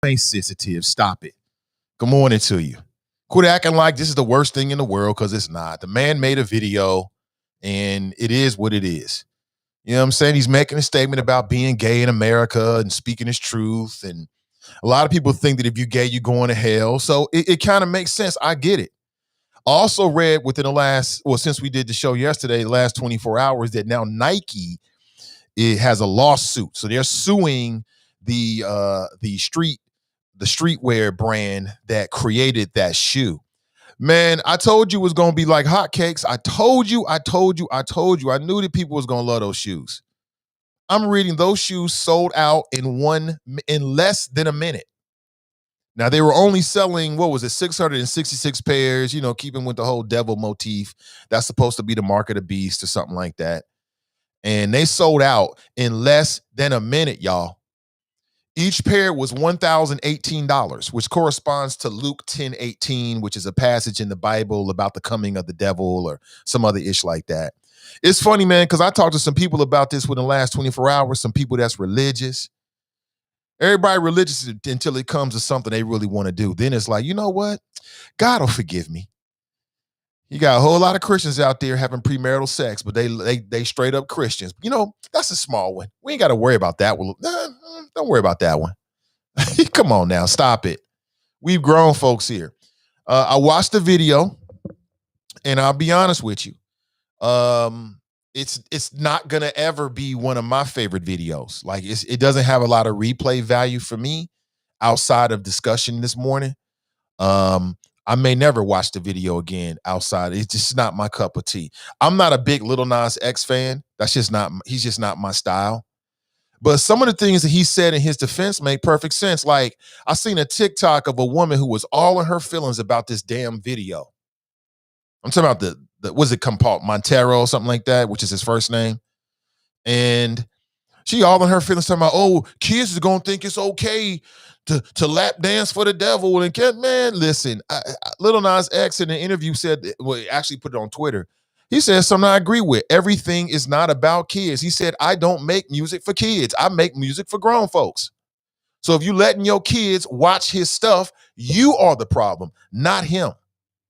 ain't sensitive. Stop it. Good morning to you. Quit acting like this is the worst thing in the world, because it's not. The man made a video, and it is what it is. You know what I'm saying? He's making a statement about being gay in America and speaking his truth. And a lot of people think that if you're gay, you're going to hell. So it kind of makes sense. I get it. I also read within since we did the show yesterday, the last 24 hours, that now Nike has a lawsuit. So they're suing the streetwear brand that created that shoe. Man, I told you it was going to be like hotcakes. I told you. I knew that people was going to love those shoes. I'm reading those shoes sold out in less than a minute. Now, they were only selling, 666 pairs, keeping with the whole devil motif. That's supposed to be the mark of the beast or something like that. And they sold out in less than a minute, y'all. Each pair was $1,018, which corresponds to Luke 10:18, which is a passage in the Bible about the coming of the devil or some other ish like that. It's funny, man, because I talked to some people about this within the last 24 hours, some people that's religious. Everybody religious until it comes to something they really want to do. Then it's like, you know what? God will forgive me. You got a whole lot of Christians out there having premarital sex, but they straight up Christians. That's a small one. We ain't got to worry about that one. Don't worry about that one. Come on now, stop it. We've grown folks here. I watched the video, and I'll be honest with you. It's not gonna ever be one of my favorite videos. Like it doesn't have a lot of replay value for me outside of discussion this morning. I may never watch the video again outside. It's just not my cup of tea. I'm not a big Lil Nas X fan. He's just not my style. But some of the things that he said in his defense make perfect sense. Like, I seen a TikTok of a woman who was all in her feelings about this damn video. I'm talking about the what's it called? Montero or something like that, which is his first name. And she all in her feelings talking about, oh, kids are going to think it's okay to lap dance for the devil. And man, listen, Lil Nas X in an interview said, actually put it on Twitter. He said something I agree with. Everything is not about kids. He said, I don't make music for kids. I make music for grown folks. So if you letting your kids watch his stuff, you are the problem, not him.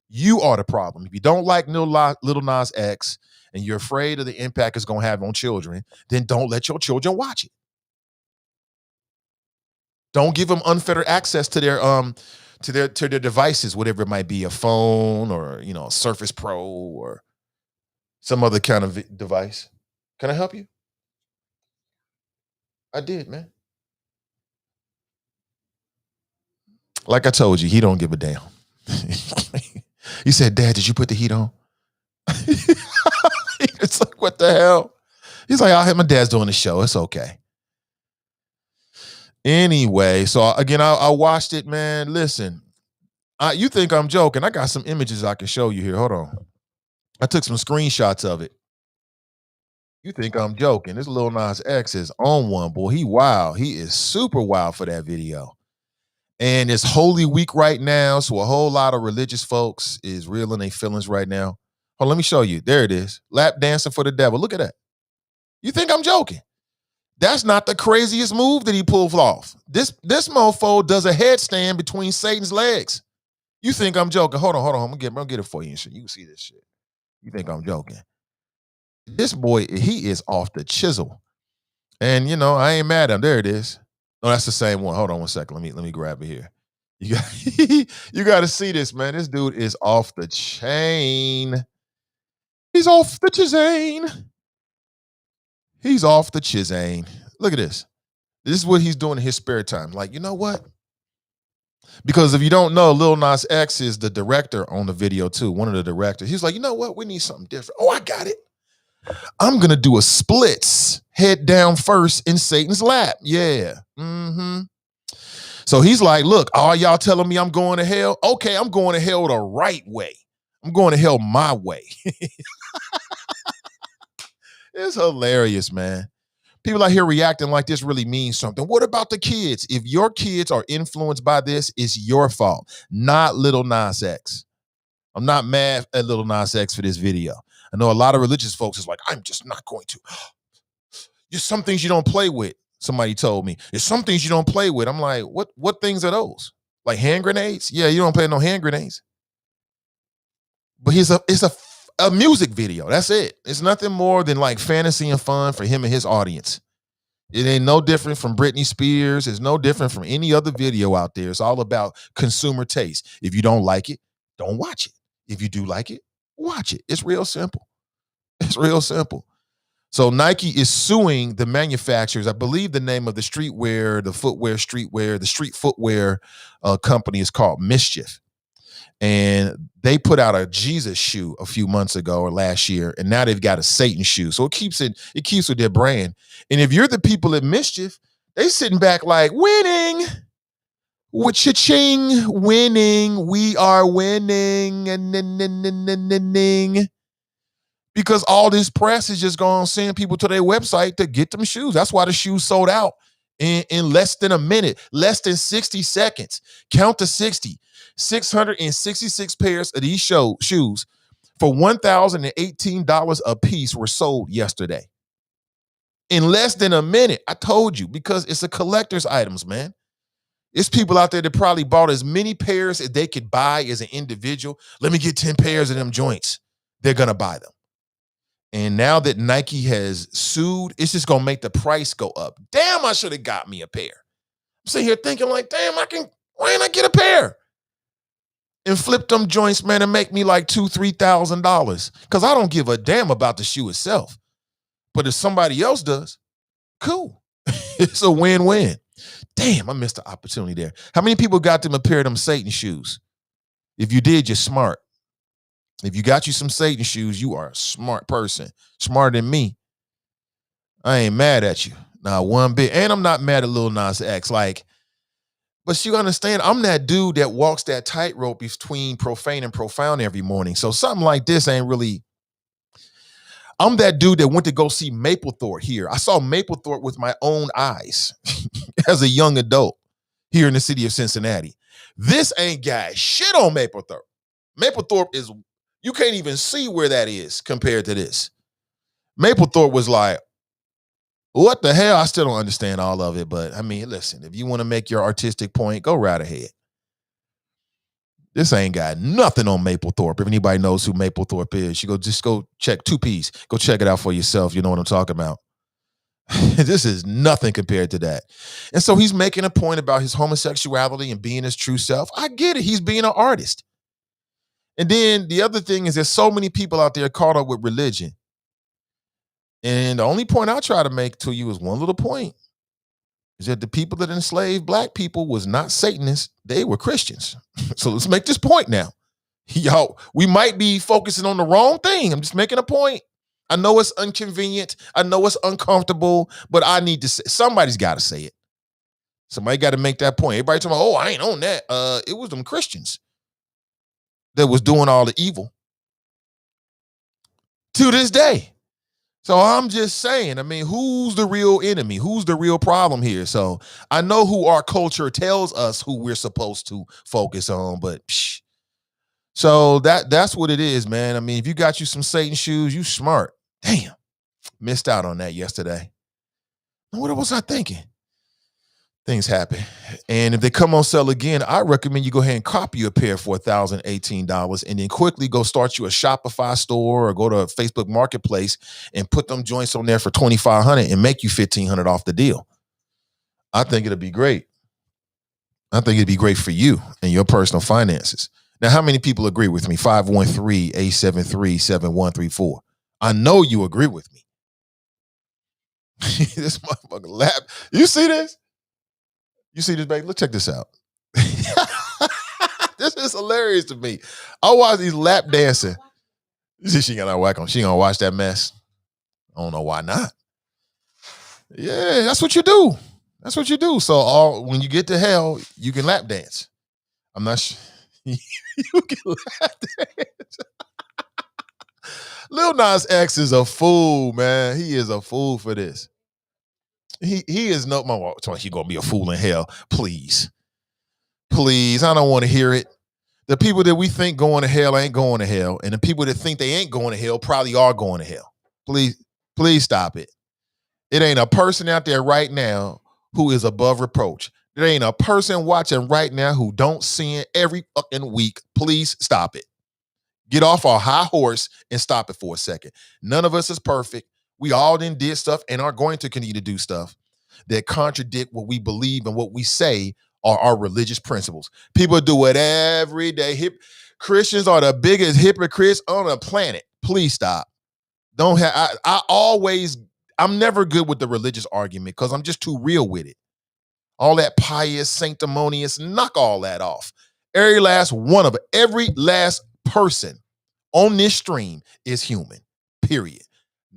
You are the problem. If you don't like Lil Nas X and you're afraid of the impact it's going to have on children, then don't let your children watch it. Don't give them unfettered access to their devices, whatever it might be, a phone or, a Surface Pro or some other kind of device. Can I help you? I did, man. Like I told you, he don't give a damn. He said, Dad, did you put the heat on? It's like, what the hell? He's like, my dad's doing the show. It's okay. Anyway, so again, I watched it, man. Listen, you think I'm joking. I got some images I can show you here. Hold on. I took some screenshots of it. You think I'm joking. This Lil Nas X is on one, boy. He wild. He is super wild for that video. And it's Holy Week right now, so a whole lot of religious folks is reeling their feelings right now. Hold on, let me show you. There it is. Lap dancing for the devil. Look at that. You think I'm joking? That's not the craziest move that he pulled off. This mofo does a headstand between Satan's legs. You think I'm joking? Hold on. I'm gonna get it for you. You can see this shit. You think I'm joking? This boy, he is off the chisel. And I ain't mad at him. There it is. No, that's the same one. Hold on one second. Let me grab it here. You got to see this, man. This dude is off the chain. He's off the chain. He's off the chain. Look at this. This is what he's doing in his spare time. Like, you know what? Because if you don't know, Lil Nas X is the director on the video too. One of the directors. He's like, you know what? We need something different. Oh, I got it. I'm going to do a splits head down first in Satan's lap. Yeah. Mm-hmm. So he's like, look, all y'all telling me I'm going to hell? Okay, I'm going to hell the right way. I'm going to hell my way. It's hilarious, man. People out here reacting like this really means something. What about the kids? If your kids are influenced by this, it's your fault, not Lil Nas X. I'm not mad at Lil Nas X for this video. I know a lot of religious folks is like, I'm just not going to. Just some things you don't play with. Somebody told me there's some things you don't play with. I'm like, what things are those? Like hand grenades? Yeah, you don't play no hand grenades. But it's a music video. That's it. It's nothing more than like fantasy and fun for him and his audience. It ain't no different from Britney Spears. It's no different from any other video out there. It's all about consumer taste. If you don't like it, don't watch it. If you do like it, watch it. It's real simple. It's real simple. So Nike is suing the manufacturers. I believe the name of the streetwear, the street footwear company is called Mischief. And they put out a Jesus shoe a few months ago or last year, and now they've got a Satan shoe. So it keeps with their brand. And if you're the people at Mischief, they sitting back like winning. With cha-ching, winning, we are winning, because all this press is just going to send people to their website to get them shoes. That's why the shoes sold out in less than a minute, less than 60 seconds. Count to 60. 666 pairs of these shoes for $1,018 a piece were sold yesterday. In less than a minute. I told you, because it's a collector's items, man. It's people out there that probably bought as many pairs as they could buy as an individual. Let me get 10 pairs of them joints. They're going to buy them. And now that Nike has sued, it's just going to make the price go up. Damn, I should have got me a pair. I'm sitting here thinking like, damn, why didn't I get a pair? And flip them joints, man, and make me like $2,000-$3,000. Because I don't give a damn about the shoe itself. But if somebody else does, cool. It's a win-win. Damn, I missed the opportunity there. How many people got them a pair of them Satan shoes? If you did, you're smart. If you got you some Satan shoes, you are a smart person. Smarter than me. I ain't mad at you. Not one bit. And I'm not mad at Lil Nas X. But you understand, I'm that dude that walks that tightrope between profane and profound every morning. So something like this ain't really. I'm that dude that went to go see Mapplethorpe here. I saw Mapplethorpe with my own eyes as a young adult here in the city of Cincinnati. This ain't got shit on Mapplethorpe. Mapplethorpe is, you can't even see where that is compared to this. Mapplethorpe was like, what the hell? I still don't understand all of it, but I mean, listen, if you want to make your artistic point, go right ahead. This ain't got nothing on Mapplethorpe. If anybody knows who Mapplethorpe is, just go check 2Ps. Go check it out for yourself. You know what I'm talking about. This is nothing compared to that. And so he's making a point about his homosexuality and being his true self. I get it. He's being an artist. And then the other thing is there's so many people out there caught up with religion. And the only point I try to make to you is one little point, is that the people that enslaved black people was not Satanists. They were Christians. So let's make this point now. Y'all, we might be focusing on the wrong thing. I'm just making a point. I know it's inconvenient. I know it's uncomfortable, but I need to say, somebody's got to say it. Somebody got to make that point. Everybody talking about, oh, I ain't on that. It was them Christians that was doing all the evil to this day. So I'm just saying, I mean, who's the real enemy? Who's the real problem here? So I know who our culture tells us who we're supposed to focus on, but so that's what it is, man. I mean, if you got you some Satan shoes, you smart. Damn, missed out on that yesterday. What was I thinking? Things happen. And if they come on sale again, I recommend you go ahead and copy a pair for $1,018 and then quickly go start you a Shopify store or go to a Facebook Marketplace and put them joints on there for $2,500 and make you $1,500 off the deal. I think it'll be great. I think it'd be great for you and your personal finances. Now, how many people agree with me? 513-873-7134. I know you agree with me. This motherfucker lap. You see this? You see this, baby? Let's check this out. This is hilarious to me. I watch these lap dancing. You see, she got that whack on. She gonna watch that mess. I don't know why not. Yeah, that's what you do. That's what you do. So when you get to hell, you can lap dance. I'm not sure. You can lap dance. Lil Nas X is a fool, man. He is a fool for this. He is no more. He gonna be a fool in hell. Please. I don't want to hear it. The people that we think going to hell ain't going to hell, and the people that think they ain't going to hell probably are going to hell. Please stop it. It ain't a person out there right now who is above reproach. There ain't a person watching right now who don't sin every fucking week. Please stop it. Get off our high horse and stop it for a second. None of us is perfect. We all then did stuff and are going to continue to do stuff that contradict what we believe and what we say are our religious principles. People do it every day. Christians are the biggest hypocrites on the planet. Please stop. Don't have I'm never good with the religious argument because I'm just too real with it. All that pious, sanctimonious, knock all that off. Every last one of it, every last person on this stream is human, period.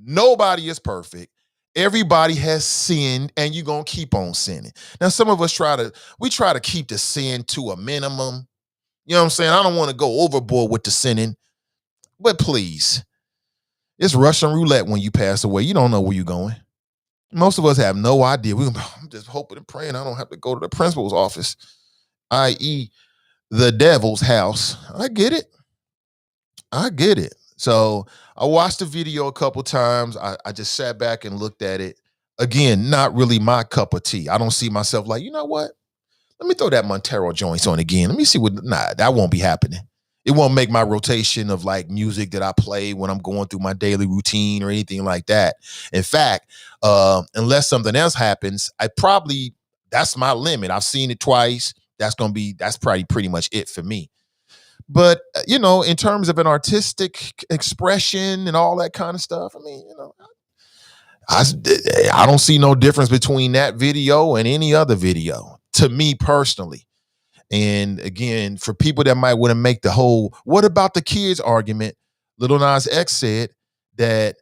Nobody is perfect. Everybody has sinned, and you're going to keep on sinning. Now, some of us try to keep the sin to a minimum. You know what I'm saying? I don't want to go overboard with the sinning, but please, it's Russian roulette when you pass away. You don't know where you're going. Most of us have no idea. I'm just hoping and praying I don't have to go to the principal's office, i.e., the devil's house. I get it. So I watched the video a couple times. I just sat back and looked at it. Again, not really my cup of tea. I don't see myself like, you know what? Let me throw that Montero joints on again. Let me see that won't be happening. It won't make my rotation of like music that I play when I'm going through my daily routine or anything like that. In fact, unless something else happens, that's my limit. I've seen it twice. That's probably pretty much it for me. But, in terms of an artistic expression and all that kind of stuff, I mean, I don't see no difference between that video and any other video to me personally. And again, for people that might want to make the whole, what about the kids argument? Lil Nas X said that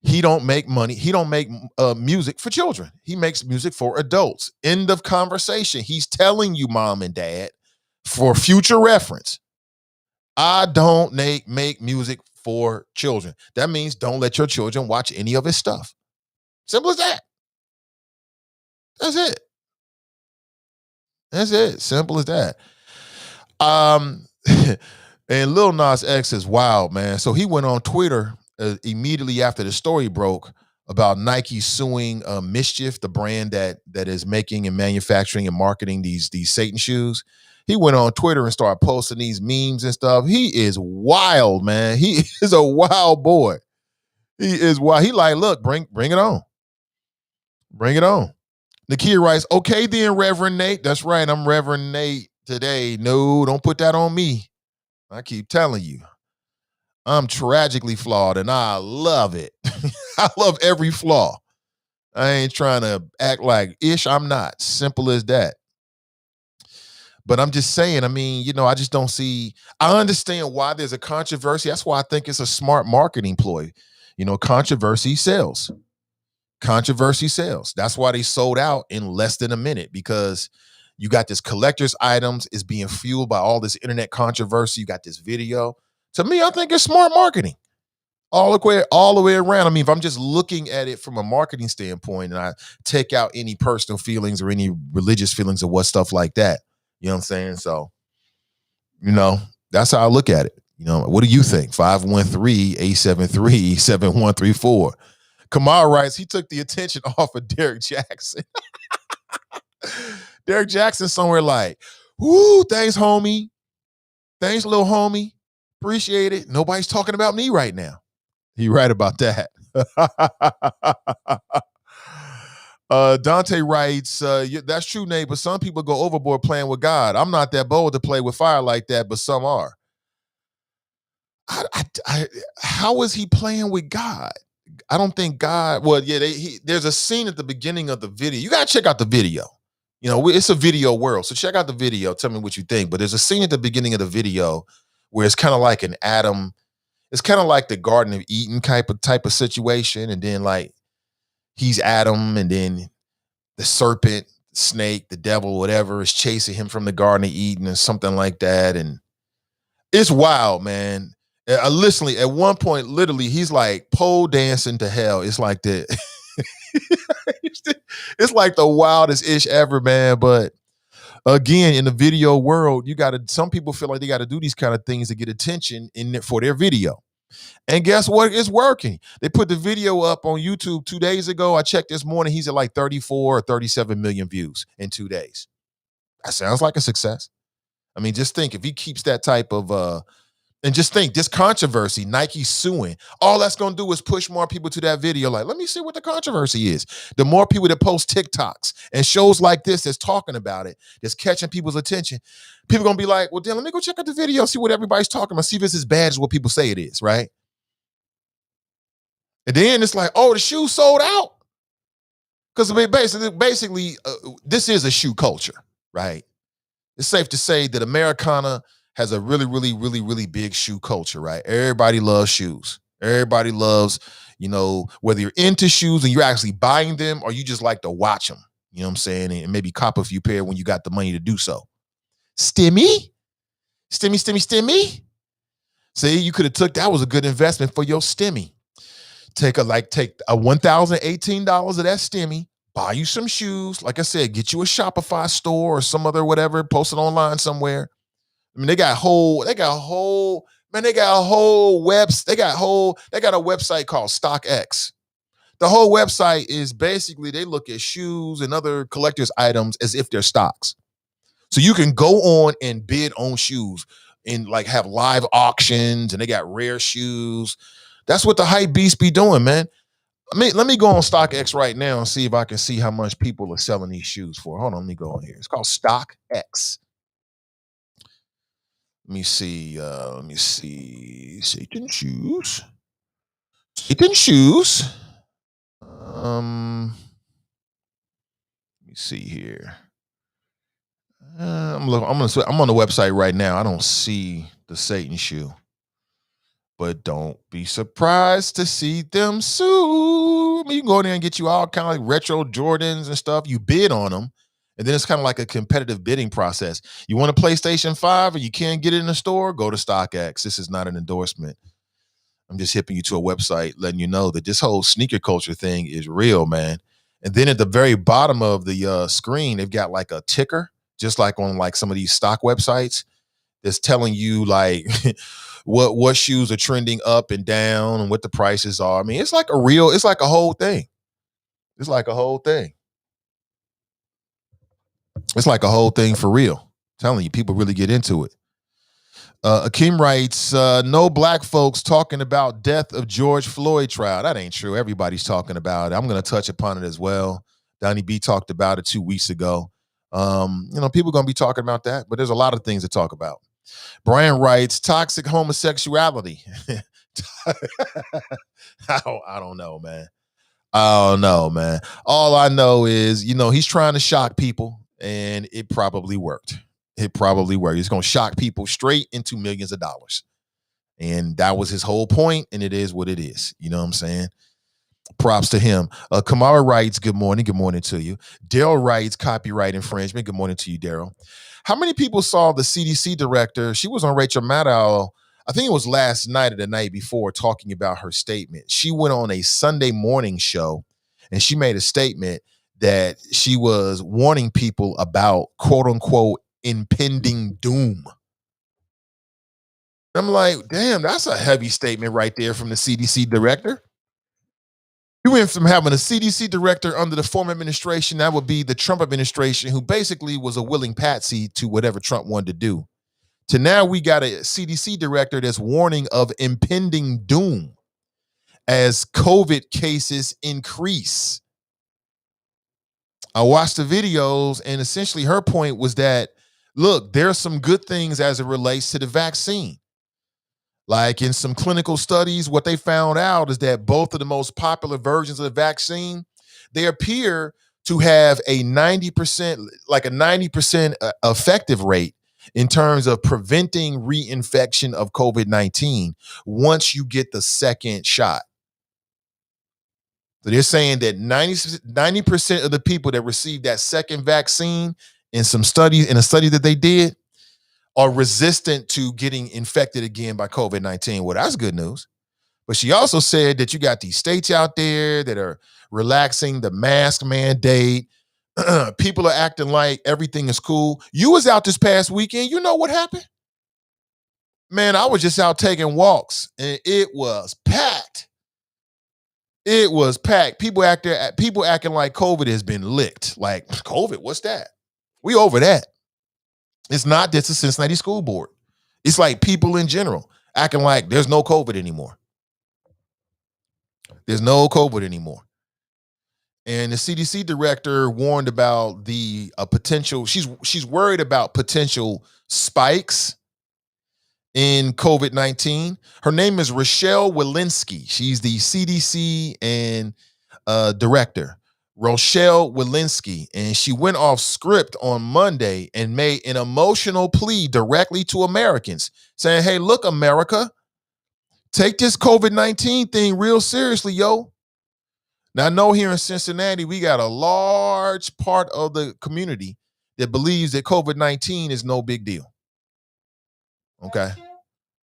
he don't make money. He don't make music for children. He makes music for adults. End of conversation. He's telling you, mom and dad, for future reference, I don't make music for children. That means don't let your children watch any of his stuff. Simple as that. That's it. Simple as that. And Lil Nas X is wild, man. So he went on Twitter immediately after the story broke about Nike suing Mischief, the brand that is making and manufacturing and marketing these Satan shoes. He went on Twitter and started posting these memes and stuff. He is wild, man. He is a wild boy. He is wild. He like, look, bring it on. Bring it on. Nakia writes, okay then, Reverend Nate. That's right, I'm Reverend Nate today. No, don't put that on me. I keep telling you. I'm tragically flawed, and I love it. I love every flaw. I ain't trying to act like ish. I'm not. Simple as that. But I'm just saying, I mean, I just don't see. I understand why there's a controversy. That's why I think it's a smart marketing ploy. Controversy sells. Controversy sells. That's why they sold out in less than a minute, because you got this collector's items is being fueled by all this internet controversy. You got this video. To me, I think it's smart marketing all the way around. I mean, if I'm just looking at it from a marketing standpoint and I take out any personal feelings or any religious feelings or what stuff like that, you know what I'm saying? So, that's how I look at it. What do you think? 513-873-7134. Kamal writes, he took the attention off of Derek Jackson. Derek Jackson somewhere like, whoo, thanks, homie. Thanks, little homie. Appreciate it. Nobody's talking about me right now. He right about that. Dante writes, that's true, Nate, but some people go overboard playing with God. I'm not that bold to play with fire like that, but some are. How is he playing with God? I don't think God. Well, yeah, there's a scene at the beginning of the video. You gotta check out the video. It's a video world, so check out the video. Tell me what you think. But there's a scene at the beginning of the video where it's kind of like an Adam. It's kind of like the Garden of Eden type of situation, and then like he's Adam, and then the serpent, snake, the devil, whatever, is chasing him from the Garden of Eden or something like that, and it's wild, man. Literally, at one point, literally, he's like pole dancing to hell. It's like it's like the wildest ish ever, man. But again, in the video world, some people feel like they got to do these kind of things to get attention for their video. And guess what? It's working. They put the video up on YouTube 2 days ago. I checked this morning. He's at like 34 or 37 million views in 2 days. That sounds like a success. I mean, just think if he keeps that type of and just think this controversy, Nike suing, all that's gonna do is push more people to that video. Like, let me see what the controversy is. The more people that post TikToks and shows like this that's talking about it, that's catching people's attention, people gonna be like, well, then let me go check out the video, see what everybody's talking about, see if it's as bad as what people say it is, right? And then it's like, oh, the shoe sold out. Because basically, this is a shoe culture, right? It's safe to say that Americana has a really, really, really, really big shoe culture, right? Everybody loves shoes. Everybody loves, whether you're into shoes and you're actually buying them or you just like to watch them, you know what I'm saying? And maybe cop a few pair when you got the money to do so. Stimmy? Stimmy? See, you could have took, that was a good investment for your stimmy. Take a $1,018 of that stimmy, buy you some shoes. Like I said, get you a Shopify store or some other whatever, post it online somewhere. I mean, they got a whole they got a website called StockX. The whole website is basically they look at shoes and other collectors' items as if they're stocks. So you can go on and bid on shoes and like have live auctions, and they got rare shoes. That's what the hype beast be doing, man. Let me go on StockX right now and see if I can see how much people are selling these shoes for. Hold on, let me go on here. It's called StockX. Let me see. Satan shoes. Satan shoes. Let me see here. I'm on the website right now. I don't see the Satan shoe. But don't be surprised to see them soon. You can go in there and get you all kind of like retro Jordans and stuff. You bid on them. And then it's kind of like a competitive bidding process. You want a PlayStation 5 and you can't get it in the store? Go to StockX. This is not an endorsement. I'm just hipping you to a website letting you know that this whole sneaker culture thing is real, man. And then at the very bottom of the screen, they've got like a ticker, just like on like some of these stock websites that's telling you like what shoes are trending up and down and what the prices are. I mean, it's like a whole thing. It's like a whole thing. It's like a whole thing for real. I'm telling you, people really get into it. Akeem writes, no black folks talking about death of George Floyd trial. That ain't true. Everybody's talking about it. I'm going to touch upon it as well. Donnie B talked about it 2 weeks ago. People are going to be talking about that, but there's a lot of things to talk about. Brian writes, toxic homosexuality. I don't know, man. I don't know, man. All I know is, he's trying to shock people, and it probably worked. It probably worked. He's going to shock people straight into millions of dollars. And that was his whole point, and it is what it is. You know what I'm saying? Props to him. Kamara writes, good morning. Good morning to you. Daryl writes, copyright infringement. Good morning to you, Daryl. How many people saw the CDC director? She was on Rachel Maddow, I think it was last night or the night before, talking about her statement. She went on a Sunday morning show, and she made a statement that she was warning people about, quote unquote, impending doom. I'm like, damn, that's a heavy statement right there from the CDC director. You went from having a CDC director under the former administration, that would be the Trump administration, who basically was a willing patsy to whatever Trump wanted to do, to now we got a CDC director that's warning of impending doom as COVID cases increase. I watched the videos, and essentially her point was that, look, there's some good things as it relates to the vaccine. Like in some clinical studies, what they found out is that both of the most popular versions of the vaccine, they appear to have a 90% effective rate in terms of preventing reinfection of COVID-19 once you get the second shot. So they're saying that 90% of the people that received that second vaccine in a study that they did are resistant to getting infected again by COVID-19. Well, that's good news. But she also said that you got these states out there that are relaxing the mask mandate. People are acting like everything is cool. You was out this past weekend. You know what happened? Man, I was just out taking walks and it was packed. It was packed. People acting like COVID has been licked. Like, COVID, what's that? We over that. It's not just the Cincinnati School Board. It's like people in general acting like there's no COVID anymore. There's no COVID anymore. And the CDC director warned about the potential. She's worried about potential spikes in COVID-19. Her name is Rochelle Walensky. She's the CDC and director, Rochelle Walensky, and she went off script on Monday and made an emotional plea directly to Americans, saying, "Hey, look, America, take this COVID-19 thing real seriously, yo." Now, I know here in Cincinnati, we got a large part of the community that believes that COVID-19 is no big deal. Okay.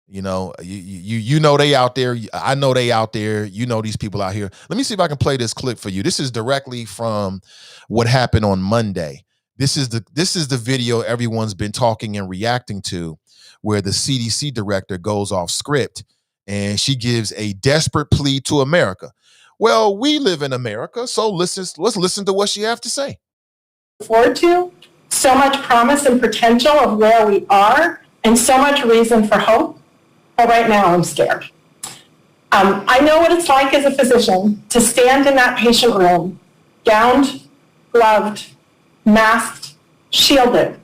You know, you know they out there. I know they out there. You know these people out here. Let me see if I can play this clip for you. This is directly from what happened on Monday. This is the video everyone's been talking and reacting to, where the CDC director goes off script and she gives a desperate plea to America. Well, we live in America, so let's listen to what she has to say. Forward to so much promise and potential of where we are, and so much reason for hope. But right now, I'm scared. I know what it's like as a physician to stand in that patient room, gowned, gloved, masked, shielded,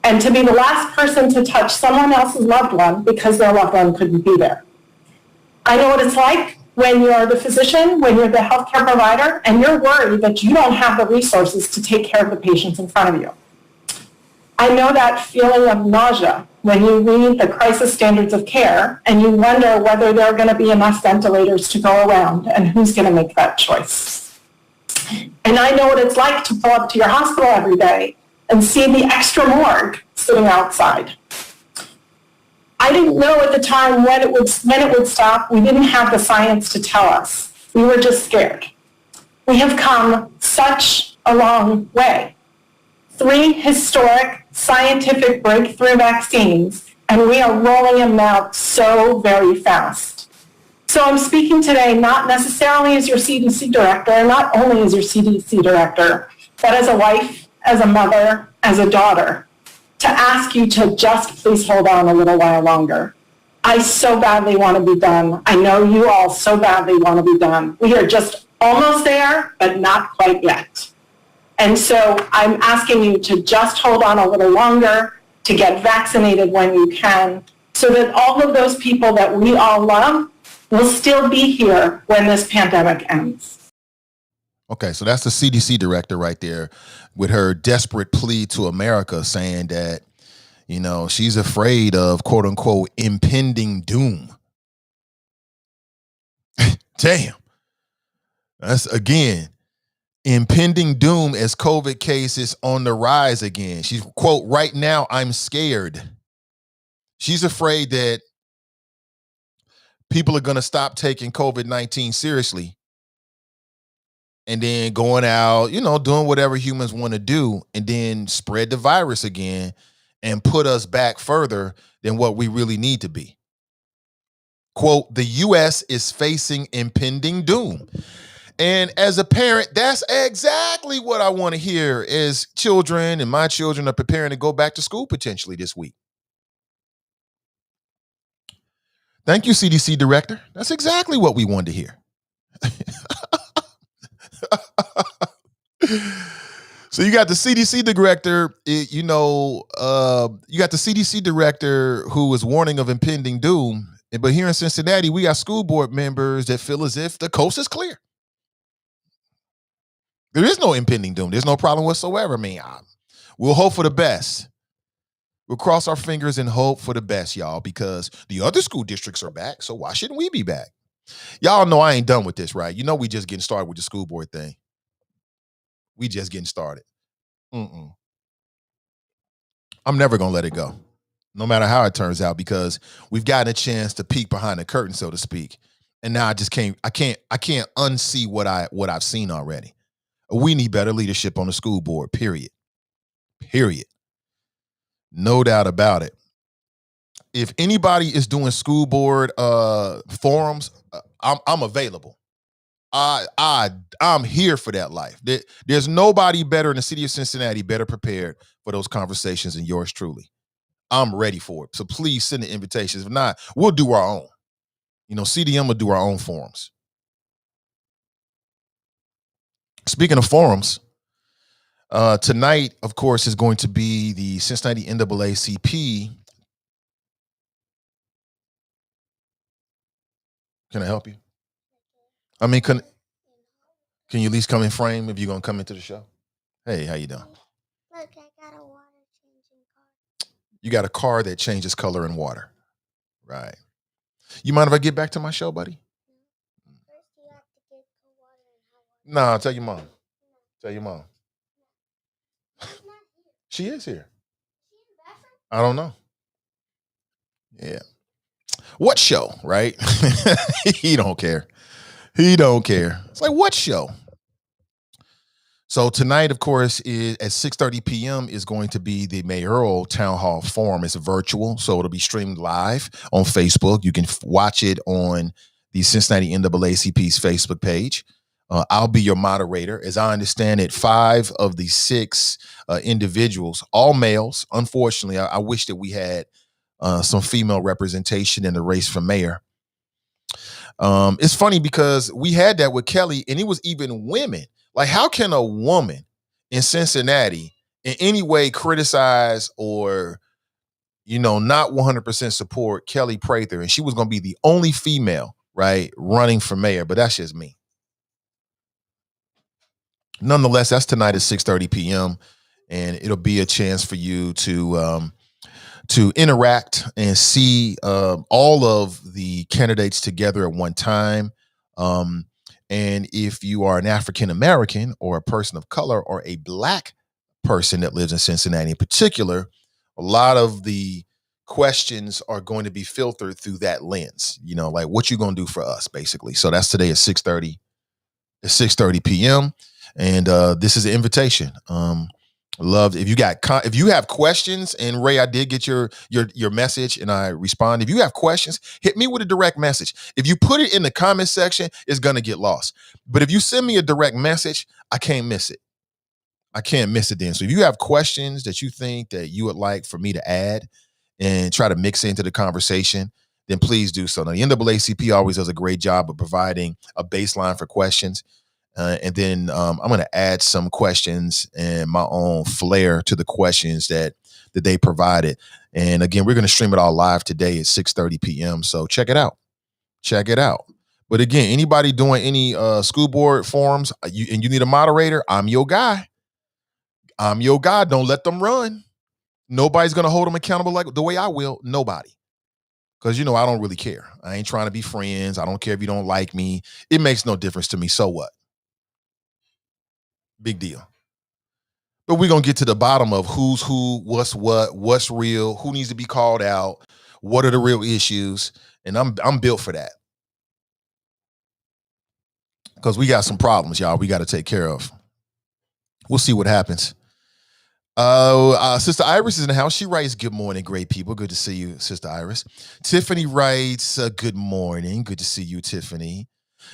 and to be the last person to touch someone else's loved one because their loved one couldn't be there. I know what it's like when you're the physician, when you're the healthcare provider, and you're worried that you don't have the resources to take care of the patients in front of you. I know that feeling of nausea when you read the crisis standards of care and you wonder whether there are going to be enough ventilators to go around and who's going to make that choice. And I know what it's like to pull up to your hospital every day and see the extra morgue sitting outside. I didn't know at the time when it would stop. We didn't have the science to tell us. We were just scared. We have come such a long way. 3 historic scientific breakthrough vaccines, and we are rolling them out so very fast. So I'm speaking today not necessarily as your CDC director, and not only as your CDC director, but as a wife, as a mother, as a daughter, to ask you to just please hold on a little while longer. I so badly want to be done. I know you all so badly want to be done. We are just almost there, but not quite yet. And so I'm asking you to just hold on a little longer, to get vaccinated when you can, so that all of those people that we all love will still be here when this pandemic ends. Okay, so that's the CDC director right there with her desperate plea to America, saying that, you know, she's afraid of quote unquote impending doom. Damn. That's again impending doom as COVID cases on the rise again. She's quote, "Right now I'm scared." She's afraid that people are going to stop taking COVID-19 seriously and then going out, you know, doing whatever humans want to do, and then spread the virus again and put us back further than what we really need to be. Quote, "The US is facing impending doom." And as a parent, that's exactly what I want to hear as children and my children are preparing to go back to school potentially this week. Thank you, CDC director. That's exactly what we wanted to hear. So you got the CDC director, you got the CDC director who is warning of impending doom. But here in Cincinnati, we got school board members that feel as if the coast is clear. There is no impending doom. There's no problem whatsoever. I mean, we'll hope for the best. We'll cross our fingers and hope for the best, y'all, because the other school districts are back. So why shouldn't we be back? Y'all know I ain't done with this, right? You know we just getting started with the school board thing. We just getting started. I'm never going to let it go, no matter how it turns out, because we've gotten a chance to peek behind the curtain, so to speak. And now I can't unsee what I've seen already. We need better leadership on the school board, period. No doubt about it. if anybody is doing school board forums, I'm available. I'm here for that life. There's nobody better in the city of Cincinnati better prepared for those conversations than yours truly. I'm ready for it. So please send the invitations. If not, we'll do our own. CDM will do our own forums. Speaking of forums, tonight, of course, is going to be the Cincinnati NAACP. Can I help you? I mean, can you at least come in frame if you're gonna come into the show? Hey, how you doing? Look, I got a water changing car. You got a car that changes color in water. Right. You mind if I get back to my show, buddy? First, you have to get the water and hot water. No, tell your mom. Tell your mom. She's not here. She is here. Is she in the bathroom? I don't know. Yeah. What show, right? He don't care. He don't care. It's like, what show? So tonight, of course, is at 6:30 p.m. is going to be the mayoral town hall forum. It's virtual, so it'll be streamed live on Facebook. You can watch it on the Cincinnati NAACP's Facebook page. I'll be your moderator. As I understand it, 5 of the 6 individuals, all males. Unfortunately, I wish that we had some female representation in the race for mayor. It's funny because we had that with Kelly, and it was even women. Like, how can a woman in Cincinnati in any way criticize or, not 100% support Kelly Prather? And she was going to be the only female, right, running for mayor. But that's just me. Nonetheless, that's tonight at 6:30 p.m. And it'll be a chance for you to interact and see all of the candidates together at one time. And if you are an African American or a person of color or a Black person that lives in Cincinnati in particular, a lot of the questions are going to be filtered through that lens. Like, what you gonna do for us, basically. So that's today at 6:30 p.m. And this is an invitation. Love if you have questions, and Ray, I did get your message and I respond. If you have questions, hit me with a direct message. If you put it in the comment section, it's gonna get lost. But if you send me a direct message, I can't miss it. Then. So if you have questions that you think that you would like for me to add and try to mix into the conversation, then please do so. Now, the NAACP always does a great job of providing a baseline for questions. And then I'm going to add some questions and my own flair to the questions that they provided. And again, we're going to stream it all live today at 6:30 p.m. So check it out. But again, anybody doing any school board forums and you need a moderator, I'm your guy. Don't let them run. Nobody's going to hold them accountable like the way I will. Nobody. Because, I don't really care. I ain't trying to be friends. I don't care if you don't like me. It makes no difference to me. So what? Big deal. But we're going to get to the bottom of who's who, what's what, what's real, who needs to be called out, what are the real issues. And I'm built for that. Because we got some problems, y'all, we got to take care of. We'll see what happens. Sister Iris is in the house. She writes, "Good morning, great people." Good to see you, Sister Iris. Tiffany writes, "Good morning." Good to see you, Tiffany.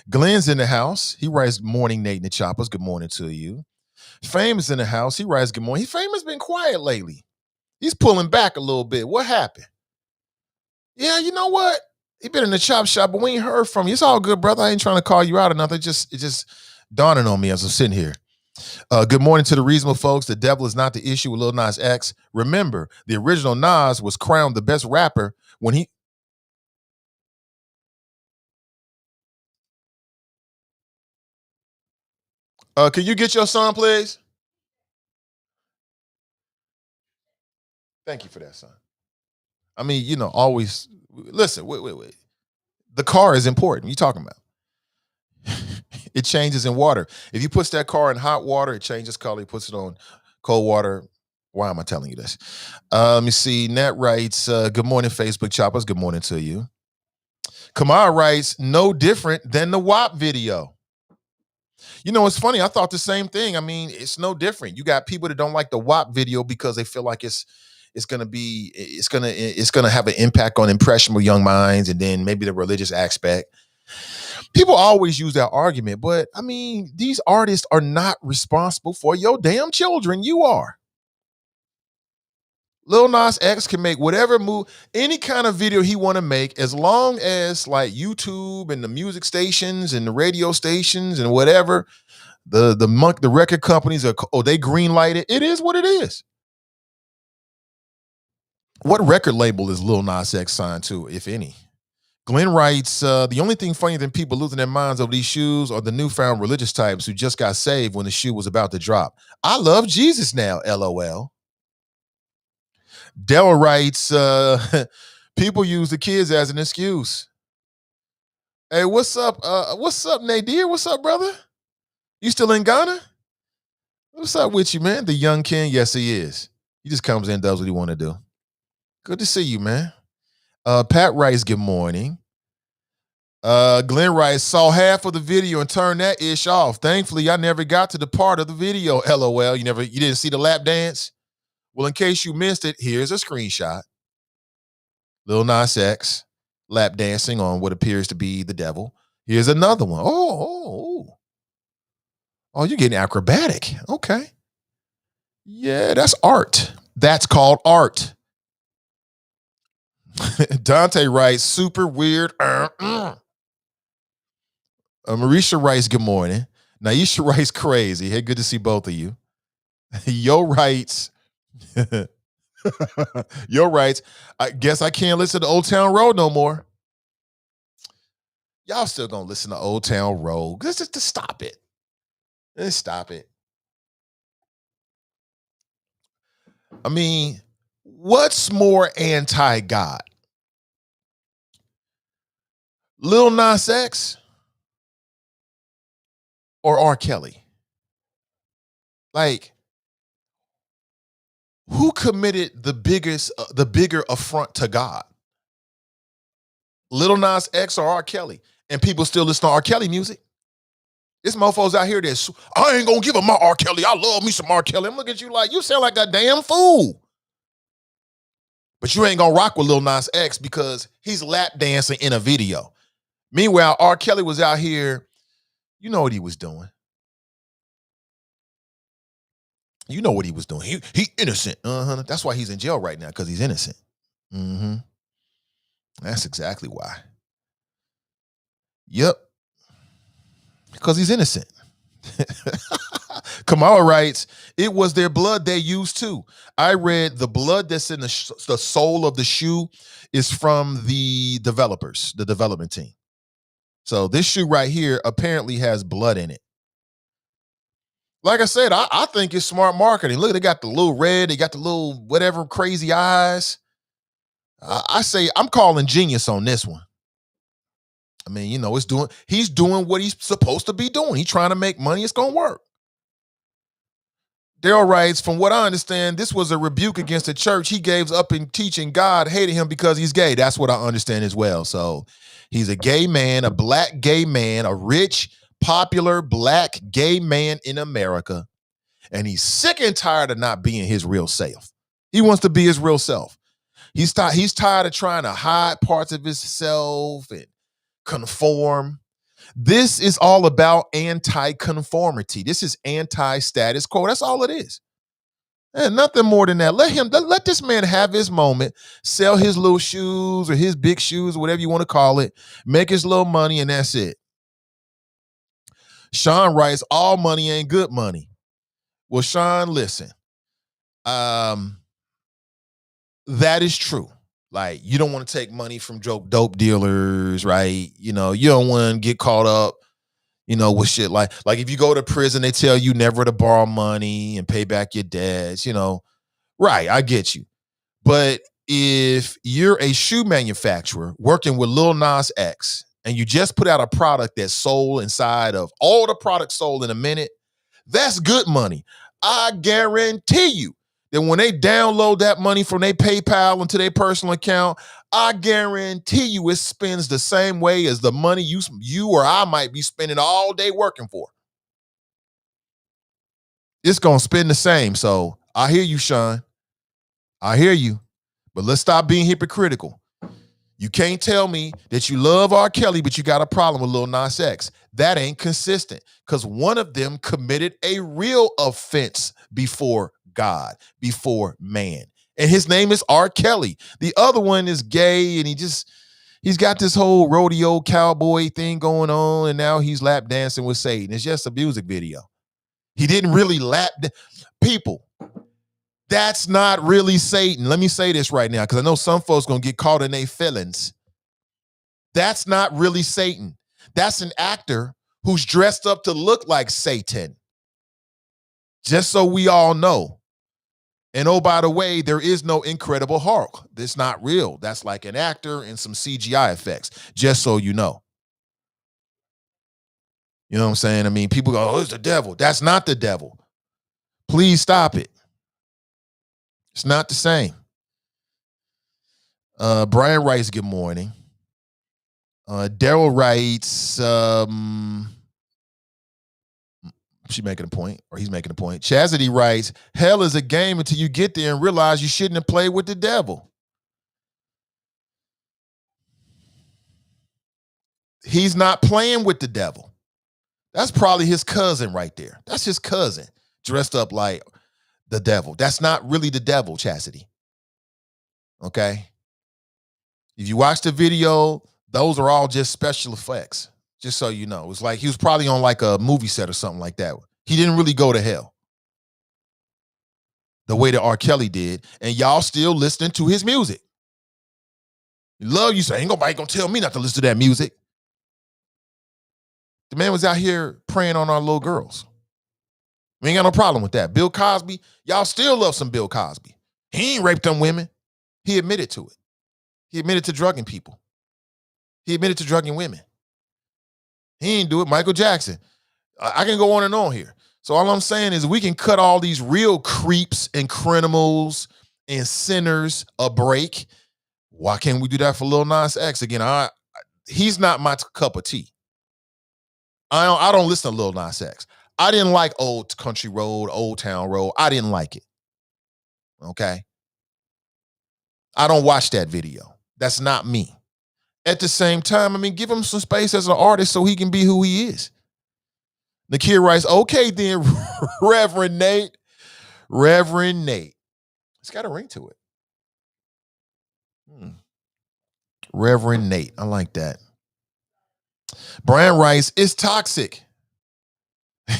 Glenn's in the house. He writes, "Morning, Nate and the Choppers." Good morning to you. Fame is in the house. He writes, "Good morning." Fame has been quiet lately. He's pulling back a little bit. What happened? Yeah, you know what? He been in the chop shop, but we ain't heard from you. It's all good, brother. I ain't trying to call you out or nothing. It's just dawning on me as I'm sitting here. Good morning to the reasonable folks. The devil is not the issue with Lil Nas X. Remember, the original Nas was crowned the best rapper when he... Can you get your son, please? Thank you for that, son. I mean, always listen. Wait. The car is important. You talking about? It changes in water. If you put that car in hot water, it changes color. He puts it on cold water. Why am I telling you this? Let me see. Nat writes, "Good morning, Facebook Choppers." Good morning to you. Kamar writes, "No different than the WAP video." It's funny. I thought the same thing. I mean, it's no different. You got people that don't like the WAP video because they feel like it's it's gonna have an impact on impressionable young minds, and then maybe the religious aspect. People always use that argument, but I mean, these artists are not responsible for your damn children. You are. Lil Nas X can make whatever move, any kind of video he want to make, as long as like YouTube and the music stations and the radio stations and whatever the record companies they green light it. It is what it is. What record label is Lil Nas X signed to, if any? Glenn writes, the only thing funnier than people losing their minds over these shoes are the newfound religious types who just got saved when the shoe was about to drop. I love Jesus now, LOL. Daryl writes, people use the kids as an excuse. Hey, what's up? What's up, Nadir? What's up, brother? You still in Ghana? What's up with you, man? The young king? Yes, he is. He just comes in and does what he want to do. Good to see you, man. Pat writes, good morning. Glenn writes, saw half of the video and turned that ish off. Thankfully, I never got to the part of the video. LOL. You didn't see the lap dance? Well, in case you missed it, here's a screenshot. Lil Nas X lap dancing on what appears to be the devil. Here's another one. Oh, you're getting acrobatic. Okay. Yeah, that's art. That's called art. Dante writes, super weird. Marisha writes, good morning. Naisha writes, crazy. Hey, good to see both of you. Yo writes, I guess I can't listen to Old Town Road no more. Y'all still gonna listen to Old Town Road. Just stop it. Just stop it. I mean, what's more anti-God? Lil Nas X or R. Kelly? Like, who committed the bigger affront to God? Lil Nas X or R. Kelly? And people still listen to R. Kelly music. This mofos out here that's, I ain't gonna give him my R. Kelly. I love me some R. Kelly. I'm looking at you like, you sound like a damn fool. But you ain't gonna rock with Lil Nas X because he's lap dancing in a video. Meanwhile, R. Kelly was out here, you know what he was doing. You know what he was doing. He innocent. That's why he's in jail right now, because he's innocent. That's exactly why. Yep. Because he's innocent. Kamala writes, it was their blood they used too. I read the blood that's in the sole of the shoe is from the developers, the development team. So this shoe right here apparently has blood in it. Like I said, I think it's smart marketing. Look, they got the little red, they got the little whatever crazy eyes. I say I'm calling genius on this one. I mean, you know, he's doing what he's supposed to be doing. He's trying to make money. It's going to work. Daryl writes, from what I understand, this was a rebuke against the church. He gave up in teaching God hated him because he's gay. That's what I understand as well. So he's a gay man, a black gay man, a rich, popular black gay man in America. And he's sick and tired of not being his real self. He wants to be his real self. He's tired of trying to hide parts of himself and conform. This is all about anti-conformity. This is anti-status quo. That's all it is. And nothing more than that. Let this man have his moment, sell his little shoes or his big shoes, or whatever you want to call it, make his little money, and that's it. Sean writes, all money ain't good money. Well, Sean, listen. That is true. Like, you don't want to take money from dope dealers, right? You know, you don't want to get caught up, you know, with shit like if you go to prison, they tell you never to borrow money and pay back your debts, you know. Right, I get you. But if you're a shoe manufacturer working with Lil Nas X and you just put out a product that's sold inside of all the products sold in a minute, that's good money. I guarantee you that when they download that money from their PayPal into their personal account, I guarantee you it spends the same way as the money you or I might be spending all day working for. It's going to spend the same. So I hear you, Sean. I hear you, but let's stop being hypocritical. You can't tell me that you love R. Kelly, but you got a problem with Lil Nas X. That ain't consistent, because one of them committed a real offense before God, before man. And his name is R. Kelly. The other one is gay, and he's got this whole rodeo cowboy thing going on, and now he's lap dancing with Satan. It's just a music video. He didn't really people. That's not really Satan. Let me say this right now, because I know some folks going to get caught in their feelings. That's not really Satan. That's an actor who's dressed up to look like Satan. Just so we all know. And oh, by the way, there is no Incredible Hulk. That's not real. That's like an actor and some CGI effects, just so you know. You know what I'm saying? I mean, people go, oh, it's the devil. That's not the devil. Please stop it. It's not the same. Brian writes, good morning. Daryl writes, she's making a point, or he's making a point. Chastity writes, hell is a game until you get there and realize you shouldn't have played with the devil. He's not playing with the devil. That's probably his cousin right there. That's his cousin dressed up like the devil. That's not really the devil, Chastity. Okay? If you watch the video, those are all just special effects, just so you know. It's like he was probably on like a movie set or something like that. He didn't really go to hell the way that R. Kelly did, and y'all still listening to his music. You love you, say, ain't nobody gonna tell me not to listen to that music. The man was out here preying on our little girls. We ain't got no problem with that. Bill Cosby, y'all still love some Bill Cosby. He ain't raped them women. He admitted to it. He admitted to drugging people. He admitted to drugging women. He ain't do it. Michael Jackson. I can go on and on here. So all I'm saying is we can cut all these real creeps and criminals and sinners a break. Why can't we do that for Lil Nas X? Again, he's not my cup of tea. I don't listen to Lil Nas X. I didn't like Old Country Road, Old Town Road. I didn't like it. Okay? I don't watch that video. That's not me. At the same time, I mean, give him some space as an artist so he can be who he is. Nakia writes, okay then, Reverend Nate. Reverend Nate. It's got a ring to it. Reverend Nate. I like that. Brian writes, it's toxic.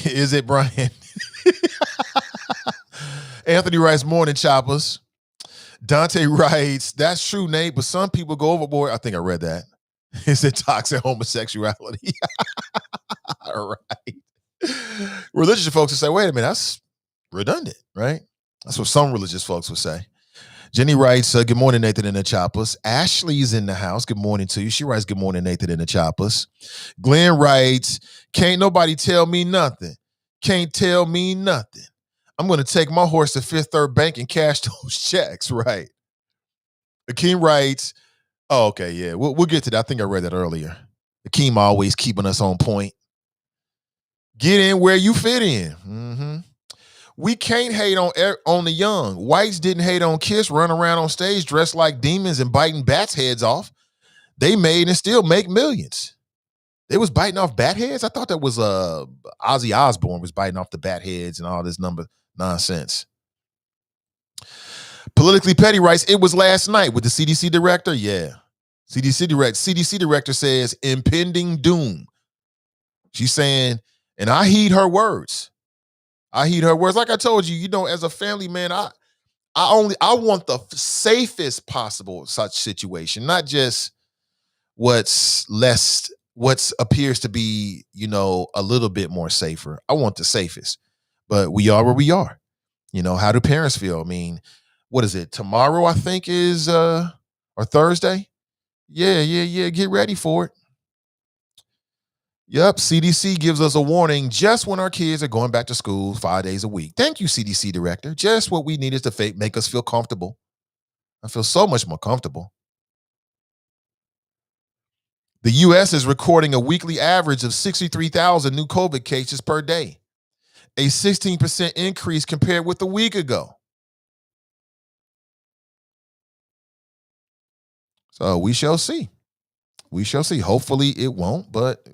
Is it, Brian? Anthony writes, morning, choppers. Dante writes, that's true, Nate, but some people go overboard. I think I read that. Is it toxic homosexuality? All right. Religious folks will say, wait a minute, that's redundant, right? That's what some religious folks would say. Jenny writes, good morning, Nathan and the Choppers. Ashley's in the house. Good morning to you. She writes, good morning, Nathan and the Choppers. Glenn writes, can't nobody tell me nothing. Can't tell me nothing. I'm going to take my horse to Fifth Third Bank and cash those checks, right? Akeem writes, oh, okay, yeah, we'll get to that. I think I read that earlier. Akeem always keeping us on point. Get in where you fit in. Mm-hmm. We can't hate on the young. Whites didn't hate on Kiss, run around on stage dressed like demons and biting bats' heads off. They made and still make millions. They was biting off bat heads? I thought that was Ozzy Osbourne was biting off the bat heads and all this nonsense. Politically Petty writes, it was last night with the CDC director. Yeah. CDC director says impending doom. She's saying, and I heed her words. Like I told you, as a family man, I want the safest possible such situation, not just what appears to be, a little bit more safer. I want the safest, but we are where we are. How do parents feel? I mean, what is it? Tomorrow, I think is, or Thursday. Yeah. Get ready for it. Yep, CDC gives us a warning just when our kids are going back to school 5 days a week. Thank you, CDC director. Just what we needed to make us feel comfortable. I feel so much more comfortable. The U.S. is recording a weekly average of 63,000 new COVID cases per day, a 16% increase compared with a week ago. So we shall see. We shall see. Hopefully it won't, but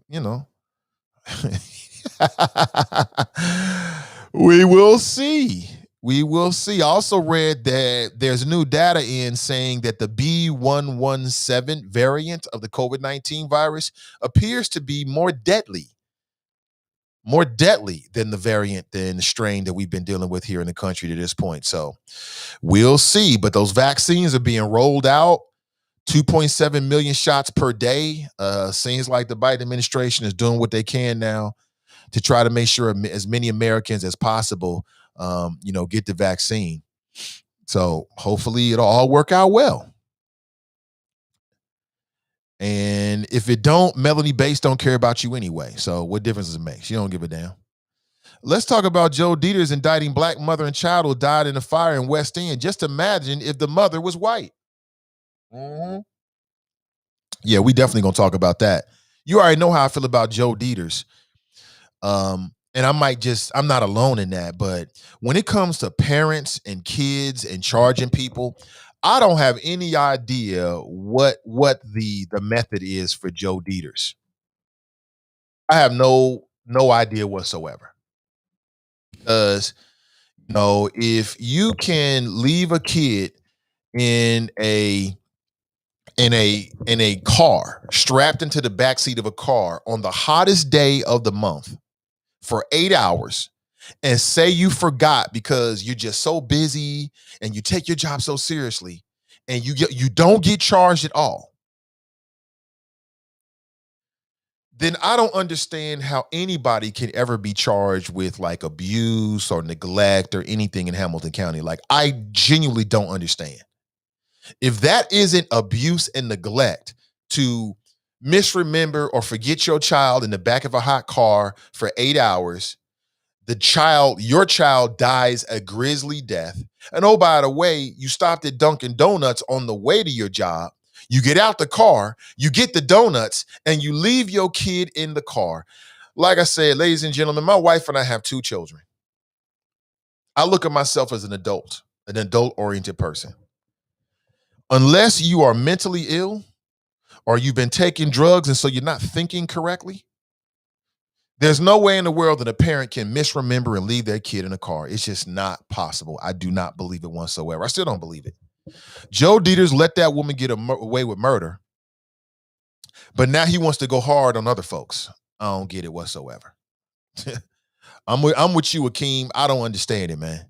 we will see. We will see. I also read that there's new data in saying that the B117 variant of the COVID-19 virus appears to be more deadly than the strain that we've been dealing with here in the country to this point. So we'll see. But those vaccines are being rolled out. 2.7 million shots per day. Seems like the Biden administration is doing what they can now to try to make sure as many Americans as possible, get the vaccine. So hopefully it'll all work out well. And if it don't, Melanie Bates don't care about you anyway. So what difference does it make? She don't give a damn. Let's talk about Joe Dieters indicting black mother and child who died in a fire in West End. Just imagine if the mother was white. Mm-hmm. Yeah, we definitely gonna talk about that. You already know how I feel about Joe Dieters. And I'm not alone in that, but when it comes to parents and kids and charging people, I don't have any idea what the method is for Joe Dieters. I have no idea whatsoever. Because if you can leave a kid in a car, strapped into the backseat of a car on the hottest day of the month for 8 hours, and say you forgot because you're just so busy and you take your job so seriously, and you don't get charged at all, then I don't understand how anybody can ever be charged with like abuse or neglect or anything in Hamilton County. Like, I genuinely don't understand. If that isn't abuse and neglect to misremember or forget your child in the back of a hot car for 8 hours, your child dies a grisly death. And oh, by the way, you stopped at Dunkin' Donuts on the way to your job. You get out the car, you get the donuts, and you leave your kid in the car. Like I said, ladies and gentlemen, my wife and I have 2 children. I look at myself as an adult-oriented person. Unless you are mentally ill or you've been taking drugs and so you're not thinking correctly, there's no way in the world that a parent can misremember and leave their kid in a car. It's just not possible. I do not believe it whatsoever. I still don't believe it. Joe Dieters let that woman get away with murder, but now he wants to go hard on other folks. I don't get it whatsoever. I'm with you, Akeem. I don't understand it, man.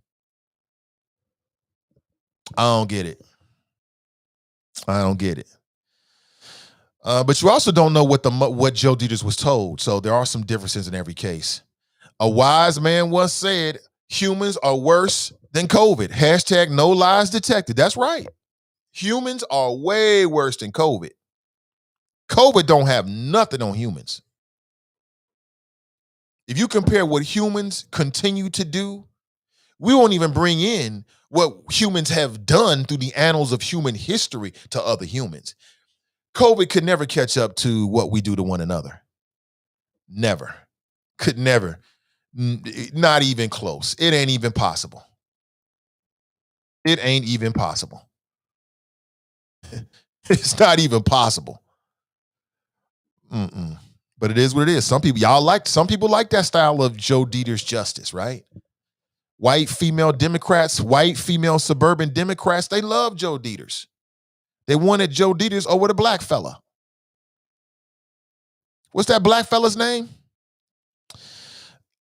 I don't get it. But you also don't know what Joe Dieters was told. So there are some differences in every case. A wise man once said, humans are worse than COVID. Hashtag no lies detected. That's right. Humans are way worse than COVID. COVID don't have nothing on humans. If you compare what humans continue to do, we won't even bring in what humans have done through the annals of human history to other humans. COVID could never catch up to what we do to one another. Never. Could never. Not even close. It ain't even possible. It ain't even possible. It's not even possible. But it is what it is. Some people like that style of Joe Dieters justice, right? White female Democrats, white female suburban Democrats, they love Joe Dieters. They wanted Joe Dieters over the black fella. What's that black fella's name?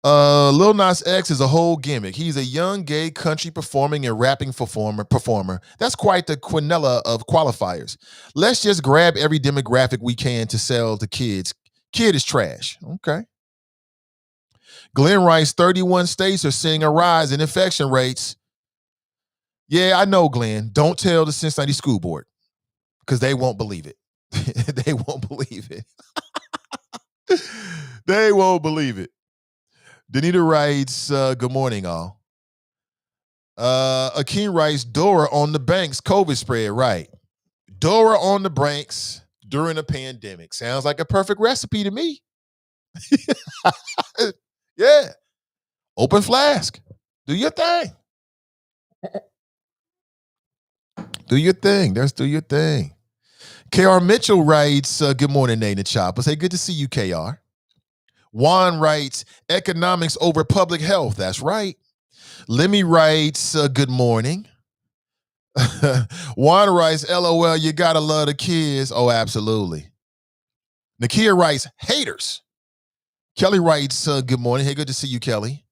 Lil Nas X is a whole gimmick. He's a young gay country performing and rapping performer. That's quite the quinella of qualifiers. Let's just grab every demographic we can to sell to kids. Kid is trash. Okay. Glenn writes, 31 states are seeing a rise in infection rates. Yeah, I know, Glenn. Don't tell the Cincinnati School Board because they won't believe it. They won't believe it. They won't believe it. Danita writes, good morning, all. Akeem writes, Dora on the banks, COVID spread, right. Dora on the banks during a pandemic. Sounds like a perfect recipe to me. Yeah. Open flask. Do your thing. Do your thing. Just do your thing. KR Mitchell writes, good morning, Nate and Chopper. Say, good to see you, KR. Juan writes, economics over public health. That's right. Lemmy writes, good morning. Juan writes, LOL, you gotta love the kids. Oh, absolutely. Nakia writes, haters. Kelly writes, good morning. Hey, good to see you, Kelly.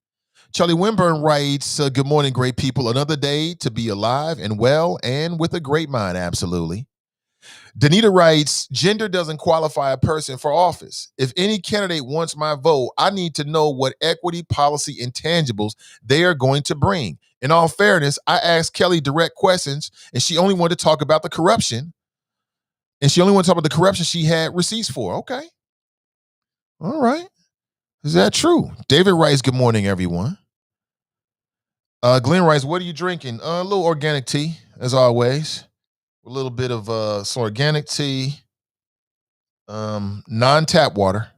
Charlie Winburn writes, good morning, great people. Another day to be alive and well and with a great mind. Absolutely. Danita writes, gender doesn't qualify a person for office. If any candidate wants my vote, I need to know what equity, policy, intangibles they are going to bring. In all fairness, I asked Kelly direct questions, and she only wanted to talk about the corruption. And she only wanted to talk about the corruption she had receipts for. Okay. All right. Is that true? David writes, good morning, everyone. Glenn writes, what are you drinking? A little organic tea, as always. A little bit of some organic tea, non-tap water,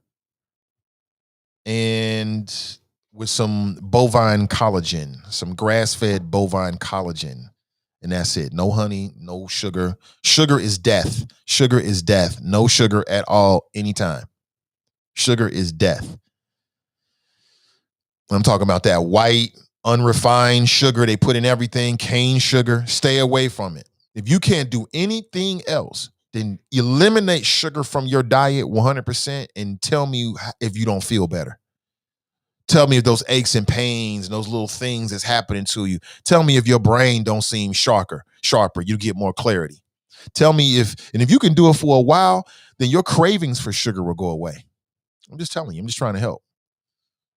and with some bovine collagen, some grass-fed bovine collagen. And that's it. No honey, no sugar. Sugar is death. Sugar is death. No sugar at all, anytime. Sugar is death. I'm talking about that white, unrefined sugar they put in everything, cane sugar. Stay away from it. If you can't do anything else, then eliminate sugar from your diet 100% and tell me if you don't feel better. Tell me if those aches and pains and those little things that's happening to you. Tell me if your brain don't seem sharper, you get more clarity. Tell me if you can do it for a while, then your cravings for sugar will go away. I'm just telling you, I'm just trying to help.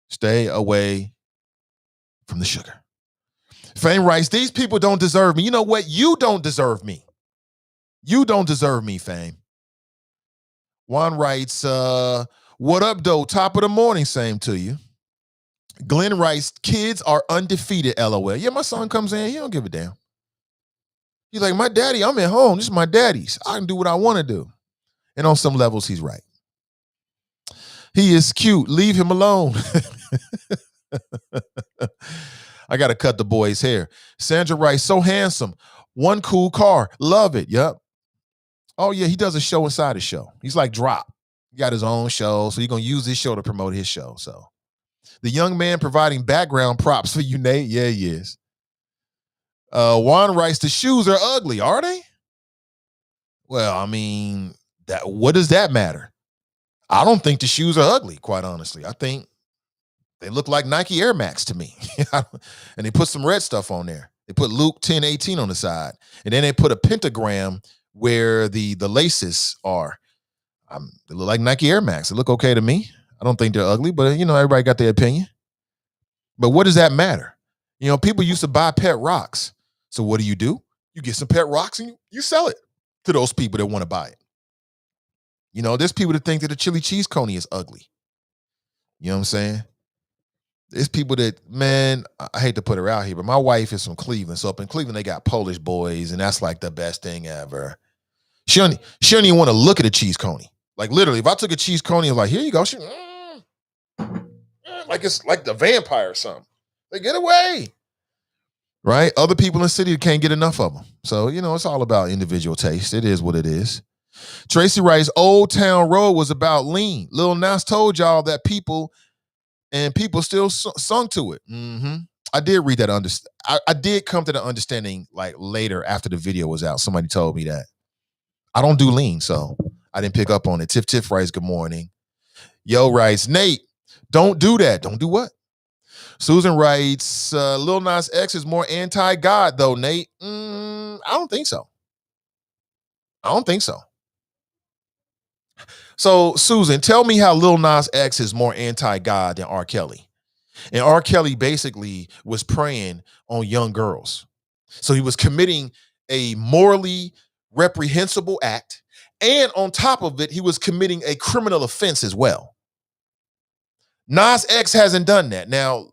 Stay away from the sugar. Fame writes, these people don't deserve me. You know what? You don't deserve me. You don't deserve me, Fame. Juan writes, what up, though? Top of the morning, same to you. Glenn writes, kids are undefeated, LOL. Yeah, my son comes in, he don't give a damn. He's like, my daddy, I'm at home. This is my daddy's. I can do what I want to do. And on some levels, he's right. He is cute. Leave him alone. I got to cut the boy's hair. Sandra writes, so handsome. One cool car. Love it. Yep. Oh, yeah, he does a show inside his show. He's like Drop. He got his own show, so he's going to use this show to promote his show. So the young man providing background props for you, Nate. Yeah, he is. Juan writes, the shoes are ugly, are they? Well, I mean, what does that matter? I don't think the shoes are ugly, quite honestly. I think they look like Nike Air Max to me. And they put some red stuff on there. They put Luke 10:18 on the side. And then they put a pentagram where the laces are. They look like Nike Air Max. They look okay to me. I don't think they're ugly, but everybody got their opinion. But what does that matter? People used to buy pet rocks. So what do? You get some pet rocks and you sell it to those people that want to buy it. There's people that think that a chili cheese coney is ugly. You know what I'm saying? There's people that, man, I hate to put her out here, but my wife is from Cleveland. So up in Cleveland, they got Polish boys, and that's like the best thing ever. She don't even want to look at a cheese coney. Like literally, if I took a cheese coney and was like, here you go, like it's like the vampire or something. They get away. Right? Other people in the city can't get enough of them. So, it's all about individual taste. It is what it is. Tracy writes, Old Town Road was about lean. Lil Nas told y'all that people still sung to it. Mm-hmm. I did read that. I did come to the understanding like later after the video was out. Somebody told me that. I don't do lean, so I didn't pick up on it. Tiff writes, good morning. Yo writes, Nate, don't do that. Don't do what? Susan writes, Lil Nas X is more anti-God though, Nate. I don't think so. So, Susan, tell me how Lil Nas X is more anti-God than R. Kelly. And R. Kelly basically was preying on young girls. So he was committing a morally reprehensible act. And on top of it, he was committing a criminal offense as well. Nas X hasn't done that. Now,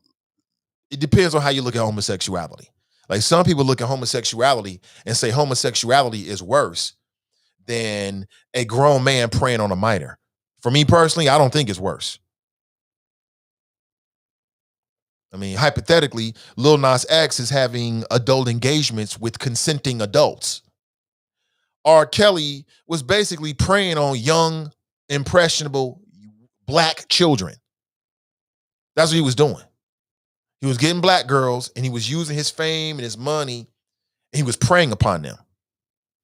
it depends on how you look at homosexuality. Like some people look at homosexuality and say homosexuality is worse than a grown man preying on a minor. For me personally, I don't think it's worse. I mean, hypothetically, Lil Nas X is having adult engagements with consenting adults. R. Kelly was basically preying on young, impressionable black children. That's what he was doing. He was getting black girls and he was using his fame and his money and he was preying upon them.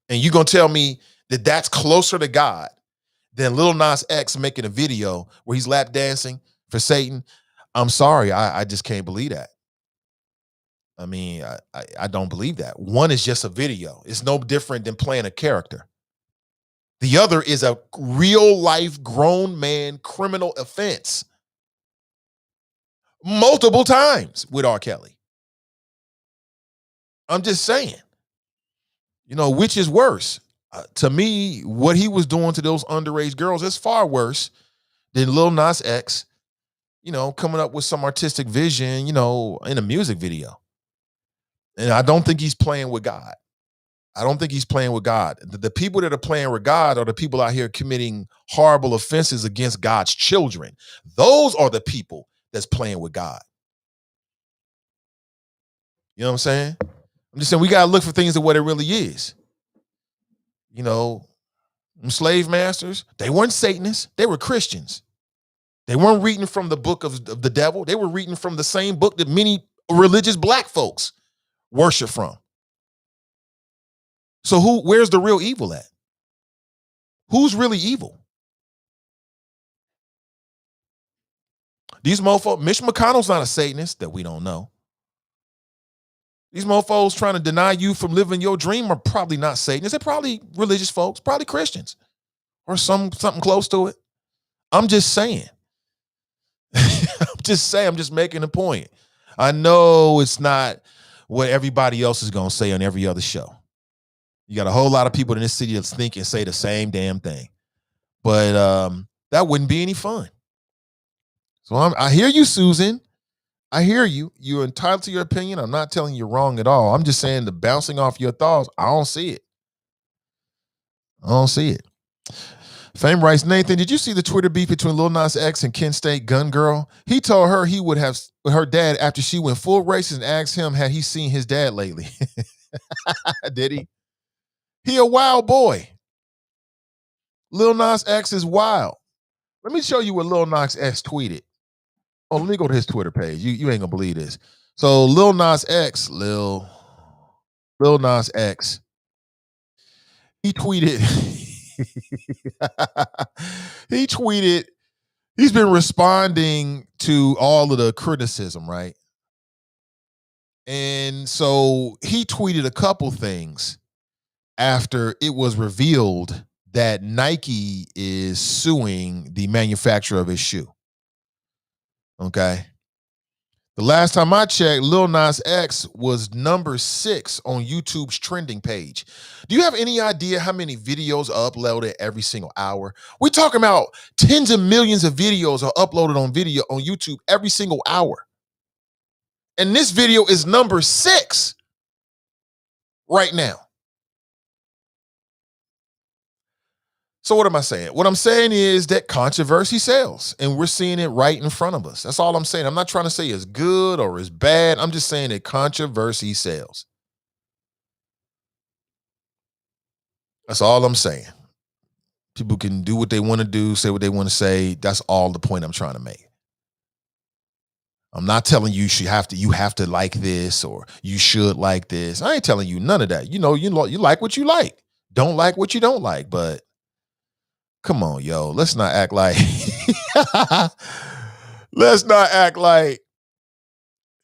And you gonna tell me that that's closer to God than Lil Nas X making a video where he's lap dancing for Satan? I'm sorry, I just can't believe that. I mean, I don't believe that. One is just a video. It's no different than playing a character. The other is a real life grown man criminal offense. Multiple times with R. Kelly. I'm just saying, which is worse? To me, what he was doing to those underage girls is far worse than Lil Nas X, coming up with some artistic vision, in a music video. And I don't think he's playing with God. I don't think he's playing with God. The people that are playing with God are the people out here committing horrible offenses against God's children. Those are the people that's playing with God. You know what I'm saying? I'm just saying we got to look for things at what it really is. Slave masters, they weren't Satanists. They were Christians. They weren't reading from the book of the devil. They were reading from the same book that many religious black folks worship from. So where's the real evil at? Who's really evil? These mofos, Mitch McConnell's not a Satanist that we don't know. These mofos trying to deny you from living your dream are probably not Satanists. They're probably religious folks, probably Christians or something close to it. I'm just saying. I'm just making a point. I know it's not what everybody else is going to say on every other show. You got a whole lot of people in this city that think and say the same damn thing. But that wouldn't be any fun. So I hear you, Susan. I hear you. You're entitled to your opinion. I'm not telling you wrong at all. I'm just saying the bouncing off your thoughts, I don't see it. I don't see it. Fame writes, Nathan, did you see the Twitter beef between Lil Nas X and Kent State gun girl? He told her he would have her dad after she went full racist and asked him had he seen his dad lately. Did he? He a wild boy. Lil Nas X is wild. Let me show you what Lil Nas X tweeted. Oh, let me go to his Twitter page. You ain't gonna believe this. So Lil Nas X, Lil Nas X, he tweeted, he's been responding to all of the criticism, right? And so he tweeted a couple things after it was revealed that Nike is suing the manufacturer of his shoe. Okay. The last time I checked, Lil Nas X was number 6 on YouTube's trending page. Do you have any idea how many videos are uploaded every single hour? We're talking about tens of millions of videos are uploaded on YouTube every single hour. And this video is number 6 right now. So what am I saying? What I'm saying is that controversy sells, and we're seeing it right in front of us. That's all I'm saying. I'm not trying to say it's good or it's bad. I'm just saying that controversy sells. That's all I'm saying. People can do what they want to do, say what they want to say. That's all the point I'm trying to make. I'm not telling you you have to like this or you should like this. I ain't telling you none of that. You like what you like. Don't like what you don't like, but come on, yo. Let's not act like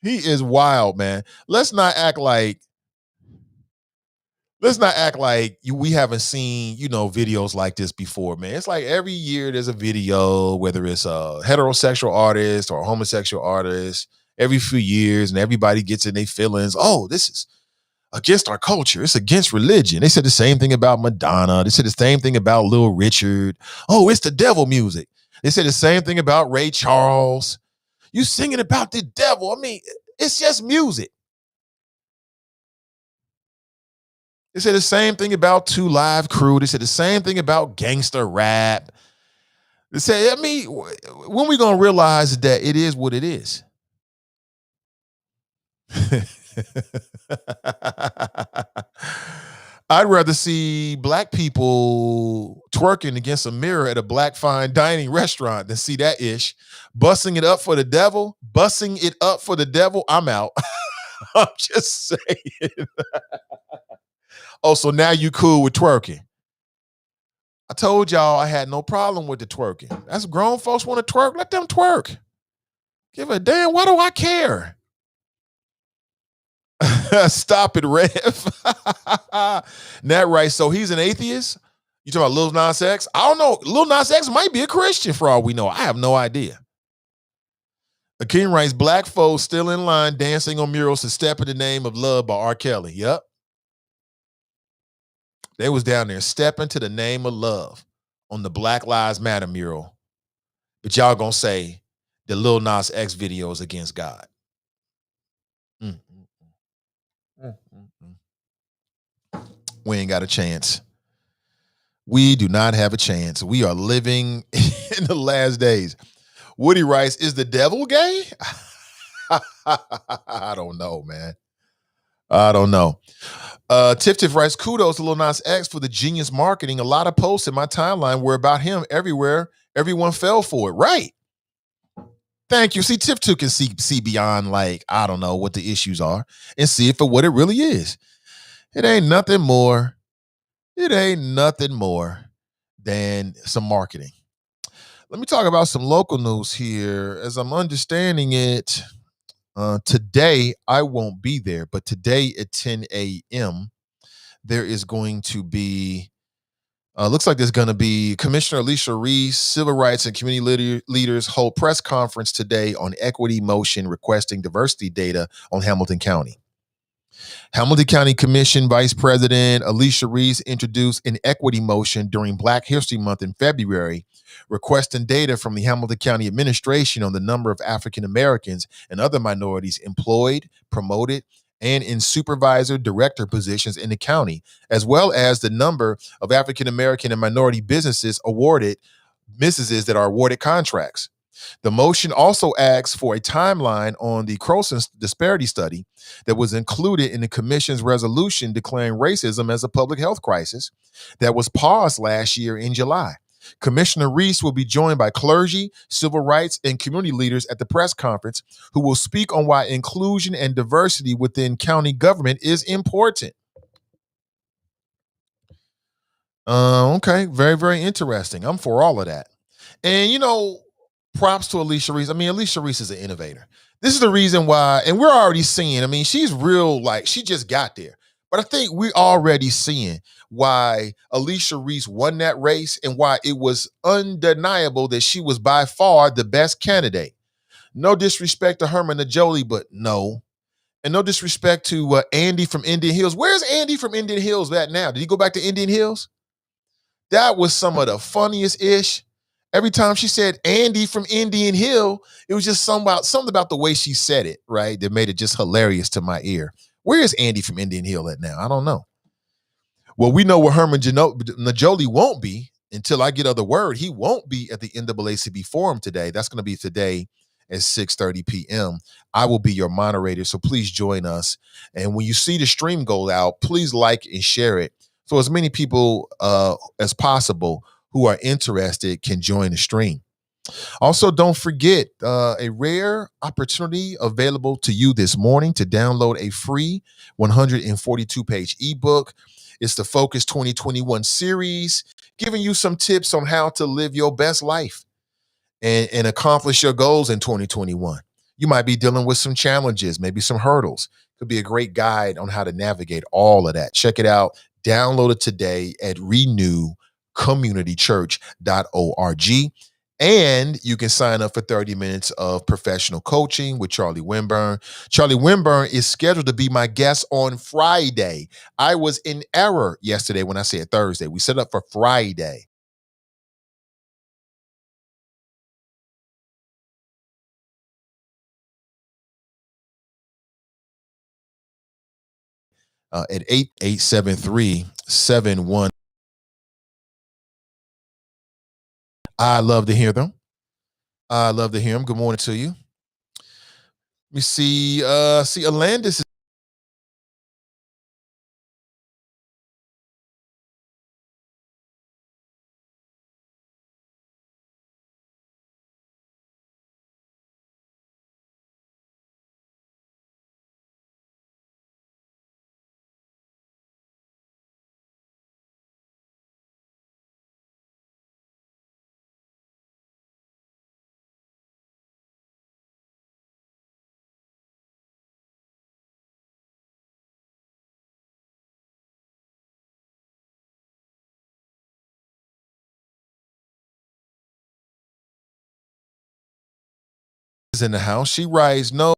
he is wild, man. Let's not act like we haven't seen, videos like this before, man. It's like every year there's a video, whether it's a heterosexual artist or a homosexual artist, every few years, and everybody gets in their feelings. Oh, this is against our culture. It's against religion. They said the same thing about Madonna. They said the same thing about Lil Richard. Oh, it's the devil music. They said the same thing about Ray Charles. You singing about the devil. I mean, it's just music. They said the same thing about 2 Live Crew. They said the same thing about gangster rap. They said, when we going to realize that it is what it is? I'd rather see black people twerking against a mirror at a black fine dining restaurant than see that ish. Bussing it up for the devil, bussing it up for the devil. I'm out. I'm just saying. Oh, so now you cool with twerking. I told y'all I had no problem with the twerking. That's grown folks want to twerk. Let them twerk. Give a damn. Why do I care? Stop it, Rev. That right. So he's an atheist. You talking about Lil Nas X? I don't know. Lil Nas X might be a Christian for all we know. I have no idea. The King writes, black folks still in line dancing on murals to Step in the Name of Love by R. Kelly. Yep. They was down there stepping to the name of love on the Black Lives Matter mural. But y'all gonna say the Lil Nas X video is against God. Mm, mm, mm. We ain't got a chance. We do not have a chance. We are living in the last days. Woody writes, is the devil gay? I don't know, man. I don't know. Tiff writes, kudos to Lil Nas X for the genius marketing. A lot of posts in my timeline were about him everywhere. Everyone fell for it. Right. Thank you. See, Tiff can see beyond, like, I don't know what the issues are and see it for what it really is. It ain't nothing more. It ain't nothing more than some marketing. Let me talk about some local news here. As I'm understanding it, today I won't be there, but today at 10 a.m., there is going to be, looks like there's going to be Commissioner Alicia Reese, civil rights and community leaders hold press conference today on equity motion requesting diversity data on Hamilton County. Hamilton County Commission Vice President Alicia Reese introduced an equity motion during Black History Month in February, requesting data from the Hamilton County administration on the number of African Americans and other minorities employed, promoted, and in supervisor director positions in the county, as well as the number of African American and minority businesses that are awarded contracts. The motion also asks for a timeline on the Croson disparity study that was included in the commission's resolution declaring racism as a public health crisis that was paused last year in July. Commissioner Reese will be joined by clergy, civil rights, and community leaders at the press conference who will speak on why inclusion and diversity within county government is important. Okay, very, very interesting. I'm for all of that. And, you know, props to Alicia Reese. I mean, Alicia Reese is an innovator. This is the reason why, and we're already seeing, I mean, she's real, like, she just got there. But I think we're already seeing why Alicia Reese won that race and why it was undeniable that she was by far the best candidate. No disrespect to Herman Najoli, but no. And no disrespect to Andy from Indian Hills. Where's Andy from Indian Hills at now? Did he go back to Indian Hills? That was some of the funniest ish. Every time she said Andy from Indian Hill, it was just something about the way she said it, right? That made it just hilarious to my ear. Where is Andy from Indian Hill at now? I don't know. Well, we know where Herman Najoli won't be until I get other word. He won't be at the NAACP forum today. That's going to be today at 6:30 p.m. I will be your moderator, so please join us. And when you see the stream go out, please like and share it so as many people as possible who are interested can join the stream. Also, don't forget a rare opportunity available to you this morning to download a free 142-page ebook. It's the Focus 2021 series, giving you some tips on how to live your best life and accomplish your goals in 2021. You might be dealing with some challenges, maybe some hurdles. Could be a great guide on how to navigate all of that. Check it out. Download it today at renewcommunitychurch.org. And you can sign up for 30 minutes of professional coaching with Charlie Winburn. Charlie Winburn is scheduled to be my guest on Friday. I was in error yesterday when I said Thursday. We set up for Friday. At 8873-71. I love to hear them. I love to hear them. Good morning to you. Let me see. Alandis is in the house. She writes, no,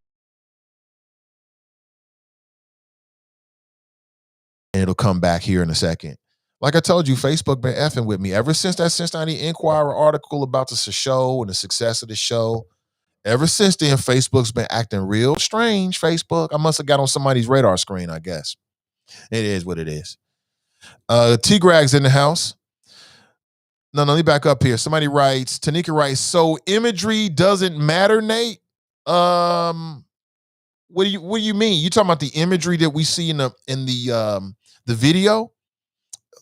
and it'll come back here in a second. Like I told you, Facebook been effing with me ever since that Cincinnati Enquirer article about the show and the success of the show. Ever since then, Facebook's been acting real strange. Facebook, I must have got on somebody's radar screen, I guess. It is what it is. T-Grag's in the house. No, let me back up here. Somebody writes, Tanika writes, so imagery doesn't matter, Nate? What do you mean? You talking about the imagery that we see in the video?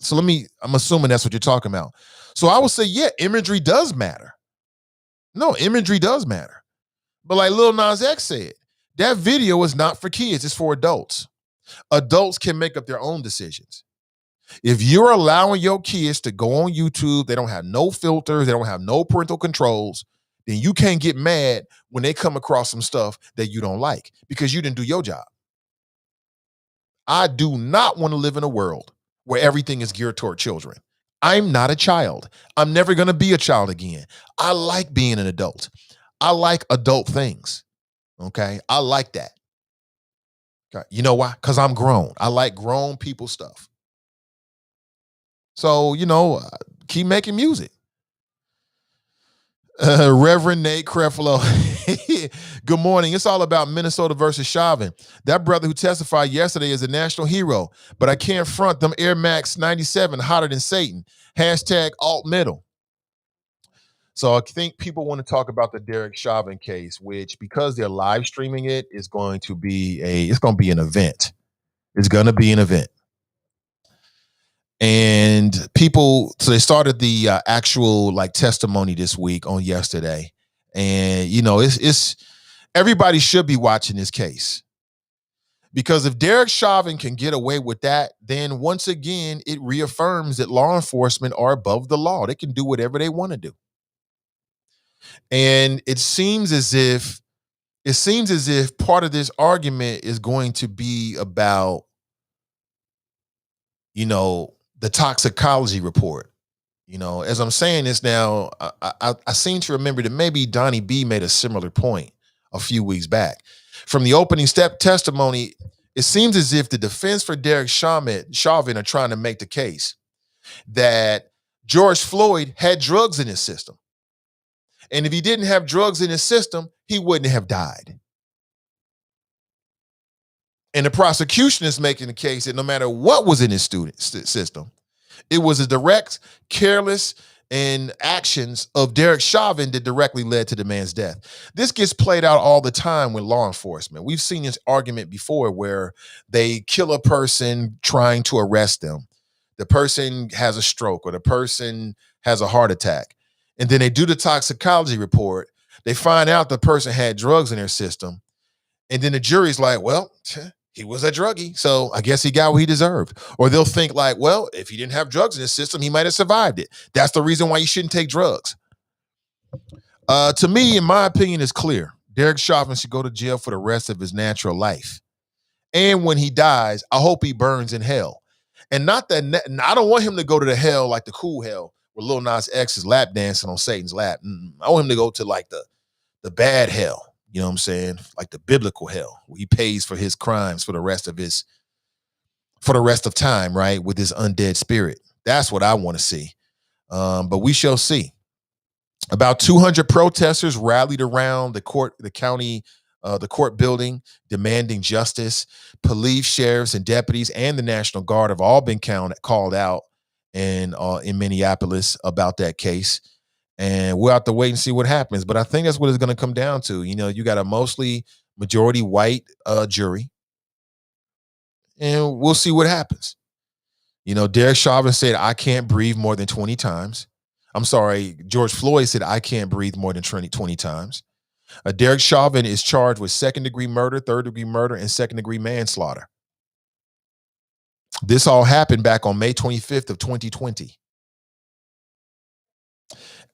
So I'm assuming that's what you're talking about. So I would say, yeah, imagery does matter. No, imagery does matter. But like Lil Nas X said, that video is not for kids, it's for adults. Adults can make up their own decisions. If you're allowing your kids to go on YouTube, they don't have no filters, they don't have no parental controls, then you can't get mad when they come across some stuff that you don't like because you didn't do your job. I do not want to live in a world where everything is geared toward children. I'm not a child. I'm never going to be a child again. I like being an adult. I like adult things. Okay? I like that. Okay. You know why? Because I'm grown. I like grown people stuff. So, keep making music. Reverend Nate Creflo. Good morning. It's all about Minnesota versus Chauvin. That brother who testified yesterday is a national hero, but I can't front them Air Max 97 hotter than Satan. Hashtag alt middle. So I think people want to talk about the Derek Chauvin case, which because they're live streaming it is going to be an event. It's going to be an event. And so they started the actual testimony this week on yesterday. And, it's everybody should be watching this case. Because if Derek Chauvin can get away with that, then once again, it reaffirms that law enforcement are above the law. They can do whatever they want to do. And it seems as if part of this argument is going to be about, the toxicology report. As I'm saying this now, I seem to remember that maybe Donnie B made a similar point a few weeks back. From the opening step testimony, it seems as if the defense for Derek Chauvin are trying to make the case that George Floyd had drugs in his system. And if he didn't have drugs in his system, he wouldn't have died. And the prosecution is making the case that no matter what was in his system, it was a direct, careless, and actions of Derek Chauvin that directly led to the man's death. This gets played out all the time with law enforcement. We've seen this argument before where they kill a person trying to arrest them. The person has a stroke or the person has a heart attack. And then they do the toxicology report. They find out the person had drugs in their system. And then the jury's like, well, he was a druggie, so I guess he got what he deserved. Or they'll think like, well, if he didn't have drugs in his system, he might have survived it. That's the reason why you shouldn't take drugs. To me, in my opinion, it's clear. Derek Chauvin should go to jail for the rest of his natural life. And when he dies, I hope he burns in hell. And not that, I don't want him to go to the hell like the cool hell where Lil Nas X is lap dancing on Satan's lap. I want him to go to like the bad hell. You know what I'm saying? Like the biblical hell, where he pays for his crimes for the rest of time, right? With his undead spirit. That's what I want to see. But we shall see. About 200 protesters rallied around the court building, demanding justice. Police, sheriffs, and deputies, and the National Guard have all been called out in Minneapolis about that case. And we'll have to wait and see what happens. But I think that's what it's going to come down to. You got a mostly majority white jury. And we'll see what happens. Derek Chauvin said, I can't breathe more than 20 times. I'm sorry, George Floyd said, I can't breathe more than 20 times. Derek Chauvin is charged with second-degree murder, third-degree murder, and second-degree manslaughter. This all happened back on May 25th of 2020.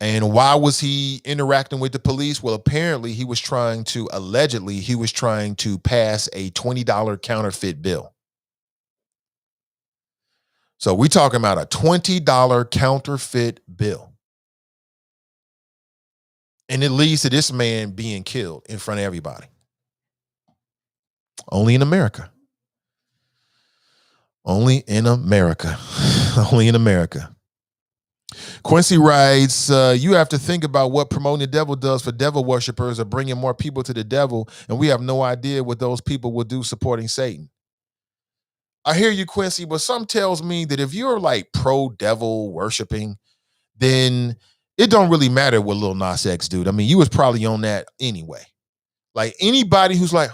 And why was he interacting with the police? Well, apparently allegedly he was trying to pass a $20 counterfeit bill. So we're talking about a $20 counterfeit bill. And it leads to this man being killed in front of everybody. Only in America. Only in America. Only in America. Quincy writes, you have to think about what promoting the devil does for devil worshipers or bringing more people to the devil, and we have no idea what those people will do supporting Satan. I hear you, Quincy, but some tells me that if you're like pro-devil worshiping, then it don't really matter what Lil Nas X do. I mean, you was probably on that anyway. Like anybody who's like,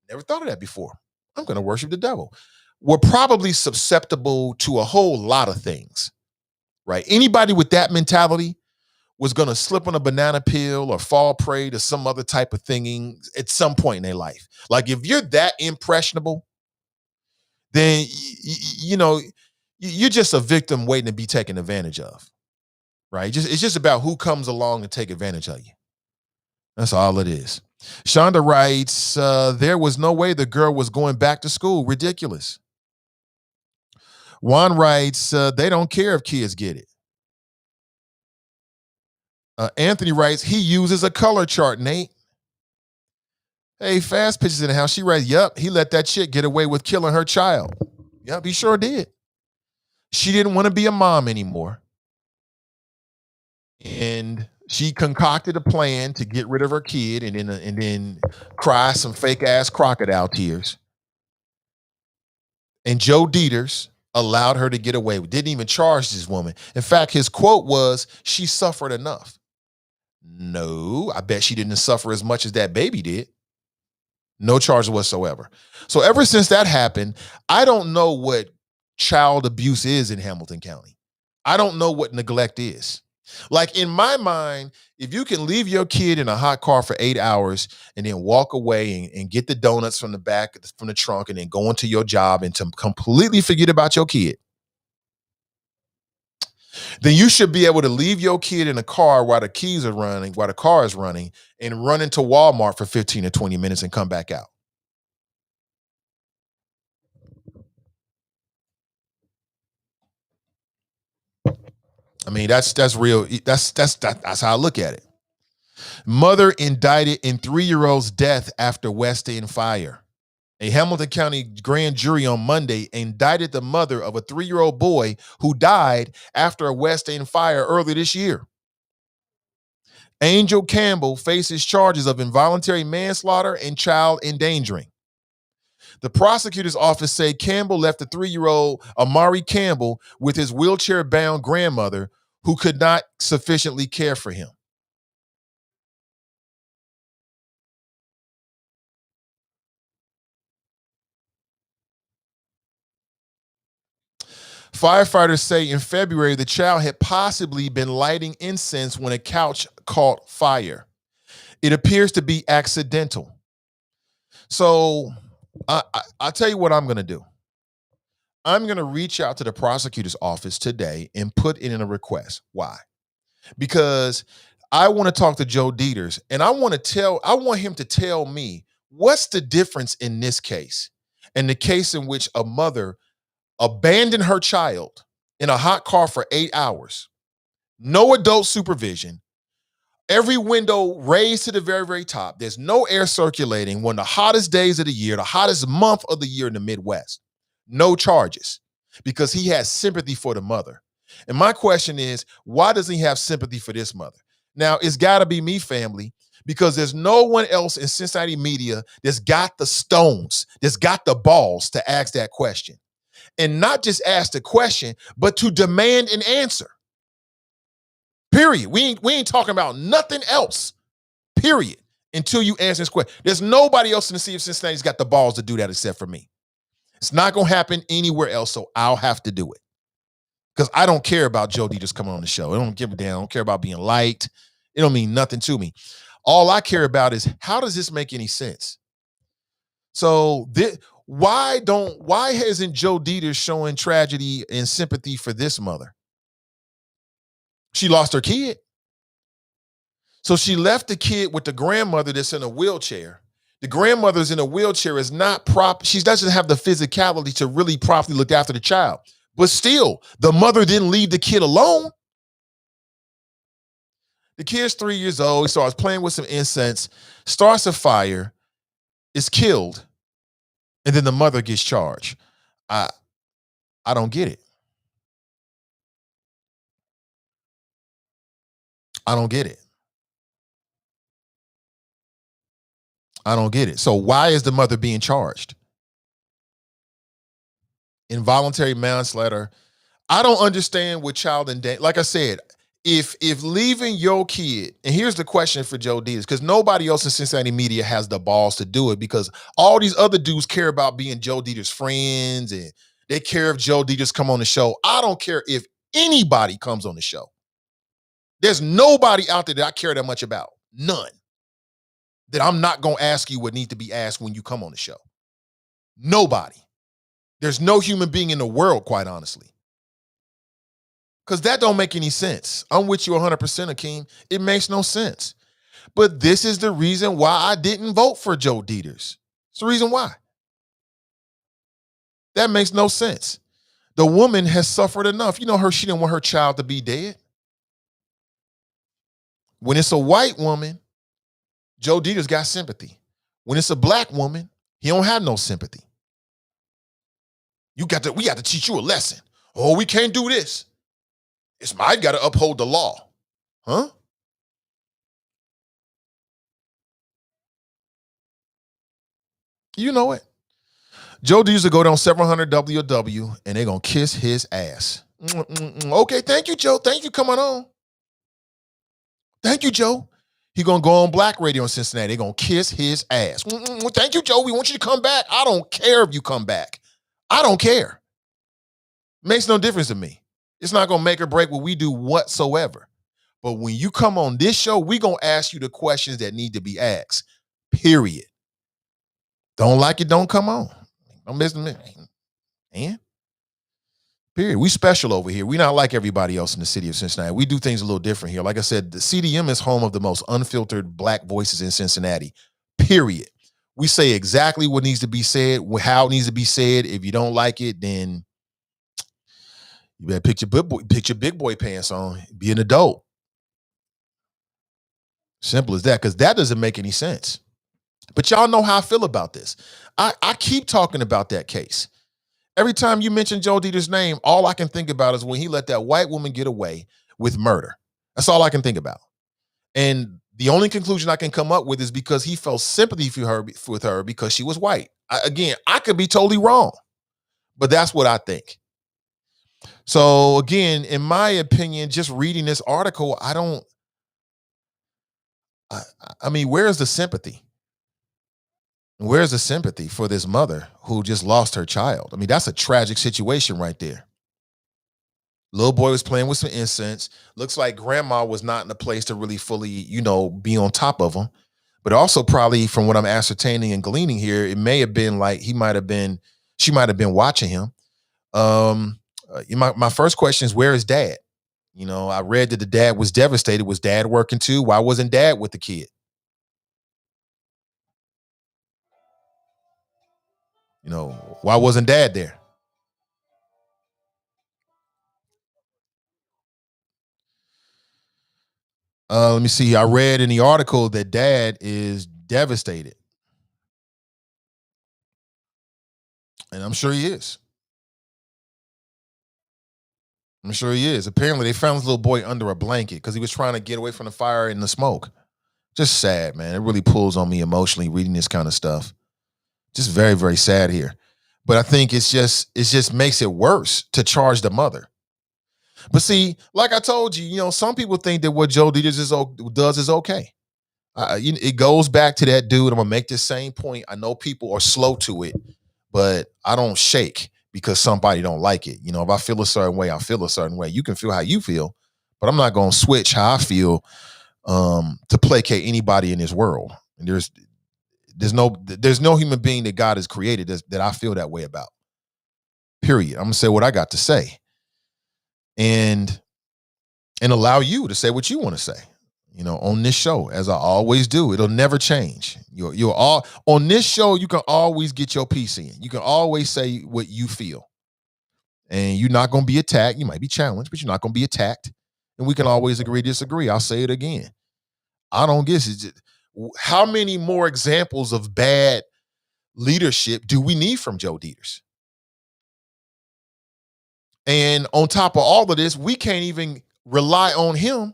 never thought of that before. I'm going to worship the devil. We're probably susceptible to a whole lot of things, right? Anybody with that mentality was going to slip on a banana peel or fall prey to some other type of thinking at some point in their life. Like if you're that impressionable, then, you're just a victim waiting to be taken advantage of, right? It's just about who comes along and take advantage of you. That's all it is. Shonda writes, there was no way the girl was going back to school. Ridiculous. Juan writes, they don't care if kids get it. Anthony writes, he uses a color chart, Nate. Hey, Fast Pitches in the house. She writes, yep, he let that chick get away with killing her child. Yep, he sure did. She didn't want to be a mom anymore. And she concocted a plan to get rid of her kid and then cry some fake ass crocodile tears. And Joe Dieters allowed her to get away with, didn't even charge this woman. In fact, his quote was, she suffered enough. No, I bet she didn't suffer as much as that baby did. No charge whatsoever. So ever since that happened, I don't know what child abuse is in Hamilton County. I don't know what neglect is. Like in my mind, if you can leave your kid in a hot car for 8 hours and then walk away and get the donuts from the back, from the trunk, and then go into your job and to completely forget about your kid, then you should be able to leave your kid in a car while the keys are running, while the car is running, and run into Walmart for 15 or 20 minutes and come back out. I mean, that's real. That's how I look at it. Mother indicted in 3-year-old's death after West End fire. A Hamilton County grand jury on Monday indicted the mother of a 3-year-old boy who died after a West End fire earlier this year. Angel Campbell faces charges of involuntary manslaughter and child endangering. The prosecutor's office said Campbell left the 3-year-old Amari Campbell with his wheelchair-bound grandmother who could not sufficiently care for him. Firefighters say in February, the child had possibly been lighting incense when a couch caught fire. It appears to be accidental. So I'll tell you what I'm going to do. I'm going to reach out to the prosecutor's office today and put in a request. Why? Because I want to talk to Joe Dieters and I want him to tell me what's the difference in this case and the case in which a mother abandoned her child in a hot car for 8 hours, no adult supervision, every window raised to the very, very top. There's no air circulating. One of the hottest days of the year, the hottest month of the year in the Midwest. No charges because he has sympathy for the mother. And my question is, why doesn't he have sympathy for this mother? Now, it's got to be me, family, because there's no one else in Cincinnati media that's got the stones, that's got the balls to ask that question. And not just ask the question, but to demand an answer. Period. We ain't talking about nothing else. Period. Until you answer this question. There's nobody else in the city of Cincinnati's got the balls to do that except for me. It's not going to happen anywhere else, so I'll have to do it. Because I don't care about Joe Dieters coming on the show. I don't give a damn. I don't care about being liked. It don't mean nothing to me. All I care about is, how does this make any sense? So why isn't Joe Dieters showing tragedy and sympathy for this mother? She lost her kid. So she left the kid with the grandmother that's in a wheelchair. The grandmother's in a wheelchair is not she doesn't have the physicality to really properly look after the child. But still, the mother didn't leave the kid alone. The kid's 3 years old. He starts playing with some incense, starts a fire, is killed, and then the mother gets charged. I I don't get it. I don't get it. I don't get it. So why is the mother being charged? Involuntary manslaughter. I don't understand what child endanger. Like I said, if leaving your kid, and here's the question for Joe Diaz, because nobody else in Cincinnati media has the balls to do it, because all these other dudes care about being Joe Dieter's friends, and they care if Joe Dieter's come on the show. I don't care if anybody comes on the show. There's nobody out there that I care that much about. None. That I'm not gonna ask you what needs to be asked when you come on the show. Nobody. There's no human being in the world, quite honestly. Because that don't make any sense. I'm with you 100%, Akeem. It makes no sense. But this is the reason why I didn't vote for Joe Dieters. It's the reason why. That makes no sense. The woman has suffered enough. You know she didn't want her child to be dead. When it's a white woman, Joe Dieters got sympathy. When it's a black woman, he don't have no sympathy. We got to teach you a lesson. Oh, we can't do this. I got to uphold the law. Huh? You know it. Joe Diaz will go down 700 WW and they're going to kiss his ass. Okay, thank you, Joe. Thank you coming on. Thank you, Joe. He going to go on black radio in Cincinnati. They're going to kiss his ass. Thank you, Joe. We want you to come back. I don't care if you come back. I don't care. Makes no difference to me. It's not going to make or break what we do whatsoever. But when you come on this show, we're going to ask you the questions that need to be asked. Period. Don't like it, don't come on. Don't miss me. And period. We special over here. We not like everybody else in the city of Cincinnati. We do things a little different here. Like I said, the CDM is home of the most unfiltered black voices in Cincinnati. Period. We say exactly what needs to be said, how it needs to be said. If you don't like it, then you better put your big boy pants on. Be an adult. Simple as that, because that doesn't make any sense. But y'all know how I feel about this. I keep talking about that case. Every time you mention Joe Dieter's name, all I can think about is when he let that white woman get away with murder. That's all I can think about. And the only conclusion I can come up with is because he felt sympathy with her because she was white. I could be totally wrong, but that's what I think. So again, in my opinion, just reading this article, I mean, where's the sympathy? Where's the sympathy for this mother who just lost her child? I mean, that's a tragic situation right there. Little boy was playing with some incense. Looks like grandma was not in a place to really fully, be on top of him. But also probably from what I'm ascertaining and gleaning here, it may have been like she might have been watching him. My first question is, where is dad? I read that the dad was devastated. Was dad working too? Why wasn't dad with the kid? Why wasn't dad there? Let me see. I read in the article that dad is devastated. And I'm sure he is. I'm sure he is. Apparently, they found this little boy under a blanket because he was trying to get away from the fire and the smoke. Just sad, man. It really pulls on me emotionally reading this kind of stuff. Just very, very sad here. But I think it just makes it worse to charge the mother. But see, like I told you, some people think that what Joe Dieters does is okay. It goes back to that dude. I'm gonna make this same point. I know people are slow to it, but I don't shake because somebody don't like it. If I feel a certain way, I feel a certain way. You can feel how you feel, but I'm not gonna switch how I feel to placate anybody in this world. And there's no human being that God has created that I feel that way about. Period. I'm gonna say what I got to say, and allow you to say what you want to say. On this show, as I always do. It'll never change. You're all on this show. You can always get your piece in. You can always say what you feel, and you're not gonna be attacked. You might be challenged, but you're not gonna be attacked, and we can always agree, disagree. I'll say it again. I don't guess it. How many more examples of bad leadership do we need from Joe Dieters? And on top of all of this, we can't even rely on him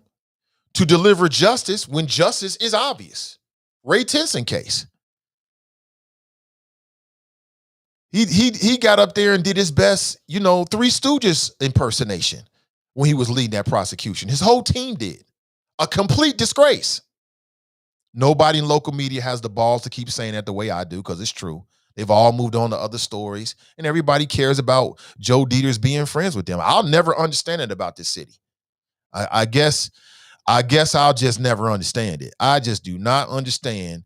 to deliver justice when justice is obvious. Ray Tinson case. He got up there and did his best, Three Stooges impersonation when he was leading that prosecution. His whole team did. A complete disgrace. Nobody in local media has the balls to keep saying that the way I do, because it's true. They've all moved on to other stories, and everybody cares about Joe Dieters being friends with them. I'll never understand it about this city. I guess I'll just never understand it. I just do not understand,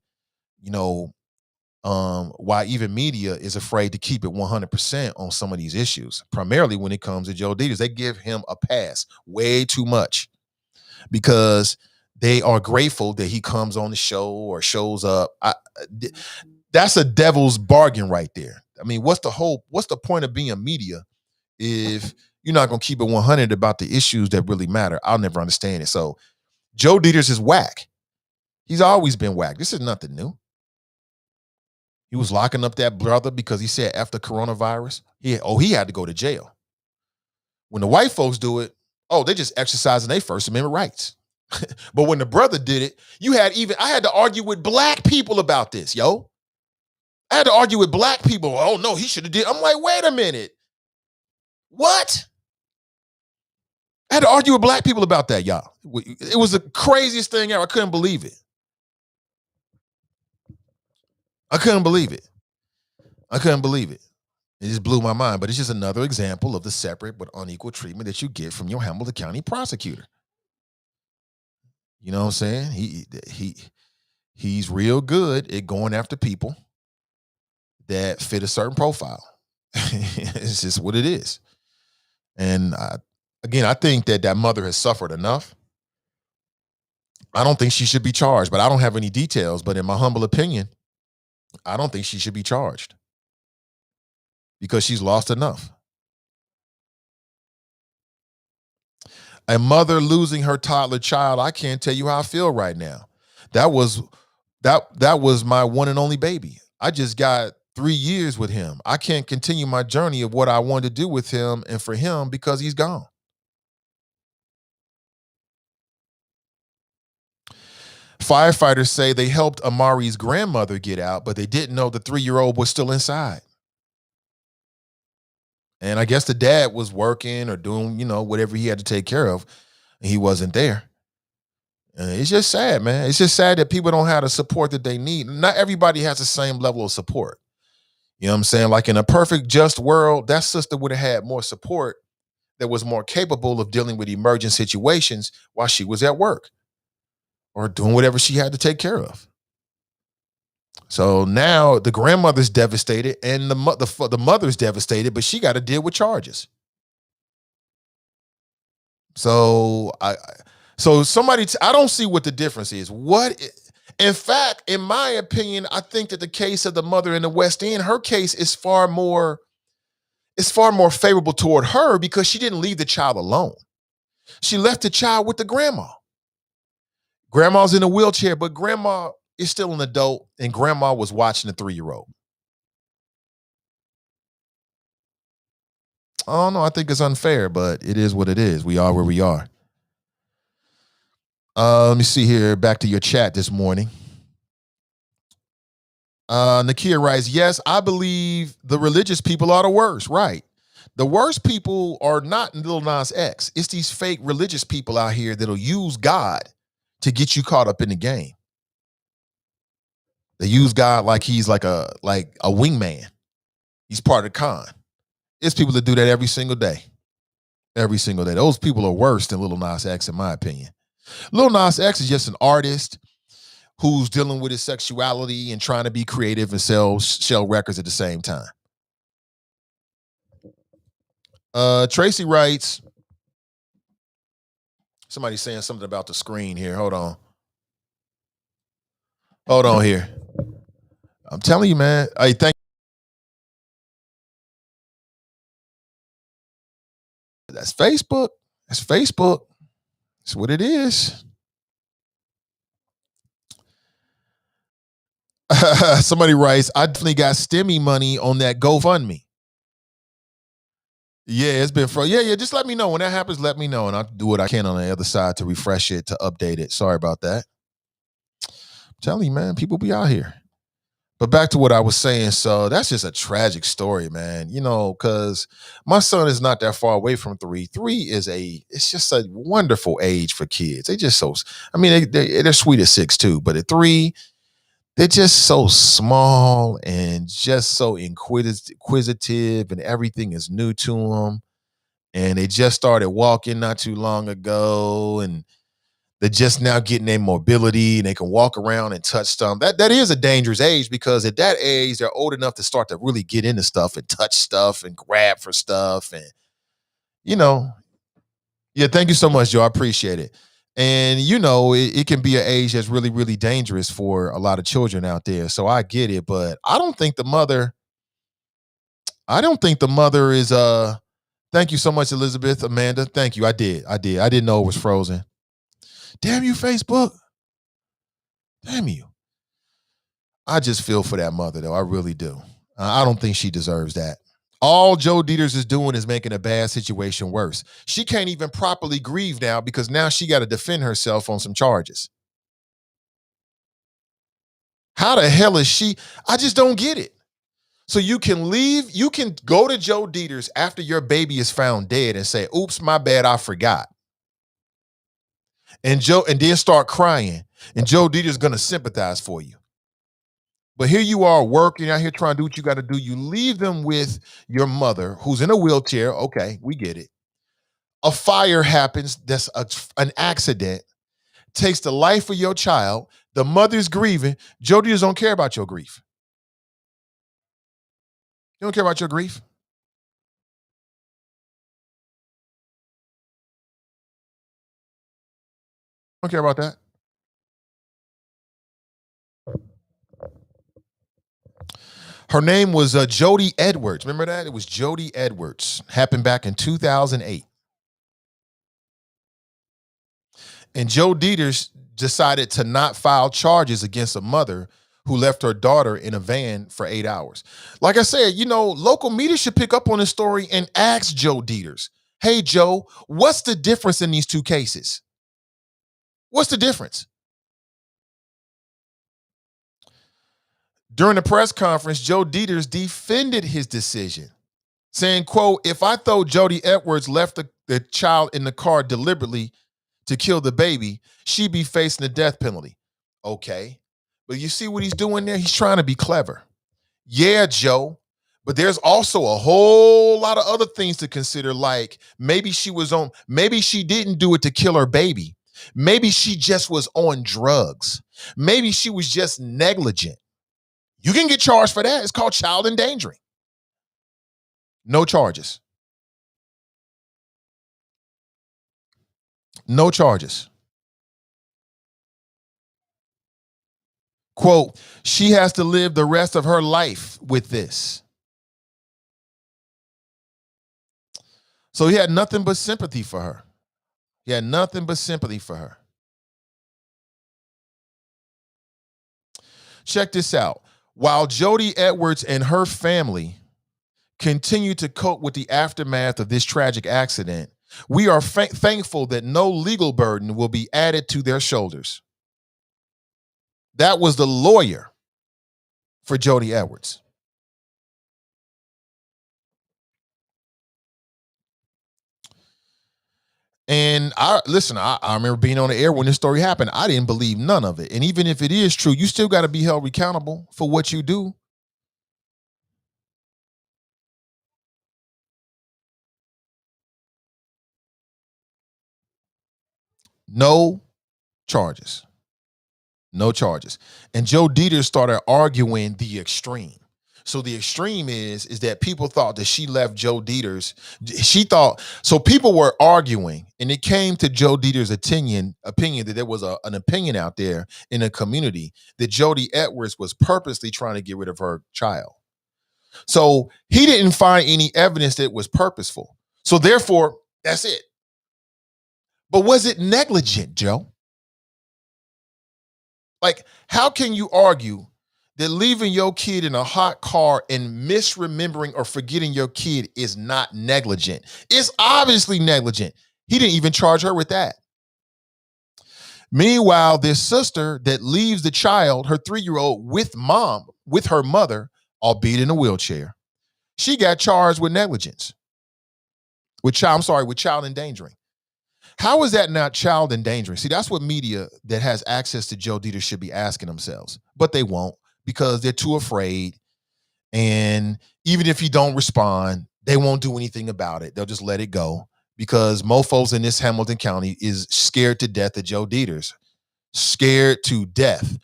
why even media is afraid to keep it 100% on some of these issues, primarily when it comes to Joe Dieters. They give him a pass way too much because they are grateful that he comes on the show or shows up. That's a devil's bargain right there. I mean, what's the point of being media if you're not going to keep it 100 about the issues that really matter? I'll never understand it. So Joe Dieters is whack. He's always been whack. This is nothing new. He was locking up that brother because he said after coronavirus, he had to go to jail. When the white folks do it, they just exercising their First Amendment rights. But when the brother did it, I had to argue with black people about this, yo. I had to argue with black people. Oh no, he should have did. I'm like, wait a minute. What? I had to argue with black people about that, y'all. It was the craziest thing ever. I couldn't believe it. I couldn't believe it. It just blew my mind. But it's just another example of the separate but unequal treatment that you get from your Hamilton County prosecutor. You know what I'm saying? He's real good at going after people that fit a certain profile. It's just what it is. And I think that mother has suffered enough. I don't think she should be charged, but I don't have any details. But in my humble opinion, I don't think she should be charged because she's lost enough. A mother losing her toddler child, I can't tell you how I feel right now. That was my one and only baby. I just got 3 years with him. I can't continue my journey of what I wanted to do with him and for him because he's gone. Firefighters say they helped Amari's grandmother get out, but they didn't know the 3-year-old was still inside. And I guess the dad was working or doing, whatever he had to take care of, and he wasn't there. And it's just sad, man. It's just sad that people don't have the support that they need. Not everybody has the same level of support. You know what I'm saying? Like in a perfect, just world, that sister would have had more support that was more capable of dealing with emergent situations while she was at work or doing whatever she had to take care of. So now the grandmother's devastated and the mother's devastated, but she got to deal with charges. So I don't see what the difference is. In fact, in my opinion, I think that the case of the mother in the West End, her case is far more favorable toward her because she didn't leave the child alone. She left the child with the grandma. Grandma's in a wheelchair, but grandma is still an adult, and grandma was watching the 3-year-old. I don't know. I think it's unfair, but it is what it is. We are where we are. Let me see here. Back to your chat this morning. Nakia writes, yes, I believe the religious people are the worst. Right. The worst people are not Lil Nas X. It's these fake religious people out here that'll use God to get you caught up in the game. They use God like he's like a wingman. He's part of the con. It's people that do that every single day. Every single day. Those people are worse than Lil Nas X, in my opinion. Lil Nas X is just an artist who's dealing with his sexuality and trying to be creative and sell records at the same time. Tracy writes, somebody's saying something about the screen here. Hold on here. I'm telling you, man. Hey, thank you. That's Facebook. That's what it is. Somebody writes, I definitely got STEMI money on that GoFundMe. Yeah, it's been yeah. Just let me know when that happens. Let me know, and I'll do what I can on the other side to refresh it, to update it. Sorry about that. I'm telling you, man, people be out here. But back to what I was saying. So that's just a tragic story, man. You know, because my son is not that far away from 3. 3 is it's just a wonderful age for kids. They just so, I mean, they're sweet at 6 too, but at 3, they're just so small and just so inquisitive, and everything is new to them. And they just started walking not too long ago, and they're just now getting their mobility, and they can walk around and touch stuff. That is a dangerous age, because at that age, they're old enough to start to really get into stuff and touch stuff and grab for stuff. And, you know, yeah, thank you so much, Joe. I appreciate it. And, you know, it can be an age that's really, really dangerous for a lot of children out there. So I get it, but I don't think the mother is, thank you so much, Elizabeth, Amanda. Thank you. I did. I didn't know it was frozen. Damn you, Facebook. Damn you. I just feel for that mother, though. I really do. I don't think she deserves that. All Joe Dieters is doing is making a bad situation worse. She can't even properly grieve now, because now she got to defend herself on some charges. How the hell is she? I just don't get it. So you can leave, you can go to Joe Dieters after your baby is found dead and say, oops, my bad, I forgot. And then start crying. And Joe Dieters is going to sympathize for you. But here you are working out here trying to do what you got to do. You leave them with your mother, who's in a wheelchair. Okay, we get it. A fire happens. That's an accident. Takes the life of your child. The mother's grieving. Joe Dieters don't care about your grief. You don't care about your grief. Don't care about that. Her name was Jody Edwards. Remember that? It was Jody Edwards. Happened back in 2008. And Joe Dieters decided to not file charges against a mother who left her daughter in a van for 8 hours. Like I said, you know, local media should pick up on this story and ask Joe Dieters, hey, Joe, what's the difference in these two cases? What's the difference? During the press conference, Joe Dieters defended his decision, saying, quote, if I thought Jody Edwards left the child in the car deliberately to kill the baby, she'd be facing the death penalty. Okay. But you see what he's doing there? He's trying to be clever. Yeah, Joe. But there's also a whole lot of other things to consider, like maybe she didn't do it to kill her baby. Maybe she just was on drugs. Maybe she was just negligent. You can get charged for that. It's called child endangering. No charges. No charges. Quote, she has to live the rest of her life with this. So he had nothing but sympathy for her. He had nothing but sympathy for her. Check this out. While Jody Edwards and her family continue to cope with the aftermath of this tragic accident, we are thankful that no legal burden will be added to their shoulders. That was the lawyer for Jody Edwards. And I remember being on the air when this story happened. I didn't believe none of it. And even if it is true, you still got to be held accountable for what you do. No charges. No charges. And Joe Dieters started arguing the extreme. So the extreme is that people thought that she left Joe Dieters. So people were arguing, and it came to Joe Dieters' opinion that there was an opinion out there in the community that Jody Edwards was purposely trying to get rid of her child. So he didn't find any evidence that it was purposeful. So therefore, that's it. But was it negligent, Joe? Like, how can you argue that leaving your kid in a hot car and misremembering or forgetting your kid is not negligent? It's obviously negligent. He didn't even charge her with that. Meanwhile, this sister that leaves the child, her 3-year-old, with her mother, albeit in a wheelchair, she got charged with negligence. With child endangering. How is that not child endangering? See, that's what media that has access to Joe Dieter should be asking themselves, but they won't because they're too afraid. And even if you don't respond, they won't do anything about it. They'll just let it go because mofos in this Hamilton County is scared to death of Joe Dieters. Scared to death.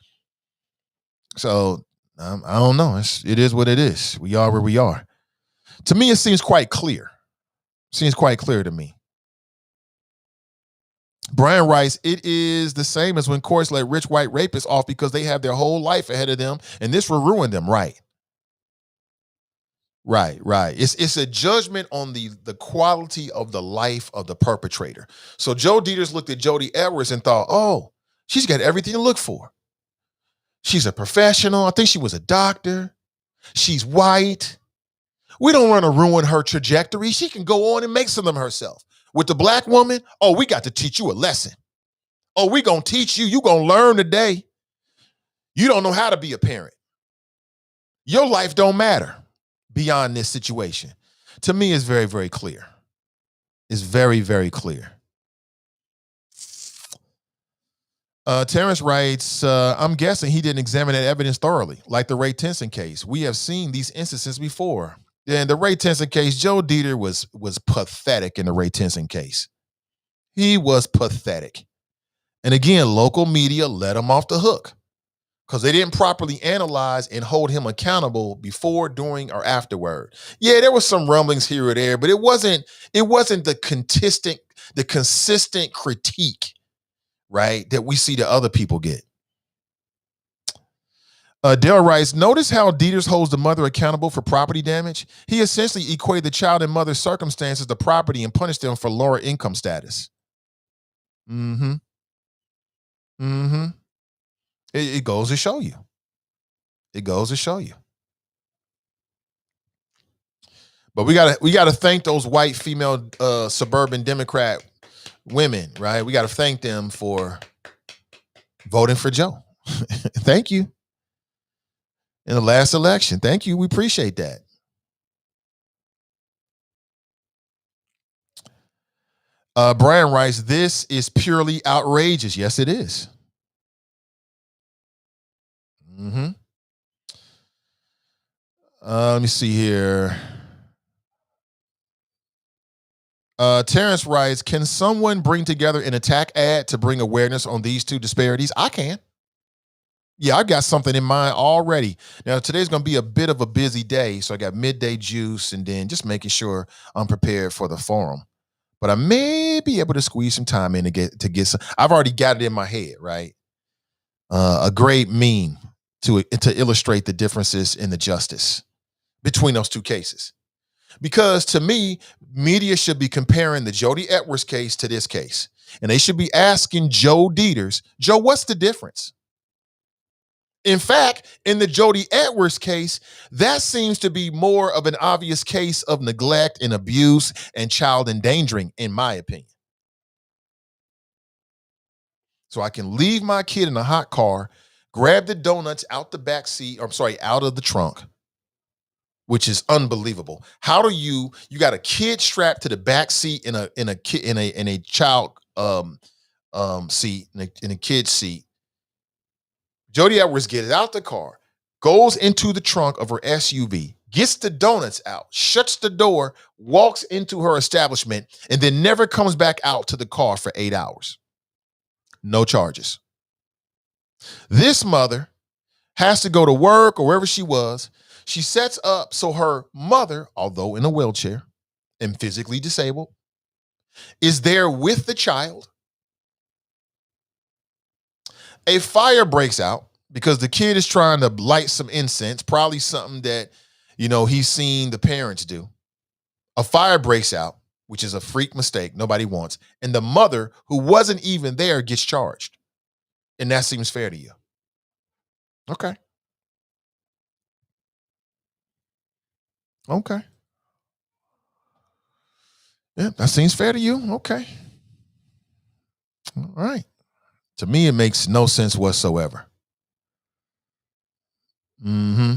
So I don't know. It is what it is. We are where we are. To me, it seems quite clear. Seems quite clear to me. Brian writes, it is the same as when courts let rich white rapists off because they have their whole life ahead of them and this will ruin them. Right. It's a judgment on the quality of the life of the perpetrator. So Joe Dieters looked at Jodi Edwards and thought, oh, she's got everything to look for. She's a professional. I think she was a doctor. She's white. We don't want to ruin her trajectory. She can go on and make some of them herself. With the black woman, oh, we got to teach you a lesson. Oh, we going to teach you. You going to learn today. You don't know how to be a parent. Your life don't matter beyond this situation. To me, it's very, very clear. It's very, very clear. Terrence writes, I'm guessing he didn't examine that evidence thoroughly, like the Ray Tinson case. We have seen these instances before. In the Ray Tinson case, Joe Dieter was pathetic in the Ray Tinson case. He was pathetic. And again, local media let him off the hook because they didn't properly analyze and hold him accountable before, during, or afterward. Yeah, there was some rumblings here or there, but it wasn't the consistent critique, right, that we see the other people get. Dale writes, notice how Dieters holds the mother accountable for property damage. He essentially equated the child and mother's circumstances to property and punished them for lower income status. It goes to show you. It goes to show you. But we gotta thank those white female suburban Democrat women, right? We gotta thank them for voting for Joe. Thank you. In the last election. Thank you. We appreciate that. Brian writes, this is purely outrageous. Yes, it is. Let me see here. Terrence writes, can someone bring together an attack ad to bring awareness on these two disparities? I can. Yeah, I got something in mind already. Now, today's going to be a bit of a busy day, so I got midday juice and then just making sure I'm prepared for the forum. But I may be able to squeeze some time in to get some. I've already got it in my head, right? A great meme to illustrate the differences in the justice between those two cases. Because to me, media should be comparing the Jodi Edwards case to this case. And they should be asking Joe Dieters, Joe, what's the difference? In fact, in the Jodi Edwards case, that seems to be more of an obvious case of neglect and abuse and child endangering, in my opinion. So I can leave my kid in a hot car, grab the donuts out the back seat, out of the trunk, which is unbelievable. How do you got a kid strapped to the back seat in a child seat, in a kid's seat. Jodi Edwards gets out the car, goes into the trunk of her SUV, gets the donuts out, shuts the door, walks into her establishment, and then never comes back out to the car for 8 hours. No charges. This mother has to go to work or wherever she was. She sets up so her mother, although in a wheelchair and physically disabled, is there with the child. A fire breaks out because the kid is trying to light some incense, probably something that, he's seen the parents do. A fire breaks out. which is a freak mistake nobody wants, and the mother, who wasn't even there, gets charged. And that seems fair to you. Okay. Okay. Yeah, that seems fair to you. Okay. All right. To me, it makes no sense whatsoever. Mm-hmm.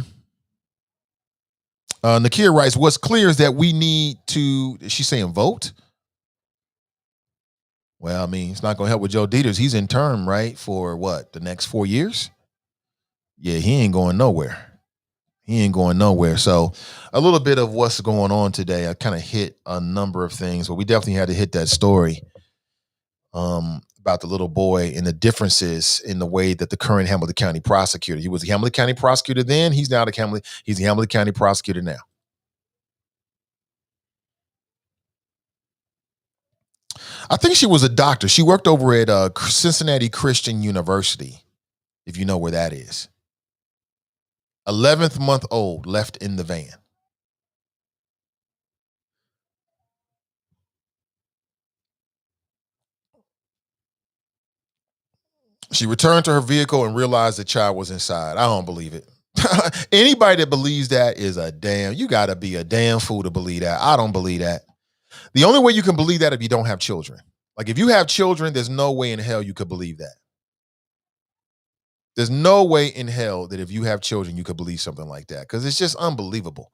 Nakia writes, what's clear is that we need to, is she saying vote? Well, I mean, it's not going to help with Joe Dieters. He's in term, right? For what, the next 4 years? Yeah, he ain't going nowhere. He ain't going nowhere. So a little bit of what's going on today. I kind of hit a number of things, but we definitely had to hit that story about the little boy and the differences in the way that the current Hamilton County prosecutor, he was the Hamilton County prosecutor then, he's the Hamilton County prosecutor now. I think she was a doctor. She worked over at Cincinnati Christian University, if you know where that is. 11th month old left in the van. She returned to her vehicle and realized the child was inside. I don't believe it. Anybody that believes that is you got to be a damn fool to believe that. I don't believe that. The only way you can believe that if you don't have children. Like if you have children, there's no way in hell you could believe that. There's no way in hell that if you have children, you could believe something like that because it's just unbelievable.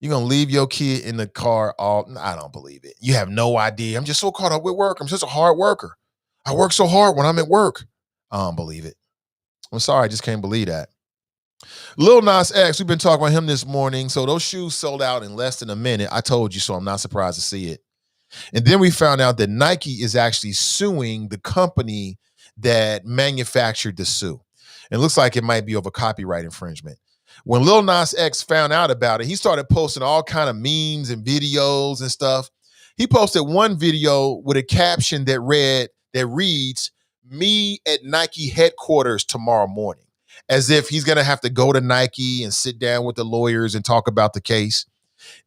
You're going to leave your kid in the car I don't believe it. You have no idea. I'm just so caught up with work. I'm such a hard worker. I work so hard when I'm at work. I don't believe it. I'm sorry. I just can't believe that. Lil Nas X, we've been talking about him this morning. So those shoes sold out in less than a minute. I told you so. I'm not surprised to see it. And then we found out that Nike is actually suing the company that manufactured the shoe. It looks like it might be over copyright infringement. When Lil Nas X found out about it, he started posting all kind of memes and videos and stuff. He posted one video with a caption that reads, "Me at Nike headquarters tomorrow morning," as if he's going to have to go to Nike and sit down with the lawyers and talk about the case.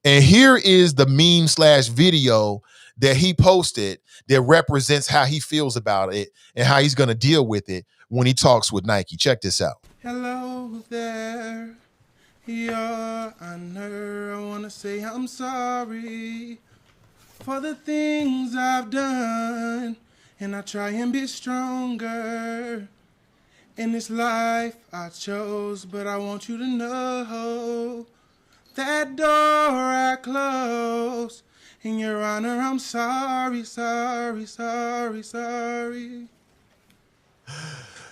And here is the meme/video that he posted that represents how he feels about it and how he's going to deal with it when he talks with Nike. Check this out. Hello there, Your Honor. I want to say I'm sorry for the things I've done, and I try and be stronger in this life I chose, but I want you to know that door I closed. In Your Honor, I'm sorry, sorry, sorry, sorry.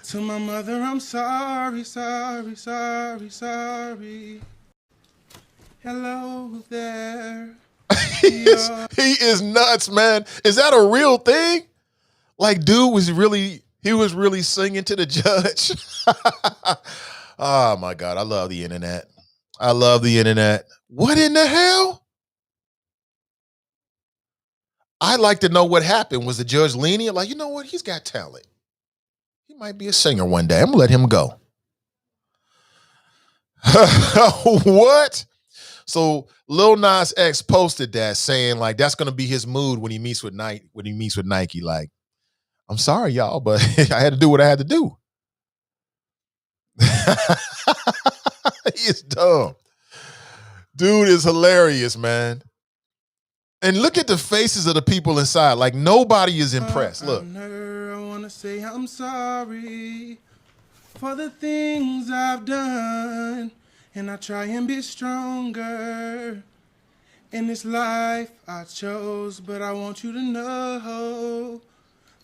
To my mother, I'm sorry, sorry, sorry, sorry. Hello there. He is nuts, man. Is that a real thing? Like, dude was really singing to the judge. Oh my God, I love the internet. I love the internet. What in the hell? I'd like to know what happened. Was the judge lenient? Like, you know what? He's got talent. He might be a singer one day. I'm gonna let him go. What? So Lil Nas X posted that saying like that's gonna be his mood when he meets with Nike. Like, I'm sorry, y'all, but I had to do what I had to do. He is dumb. Dude is hilarious, man. And look at the faces of the people inside. Like nobody is impressed. Look. I want to say I'm sorry for the things I've done, and I try and be stronger in this life I chose, but I want you to know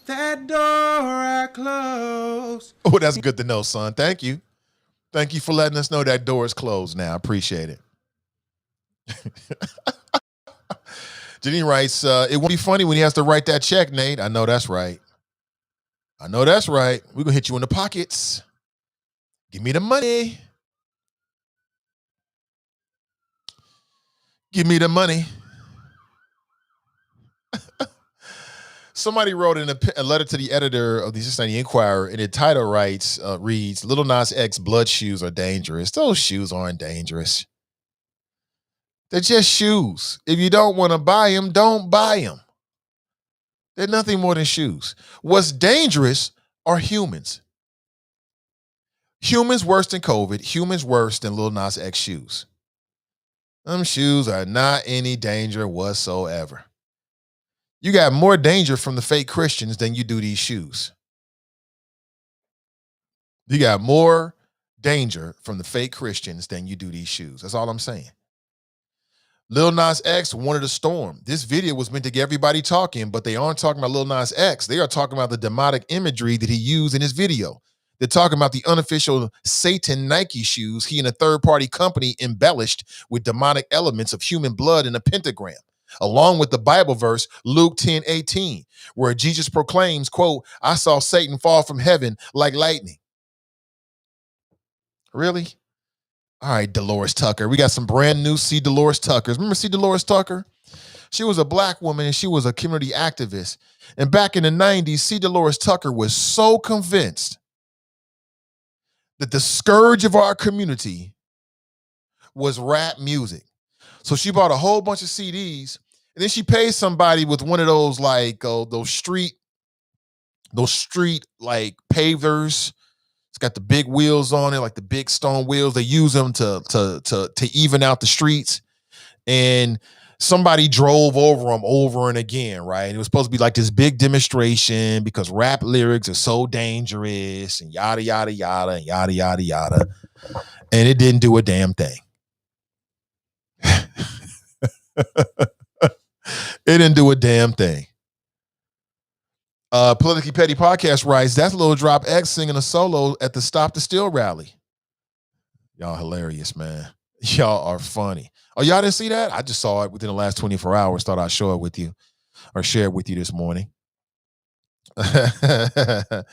that door I closed. Oh, that's good to know, son. Thank you. Thank you for letting us know that door is closed now. I appreciate it. Jenny writes, it won't be funny when he has to write that check, Nate. I know that's right. I know that's right. We're going to hit you in the pockets. Give me the money. Give me the money. Somebody wrote in a letter to the editor of the Cincinnati Enquirer, and the title reads, Lil Nas X blood shoes are dangerous. Those shoes aren't dangerous. They're just shoes. If you don't want to buy them, don't buy them. They're nothing more than shoes. What's dangerous are humans. Humans worse than COVID. Humans worse than Lil Nas X shoes. Them shoes are not any danger whatsoever. You got more danger from the fake Christians than you do these shoes. You got more danger from the fake Christians than you do these shoes. That's all I'm saying. Lil Nas X wanted a storm. This video was meant to get everybody talking, but they aren't talking about Lil Nas X. They are talking about the demonic imagery that he used in his video. They're talking about the unofficial Satan Nike shoes he and a third-party company embellished with demonic elements of human blood and a pentagram, along with the Bible verse Luke 10:18, where Jesus proclaims, quote, "I saw Satan fall from heaven like lightning." Really? All right, Dolores Tucker. We got some brand new C. Dolores Tuckers. Remember C. Dolores Tucker? She was a black woman and she was a community activist. And back in the 90s, C. Dolores Tucker was so convinced that the scourge of our community was rap music. So she bought a whole bunch of CDs and then she paid somebody with one of those like those street like pavers. It's got the big wheels on it, like the big stone wheels. They use them to even out the streets. And somebody drove over them over and again, right? And it was supposed to be like this big demonstration because rap lyrics are so dangerous and yada, yada, yada, and yada, yada, yada. And it didn't do a damn thing. It didn't do a damn thing. Politically Petty Podcast writes, that's Lil Drop X singing a solo at the Stop the Steal rally. Y'all hilarious, man. Y'all are funny. Oh, y'all didn't see that? I just saw it within the last 24 hours. Thought I'd show it with you or share it with you this morning. Again,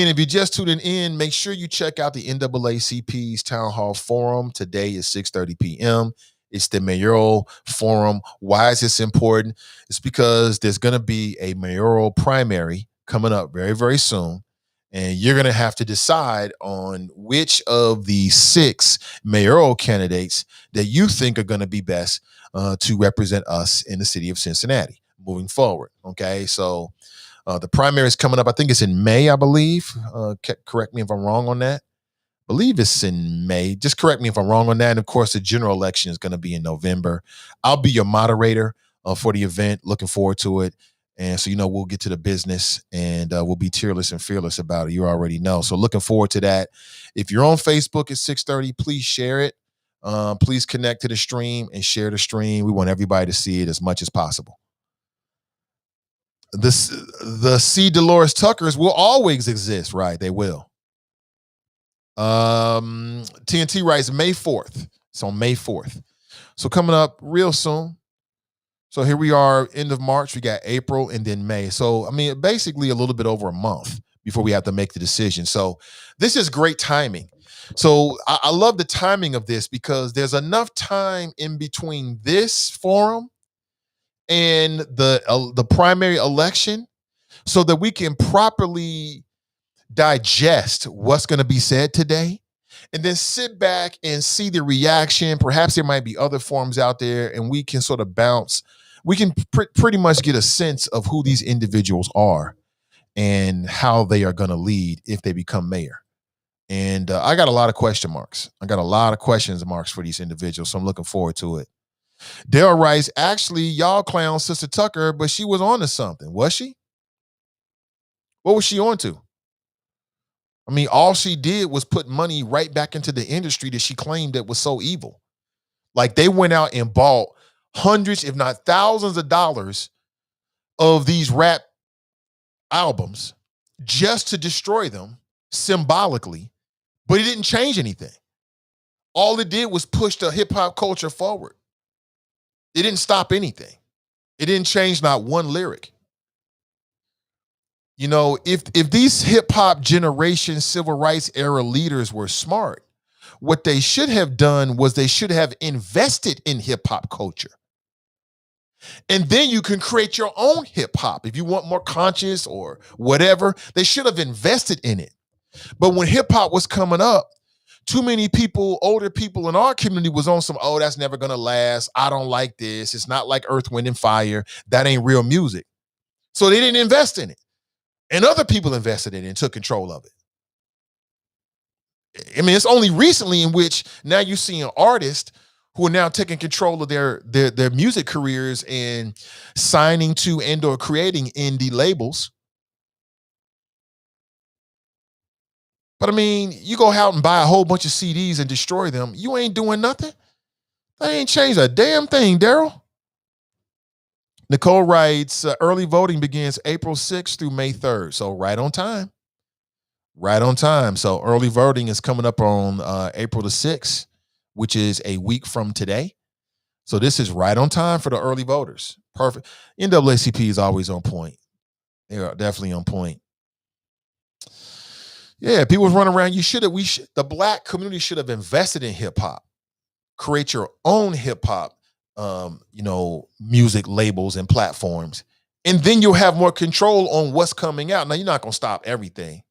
if you're just tuning in, make sure you check out the NAACP's Town Hall Forum. Today is 6:30 p.m. It's the mayoral forum. Why is this important? It's because there's going to be a mayoral primary coming up very, very soon. And you're going to have to decide on which of the 6 mayoral candidates that you think are going to be best to represent us in the city of Cincinnati moving forward. Okay, so the primary is coming up. I think it's in May, I believe. Correct me if I'm wrong on that. I believe it's in May. Just correct me if I'm wrong on that. And of course, the general election is going to be in November. I'll be your moderator for the event. Looking forward to it. And so, we'll get to the business and we'll be tearless and fearless about it. You already know. So looking forward to that. If you're on Facebook at 6:30, please share it. Please connect to the stream and share the stream. We want everybody to see it as much as possible. The C. Dolores Tuckers will always exist, right? They will. TNT writes May 4th. It's on May 4th. So coming up real soon. So here we are, end of March. We got April and then May. So, basically a little bit over a month before we have to make the decision. So this is great timing. So I love the timing of this because there's enough time in between this forum and the primary election so that we can properly digest what's going to be said today and then sit back and see the reaction. Perhaps there might be other forums out there and we can sort of bounce. We can pretty much get a sense of who these individuals are and how they are going to lead if they become mayor. And I got a lot of question marks. I got a lot of questions marks for these individuals. So I'm looking forward to it. Dale writes, actually, y'all clown Sister Tucker, but she was on to something. Was she? What was she on to? All she did was put money right back into the industry that she claimed that was so evil. Like they went out and bought hundreds, if not thousands of dollars of these rap albums just to destroy them symbolically, but it didn't change anything. All it did was push the hip hop culture forward. It didn't stop anything. It didn't change not one lyric. If these hip hop generation civil rights era leaders were smart, what they should have done was they should have invested in hip hop culture. And then you can create your own hip hop. If you want more conscious or whatever, they should have invested in it. But when hip hop was coming up, too many people, older people in our community was on some, oh, that's never going to last. I don't like this. It's not like Earth, Wind, and Fire. That ain't real music. So they didn't invest in it. And other people invested in it and took control of it. I mean, it's only recently in which now you're seeing artists who are now taking control of their music careers and signing to and or creating indie labels. But I mean, you go out and buy a whole bunch of CDs and destroy them. You ain't doing nothing. That ain't changed a damn thing, Daryl. Nicole writes, early voting begins April 6th through May 3rd. So right on time. Right on time. So early voting is coming up on April the 6th, which is a week from today. So this is right on time for the early voters. Perfect. NAACP is always on point. They are definitely on point. Yeah, people running around. The black community should have invested in hip hop. Create your own hip hop, music labels and platforms, and then you'll have more control on what's coming out. Now you're not gonna stop everything,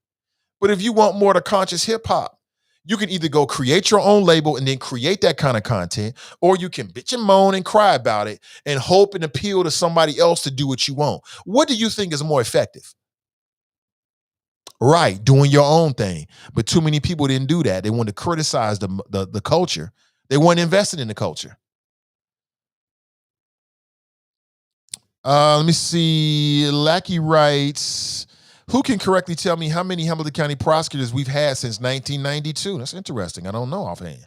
but if you want more to conscious hip hop, you can either go create your own label and then create that kind of content, or you can bitch and moan and cry about it and hope and appeal to somebody else to do what you want. What do you think is more effective? Right, doing your own thing. But too many people didn't do that. They wanted to criticize the culture. They weren't invested in the culture. Let me see. Lackey writes, who can correctly tell me how many Hamilton County prosecutors we've had since 1992? That's interesting. I don't know offhand.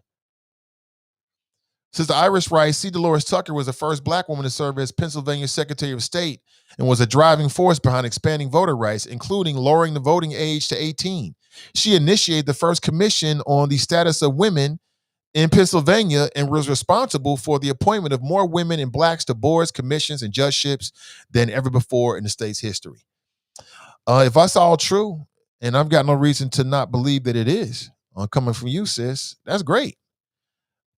Sister Iris writes, C. Dolores Tucker was the first black woman to serve as Pennsylvania's Secretary of State and was a driving force behind expanding voter rights, including lowering the voting age to 18. She initiated the first commission on the status of women in Pennsylvania and was responsible for the appointment of more women and blacks to boards, commissions, and judgeships than ever before in the state's history. If that's all true, and I've got no reason to not believe that it is, coming from you, sis, that's great.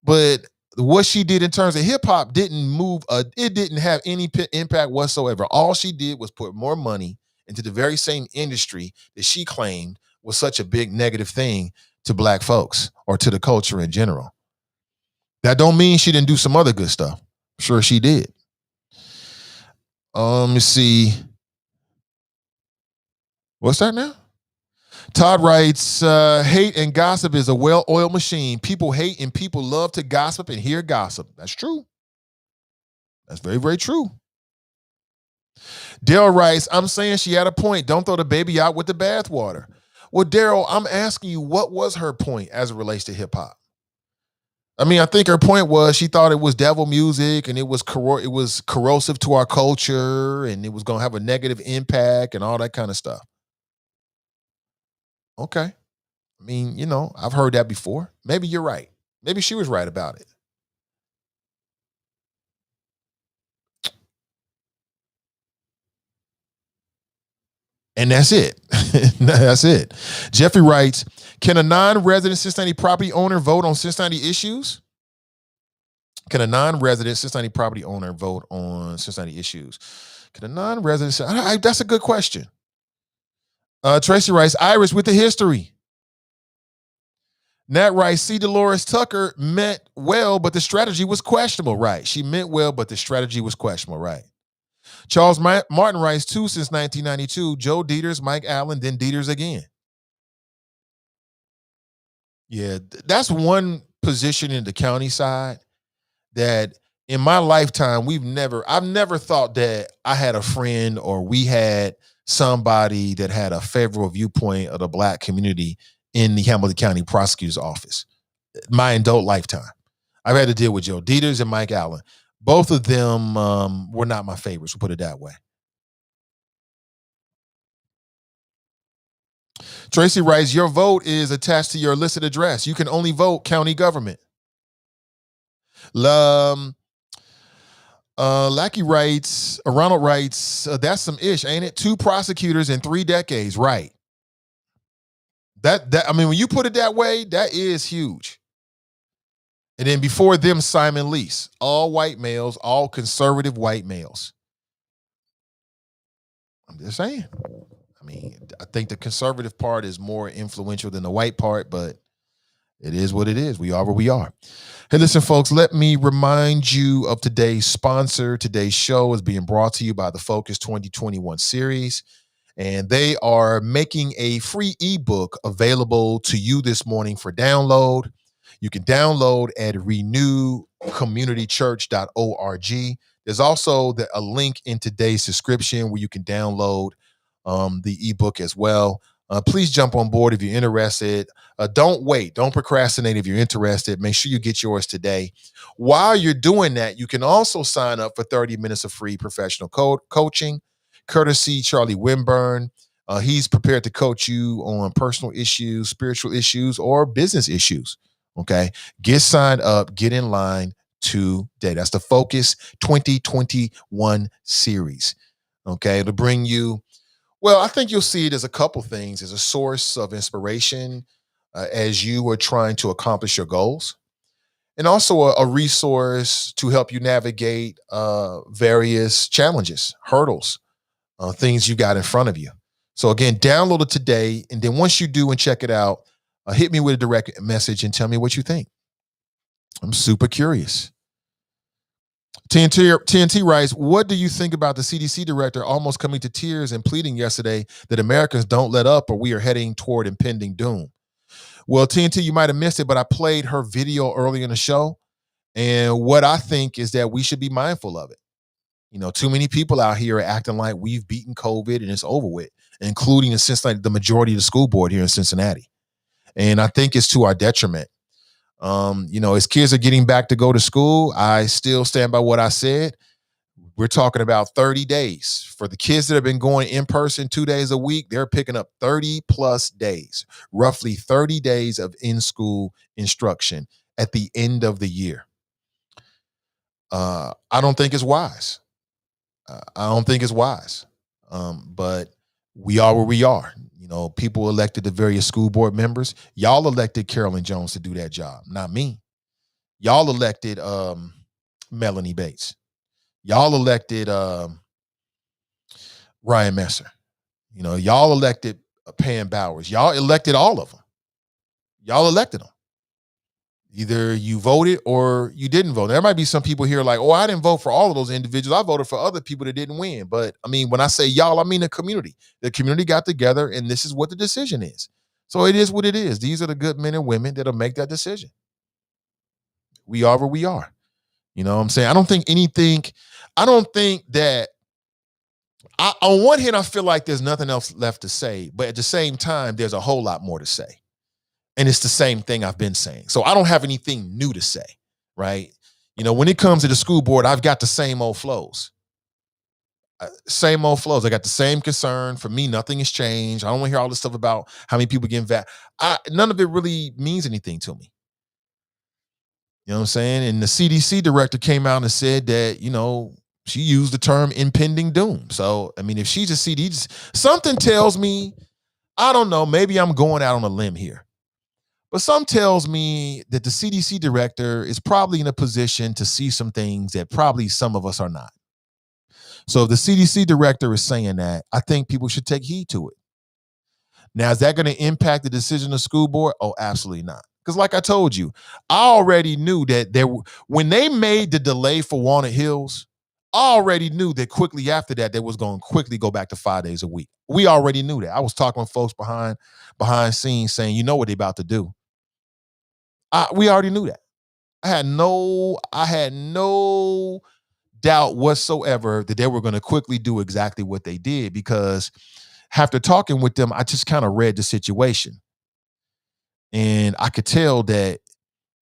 But what she did in terms of hip hop didn't move. It didn't have any impact whatsoever. All she did was put more money into the very same industry that she claimed was such a big negative thing to black folks or to the culture in general. That don't mean she didn't do some other good stuff. I'm sure she did. Let me see. What's that now? Todd writes, hate and gossip is a well-oiled machine. People hate and people love to gossip and hear gossip. That's true. That's very, very true. Daryl writes, I'm saying she had a point. Don't throw the baby out with the bathwater. Well, Daryl, I'm asking you, what was her point as it relates to hip-hop? I mean, I think her point was she thought it was devil music and it was corrosive to our culture and it was going to have a negative impact and all that kind of stuff. Okay. I mean, I've heard that before. Maybe you're right. Maybe she was right about it. And that's it. That's it. Jeffrey writes, can a non-resident Cincinnati property owner vote on Cincinnati issues? Can a non-resident Cincinnati property owner vote on Cincinnati issues? Can a non-resident... That's a good question. Tracy writes, Iris with the history. Nat writes, C. Dolores Tucker meant well, but the strategy was questionable. Right. She meant well, but the strategy was questionable. Right. Charles Martin writes, too, since 1992, Joe Dieters, Mike Allen, then Dieters again. Yeah, that's one position in the county side that in my lifetime, I've never thought that I had a friend or we had somebody that had a favorable viewpoint of the black community in the Hamilton County Prosecutor's Office. My adult lifetime. I've had to deal with Joe Dieters and Mike Allen. Both of them were not my favorites, we'll put it that way. Tracy writes, your vote is attached to your listed address. You can only vote county government. Lackey writes, Ronald writes, that's some ish, ain't it? 2 prosecutors in 3 decades, right? That I mean, when you put it that way, that is huge. And then before them, Simon Lease, all white males, all conservative white males. I'm just saying. I mean, I think the conservative part is more influential than the white part, but It is what it is. We are where we are. Hey, listen, folks, let me remind you of today's sponsor. Today's show is being brought to you by the Focus 2021 series, and they are making a free ebook available to you this morning for download. You can download at renewcommunitychurch.org. There's also a link in today's description where you can download the ebook as well. Please jump on board if you're interested. Don't wait. Don't procrastinate if you're interested. Make sure you get yours today. While you're doing that, you can also sign up for 30 minutes of free professional coaching, courtesy Charlie Winburn. He's prepared to coach you on personal issues, spiritual issues, or business issues. Okay. Get signed up. Get in line today. That's the Focus 2021 series. Okay. To bring you, well, I think you'll see it as a couple things, as a source of inspiration as you are trying to accomplish your goals, and also a resource to help you navigate various challenges, hurdles, things you got in front of you. So again, download it today, and then once you do and check it out, hit me with a direct message and tell me what you think. I'm super curious. TNT writes, what do you think about the CDC director almost coming to tears and pleading yesterday that Americans don't let up or we are heading toward impending doom? Well, TNT, you might have missed it, but I played her video early in the show. And what I think is that we should be mindful of it. You know, too many people out here are acting like we've beaten COVID and it's over with, including the majority of the school board here in Cincinnati. And I think it's to our detriment. As kids are getting back to go to school, I still stand by what I said. We're talking about 30 days. For the kids that have been going in person 2 days a week, they're picking up 30 plus days, roughly 30 days of in-school instruction at the end of the year. I don't think it's wise. But we are where we are. You know, people elected the various school board members. Y'all elected Carolyn Jones to do that job, not me. Y'all elected Melanie Bates. Y'all elected Ryan Messer. You know, y'all elected Pam Bowers. Y'all elected all of them. Y'all elected them. Either you voted or you didn't vote. There might be some people here like, oh, I didn't vote for all of those individuals. I voted for other people that didn't win. But I mean, when I say y'all, I mean the community. The community got together and this is what the decision is. So it is what it is. These are the good men and women that'll make that decision. We are where we are. You know what I'm saying? I don't think that on one hand, I feel like there's nothing else left to say, but at the same time, there's a whole lot more to say. And it's the same thing I've been saying. So I don't have anything new to say, right? You know, when it comes to the school board, I've got the same old flows. I got the same concern. For me, nothing has changed. I don't want to hear all this stuff about how many people getting none of it really means anything to me. You know what I'm saying? And the CDC director came out and said that, you know, she used the term impending doom. So, I mean, if she's a CDC, something tells me, I don't know, maybe I'm going out on a limb here. But some tells me that the CDC director is probably in a position to see some things that probably some of us are not. So if the CDC director is saying that, I think people should take heed to it. Now, is that going to impact the decision of the school board? Oh, absolutely not. Because like I told you, I already knew that when they made the delay for Walnut Hills, I already knew that quickly after that, they was going to quickly go back to 5 days a week. We already knew that. I was talking with folks behind scenes saying, you know what they're about to do. We already knew that. I had no doubt whatsoever that they were going to quickly do exactly what they did, because after talking with them, I just kind of read the situation. And I could tell that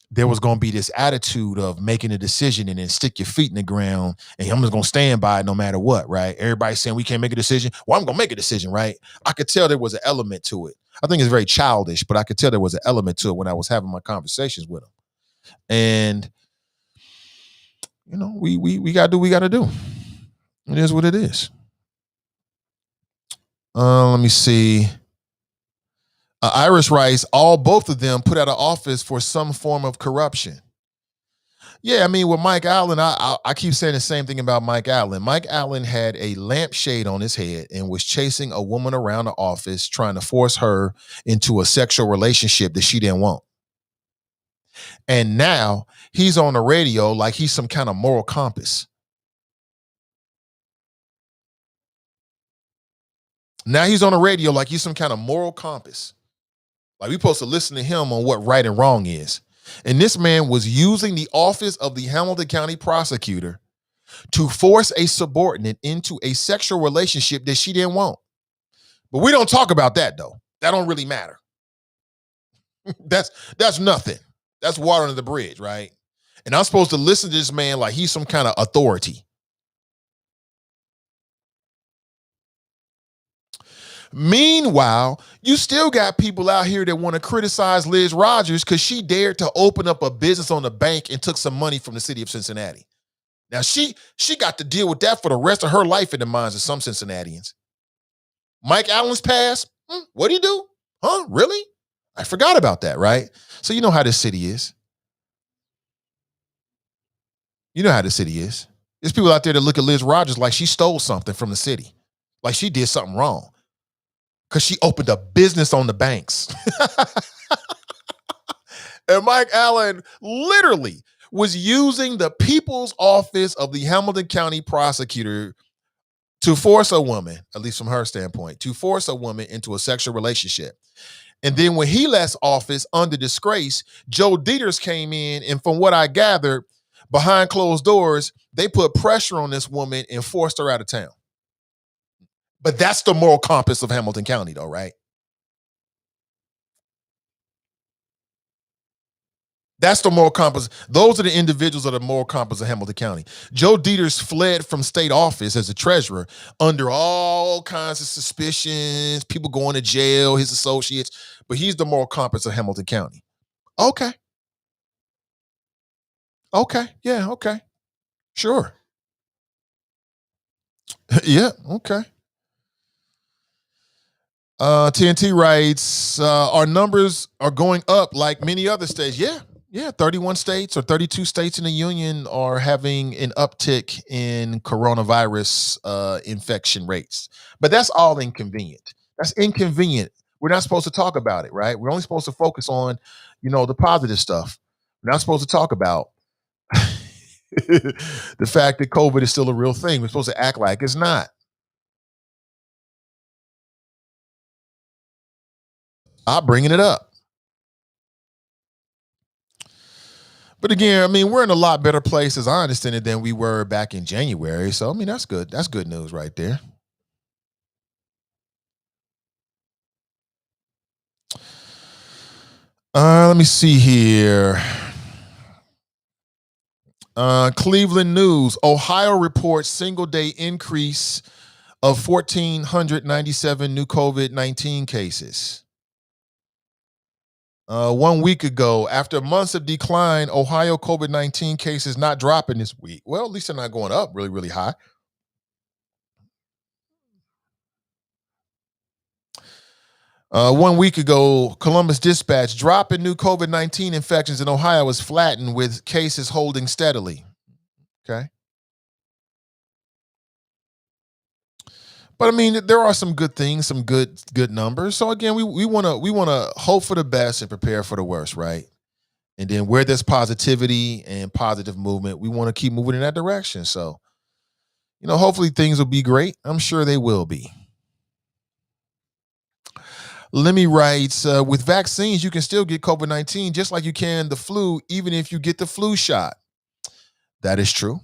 there was going to be this attitude of making a decision and then stick your feet in the ground and I'm just going to stand by it no matter what, right? Everybody's saying we can't make a decision. Well, I'm going to make a decision, right? I could tell there was an element to it. I think it's very childish, but I could tell there was an element to it when I was having my conversations with them. And, you know, we got to do what we got to do. It is what it is. Let me see. Iris writes, both of them put out of office for some form of corruption. Yeah, I mean, with Mike Allen, I keep saying the same thing about Mike Allen. Mike Allen had a lampshade on his head and was chasing a woman around the office, trying to force her into a sexual relationship that she didn't want. And now he's on the radio like he's some kind of moral compass. Now he's on the radio like he's some kind of moral compass. Like, we're supposed to listen to him on what right and wrong is. And this man was using the office of the Hamilton County prosecutor to force a subordinate into a sexual relationship that she didn't want. But we don't talk about that, though. That don't really matter. That's nothing. That's water under the bridge, right? And I'm supposed to listen to this man like he's some kind of authority. Meanwhile, you still got people out here that want to criticize Liz Rogers because she dared to open up a business on the bank and took some money from the city of Cincinnati. Now, she got to deal with that for the rest of her life in the minds of some Cincinnatians. Mike Allen's past, what'd he do? Huh? Really? I forgot about that, right? So you know how this city is. You know how this city is. There's people out there that look at Liz Rogers like she stole something from the city, like she did something wrong because she opened a business on the banks. And Mike Allen literally was using the people's office of the Hamilton County prosecutor to force a woman, at least from her standpoint, to force a woman into a sexual relationship. And then when he left office under disgrace, Joe Dieters came in, and from what I gathered, behind closed doors, they put pressure on this woman and forced her out of town. But that's the moral compass of Hamilton County, though, right? That's the moral compass. Those are the individuals that are the moral compass of Hamilton County. Joe Dieters fled from state office as a treasurer under all kinds of suspicions, people going to jail, his associates, but he's the moral compass of Hamilton County. Okay. Yeah, okay. Sure. Yeah, okay. TNT writes, our numbers are going up like many other states. Yeah, 31 states or 32 states in the union are having an uptick in coronavirus infection rates. But that's all inconvenient. That's inconvenient. We're not supposed to talk about it, right? We're only supposed to focus on, the positive stuff. We're not supposed to talk about the fact that COVID is still a real thing. We're supposed to act like it's not. I'm bringing it up. But again, we're in a lot better place, as I understand it, than we were back in January. So, that's good. That's good news right there. Let me see here. Cleveland News. Ohio reports single-day increase of 1,497 new COVID-19 cases. 1 week ago, after months of decline, Ohio COVID-19 cases not dropping this week. Well, at least they're not going up really, really high. One week ago, Columbus Dispatch, drop in new COVID-19 infections in Ohio is flattened with cases holding steadily. Okay. But there are some good things, some good numbers. So again, we want to hope for the best and prepare for the worst, right? And then where there's positivity and positive movement, we want to keep moving in that direction. So, hopefully things will be great. I'm sure they will be. Lemmy writes, with vaccines, you can still get COVID-19 just like you can the flu, even if you get the flu shot. That is true.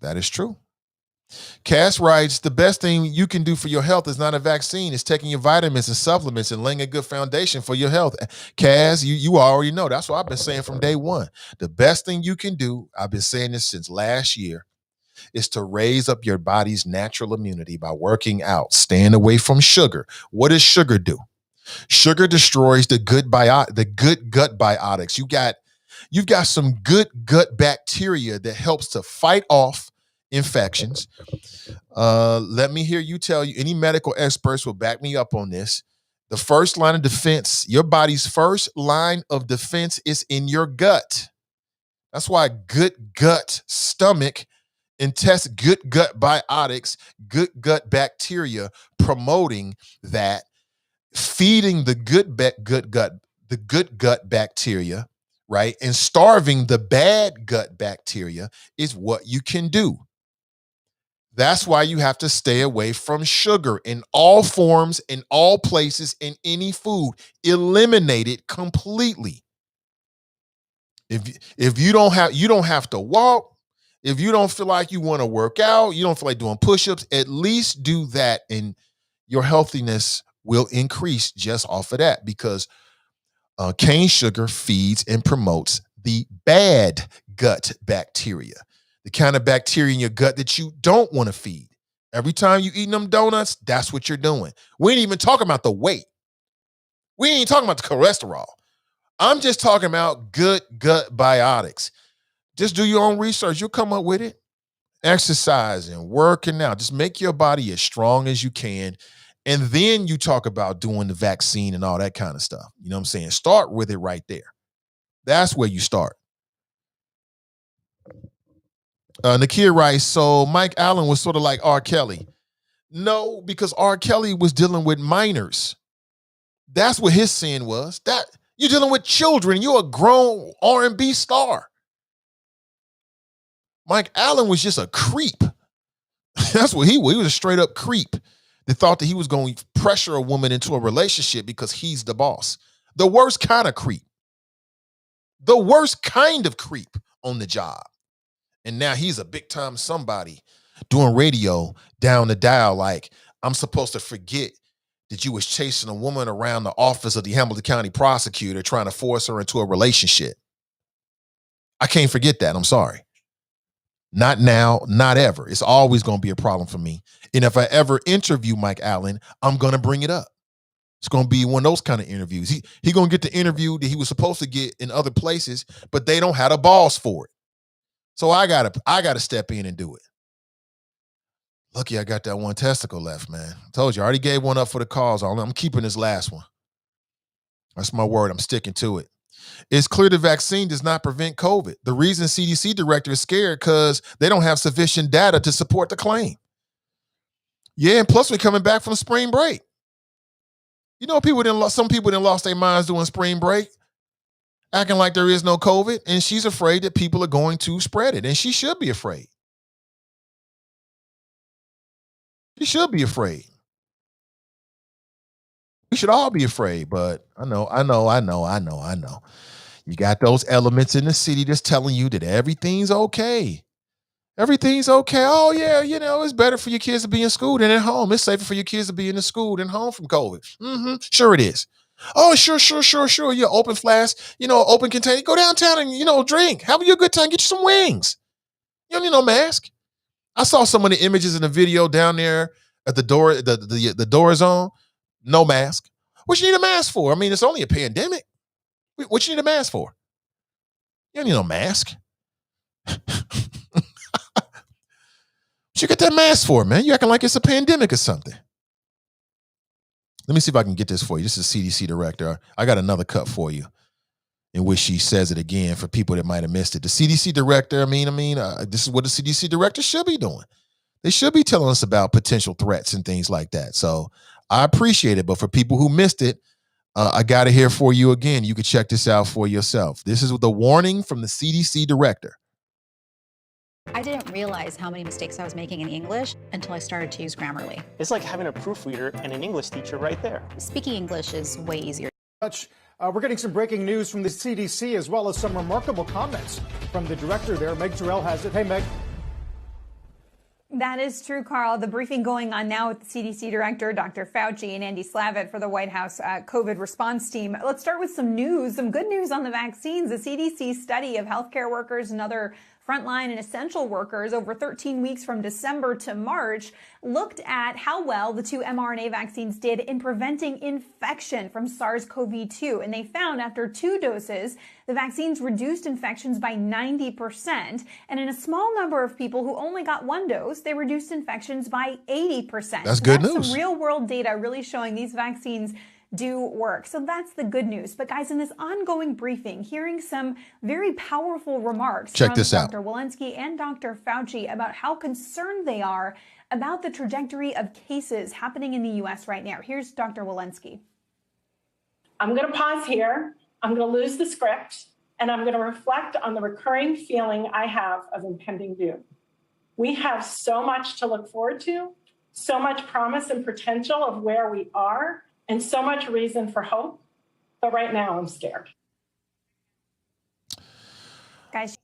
That is true. Cass writes, the best thing you can do for your health is not a vaccine. It's taking your vitamins and supplements and laying a good foundation for your health. Cass, you already know. That's what I've been saying from day one. The best thing you can do, I've been saying this since last year, is to raise up your body's natural immunity by working out, staying away from sugar. What does sugar do? Sugar destroys the good gut biotics. You've got some good gut bacteria that helps to fight off infections. Let me hear you tell you, any medical experts will back me up on this. The first line of defense, your body's first line of defense is in your gut. That's why good gut, stomach, and test good gut biotics, good gut bacteria, promoting that, feeding the good gut bacteria, right? And starving the bad gut bacteria is what you can do. That's why you have to stay away from sugar in all forms, in all places, in any food. Eliminate it completely. If you don't have to walk. If you don't feel like you want to work out, you don't feel like doing push-ups, at least do that, and your healthiness will increase just off of that, because cane sugar feeds and promotes the bad gut bacteria, the kind of bacteria in your gut that you don't want to feed. Every time you eating them donuts, that's what you're doing. We ain't even talking about the weight. We ain't talking about the cholesterol. I'm just talking about good gut biotics. Just do your own research. You'll come up with it. Exercising, working out. Just make your body as strong as you can. And then you talk about doing the vaccine and all that kind of stuff. You know what I'm saying? Start with it right there. That's where you start. Nakia writes, so Mike Allen was sort of like R. Kelly. No, because R. Kelly was dealing with minors. That's what his sin was. That you're dealing with children. You're a grown R&B star. Mike Allen was just a creep. That's what he was. He was a straight up creep that thought that he was going to pressure a woman into a relationship because he's the boss. The worst kind of creep. The worst kind of creep on the job. And now he's a big time somebody doing radio down the dial like, I'm supposed to forget that you was chasing a woman around the office of the Hamilton County prosecutor trying to force her into a relationship. I can't forget that. I'm sorry. Not now, not ever. It's always going to be a problem for me. And if I ever interview Mike Allen, I'm going to bring it up. It's going to be one of those kind of interviews. He going to get the interview that he was supposed to get in other places, but they don't have the balls for it. So I gotta step in and do it. Lucky I got that one testicle left, man. I told you, I already gave one up for the cause. I'm keeping this last one. That's my word. I'm sticking to it. It's clear the vaccine does not prevent COVID. The reason CDC director is scared because they don't have sufficient data to support the claim. Yeah, and plus we're coming back from spring break. You know, some people didn't lost their minds doing spring break, acting like there is no COVID, and she's afraid that people are going to spread it, and she should be afraid. She should be afraid. We should all be afraid, but I know. You got those elements in the city that's telling you that everything's okay. Everything's okay. Oh, yeah, you know, it's better for your kids to be in school than at home. It's safer for your kids to be in the school than home from COVID. Sure it is. Oh, sure. Yeah, open flask, open container. Go downtown and, drink. Have you a good time. Get you some wings. You don't need no mask. I saw some of the images in the video down there at the door, the door zone. No mask. What you need a mask for? I mean, it's only a pandemic. What you need a mask for? You don't need no mask. What you get that mask for, man? You acting like it's a pandemic or something. Let me see if I can get this for you. This is CDC director. I got another cut for you in which she says it again for people that might have missed it. The CDC director, this is what the CDC director should be doing. They should be telling us about potential threats and things like that. So I appreciate it. But for people who missed it, I got it here for you again. You can check this out for yourself. This is the warning from the CDC director. I didn't realize how many mistakes I was making in English until I started to use Grammarly. It's like having a proofreader and an English teacher right there. Speaking English is way easier. We're getting some breaking news from the CDC as well as some remarkable comments from the director there. Meg Terrell has it. Hey, Meg. That is true, Carl. The briefing going on now with the CDC director, Dr. Fauci, and Andy Slavitt for the White House COVID response team. Let's start with some good news on the vaccines. A CDC study of healthcare workers and other frontline and essential workers over 13 weeks from December to March looked at how well the two mRNA vaccines did in preventing infection from SARS-CoV-2. And they found after 2 doses, the vaccines reduced infections by 90%. And in a small number of people who only got 1 dose, they reduced infections by 80%. That's good news. Some real world data really showing these vaccines do work. So that's the good news. But guys, in this ongoing briefing, hearing some very powerful remarks from Dr. Walensky and Dr. Fauci about how concerned they are about the trajectory of cases happening in the U.S. right now. Here's Dr. Walensky. I'm going to pause here. I'm going to lose the script. and I'm going to reflect on the recurring feeling I have of impending doom. We have so much to look forward to, so much promise and potential of where we are, and so much reason for hope. But right now, I'm scared. Guys,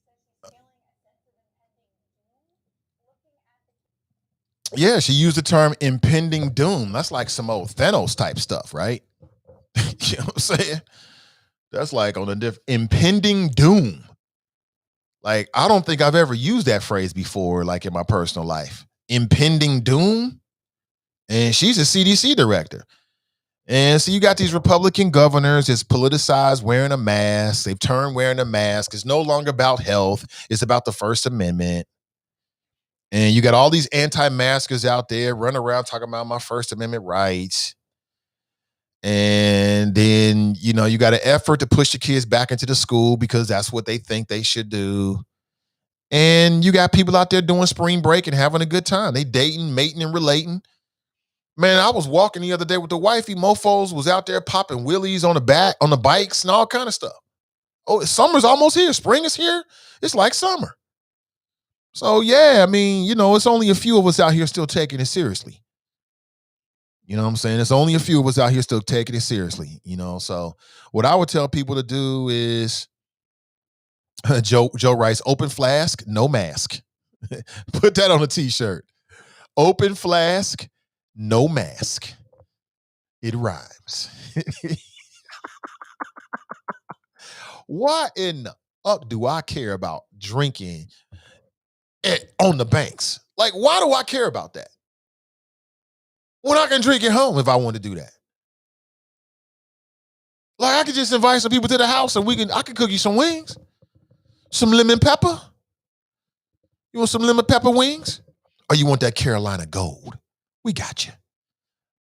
Yeah, she used the term impending doom. That's like some old Thanos type stuff, right? You know what I'm saying? That's like on a impending doom. Like, I don't think I've ever used that phrase before, like in my personal life. Impending doom. And she's a CDC director. And so you got these Republican governors that's politicized wearing a mask. They've turned wearing a mask. It's no longer about health. It's about the First Amendment. And you got all these anti-maskers out there running around talking about my First Amendment rights. And then, you know, you got an effort to push the kids back into the school because that's what they think they should do. And you got people out there doing spring break and having a good time. They dating, mating, and relating. Man, I was walking the other day with the wifey. Mofos was out there popping wheelies on the bikes and all kind of stuff. Oh, summer's almost here. Spring is here. It's like summer. So yeah, I mean, you know, it's only a few of us out here still taking it seriously. You know what I'm saying? It's only a few of us out here still taking it seriously, you know? So what I would tell people to do is, Joe writes, open flask, no mask. Put that on a t-shirt. Open flask, no mask. It rhymes. Why in the fuck do I care about drinking on the banks? Like, why do I care about that? When I can drink at home if I want to do that. Like, I could just invite some people to the house and I can cook you some wings. Some lemon pepper. You want some lemon pepper wings? Or you want that Carolina Gold? We got you.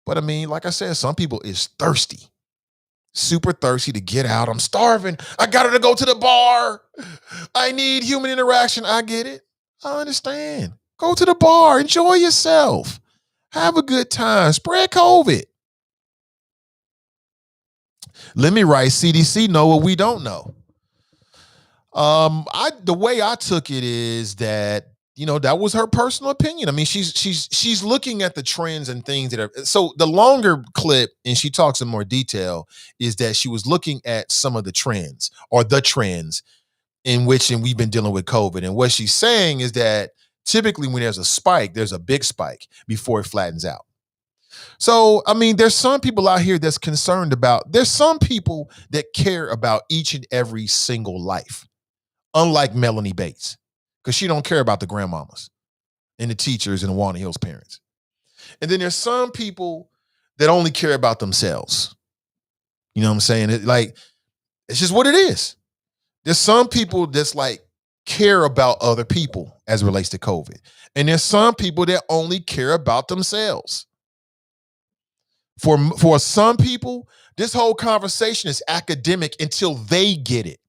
But I mean, like I said, some people is thirsty. Super thirsty to get out. I'm starving. I got to go to the bar. I need human interaction. I get it. I understand. Go to the bar. Enjoy yourself. Have a good time. Spread COVID. Let me write, CDC know what we don't know. The way I took it is that, you know, that was her personal opinion. I mean, she's looking at the trends and things that are, so the longer clip, and she talks in more detail, is that she was looking at some of the trends or the trends in which, and we've been dealing with COVID. And what she's saying is that typically when there's a spike, there's a big spike before it flattens out. So, I mean, there's some people out here that's concerned about, there's some people that care about each and every single life, unlike Melanie Bates, because she don't care about the grandmamas and the teachers and the Walnut Hills parents. And then there's some people that only care about themselves. You know what I'm saying? It's just what it is. There's some people that's like care about other people as it relates to COVID. And there's some people that only care about themselves. For some people, this whole conversation is academic until they get it,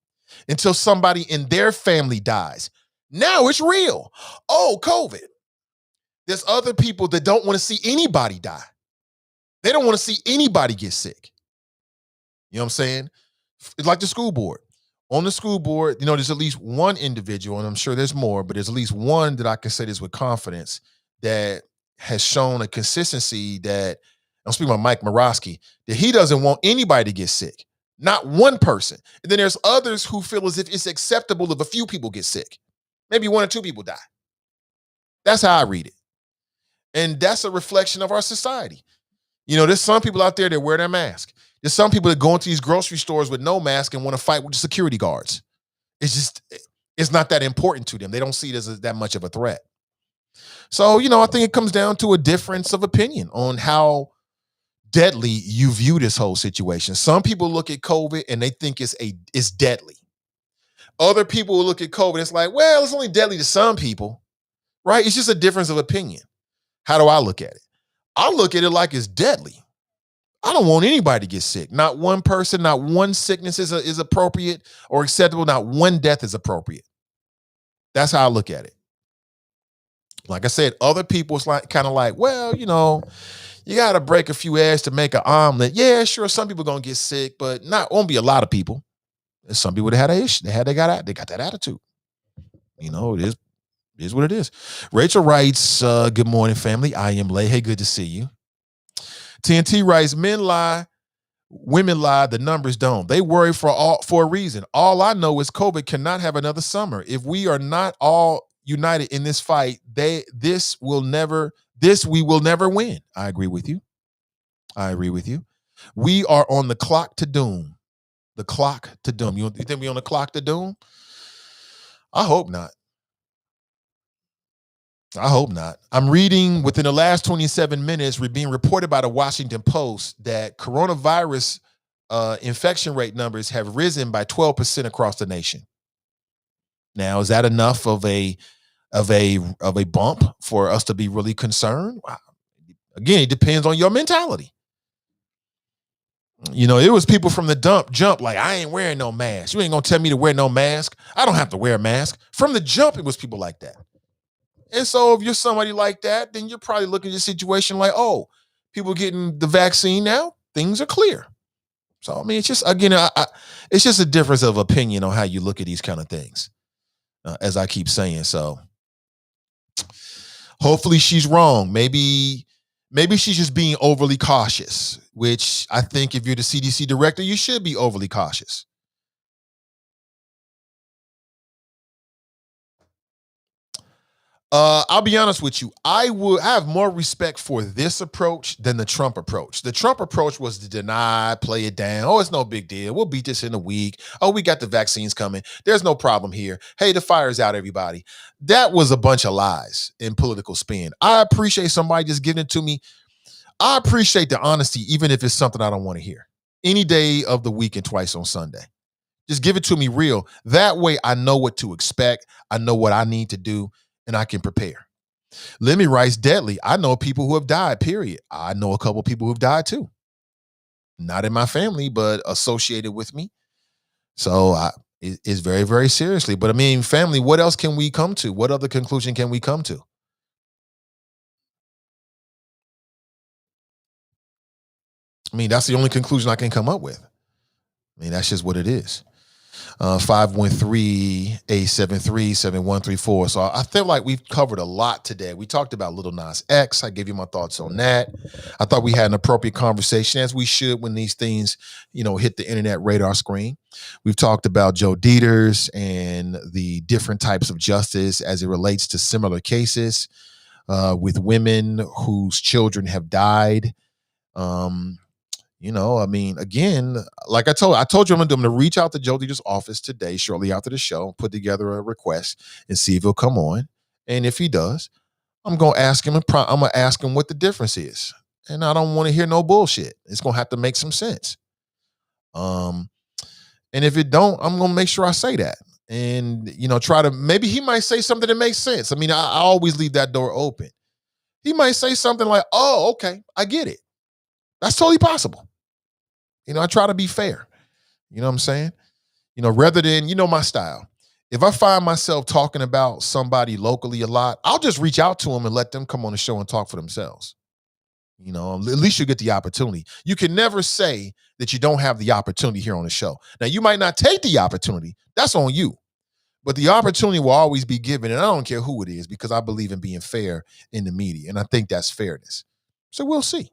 until somebody in their family dies. Now it's real. Oh, COVID. There's other people that don't want to see anybody die. They don't want to see anybody get sick. You know what I'm saying? It's like the school board. On the school board, you know, there's at least one individual, and I'm sure there's more, but there's at least one that I can say this with confidence that has shown a consistency that, I'm speaking about Mike Morosky, that he doesn't want anybody to get sick. Not one person. And then there's others who feel as if it's acceptable if a few people get sick. Maybe one or two people die. That's how I read it. And that's a reflection of our society. You know, there's some people out there that wear their mask. There's some people that go into these grocery stores with no mask and want to fight with the security guards. It's not that important to them. They don't see it as that much of a threat. So, you know, I think it comes down to a difference of opinion on how deadly you view this whole situation. Some people look at COVID and they think it's deadly. Other people will look at COVID, it's like, well, it's only deadly to some people, right? It's just a difference of opinion. How do I look at it? I look at it like it's deadly. I don't want anybody to get sick. Not one person, not one sickness is appropriate or acceptable. Not one death is appropriate. That's how I look at it. Like I said, other people, it's like kind of like, well, you know, you got to break a few eggs to make an omelet. Yeah, sure, some people going to get sick, but won't be a lot of people. Some people that had an issue. They got that attitude. It is what it is. Rachel writes, good morning, family. I am late. Hey, good to see you. TNT writes, men lie, women lie, the numbers don't. They worry for a reason. All I know is COVID cannot have another summer. If we are not all united in this fight, we will never win. I agree with you. We are on the clock to doom. The clock to doom. You think we on the clock to doom? I hope not. I'm reading within the last 27 minutes, we're being reported by the Washington Post that coronavirus infection rate numbers have risen by 12% across the nation. Now, is that enough of a bump for us to be really concerned? Again, it depends on your mentality. It was people from the jump like, I ain't wearing no mask. You ain't gonna tell me to wear no mask. I don't have to wear a mask. From the jump, it was people like that. And so if you're somebody like that, then you're probably looking at the situation like, oh, people getting the vaccine now, things are clear. So, I mean, it's just, again, it's just a difference of opinion on how you look at these kind of things, as I keep saying. So hopefully she's wrong. Maybe she's just being overly cautious, which I think if you're the CDC director, you should be overly cautious. I'll be honest with you. I have more respect for this approach than the Trump approach. The Trump approach was to deny, play it down. Oh, it's no big deal. We'll beat this in a week. Oh, we got the vaccines coming. There's no problem here. Hey, the fire's out, everybody. That was a bunch of lies and political spin. I appreciate somebody just giving it to me. I appreciate the honesty, even if it's something I don't want to hear. Any day of the week and twice on Sunday. Just give it to me real. That way I know what to expect. I know what I need to do. And I can prepare. Lemmy writes, deadly. I know people who have died, period. I know a couple people who've died too. Not in my family, but associated with me. So it's very, very seriously. But I mean, family, what else can we come to? What other conclusion can we come to? I mean, that's the only conclusion I can come up with. I mean, that's just what it is. 513-873-7134. So I feel like we've covered a lot today. We talked about Lil Nas X. I gave you my thoughts on that. I thought we had an appropriate conversation, as we should when these things, hit the internet radar screen. We've talked about Joe Dieters and the different types of justice as it relates to similar cases with women whose children have died. I mean, again, like I told you, I'm going to reach out to Joe Dieter's office today, shortly after the show, put together a request and see if he'll come on. And if he does, I'm going to ask him, what the difference is. And I don't want to hear no bullshit. It's going to have to make some sense. And if it don't, I'm going to make sure I say that. And, maybe he might say something that makes sense. I mean, I always leave that door open. He might say something like, oh, okay, I get it. That's totally possible. I try to be fair. You know what I'm saying? Rather than, my style. If I find myself talking about somebody locally a lot, I'll just reach out to them and let them come on the show and talk for themselves. At least you get the opportunity. You can never say that you don't have the opportunity here on the show. Now, you might not take the opportunity. That's on you. But the opportunity will always be given, and I don't care who it is, because I believe in being fair in the media, and I think that's fairness. So we'll see.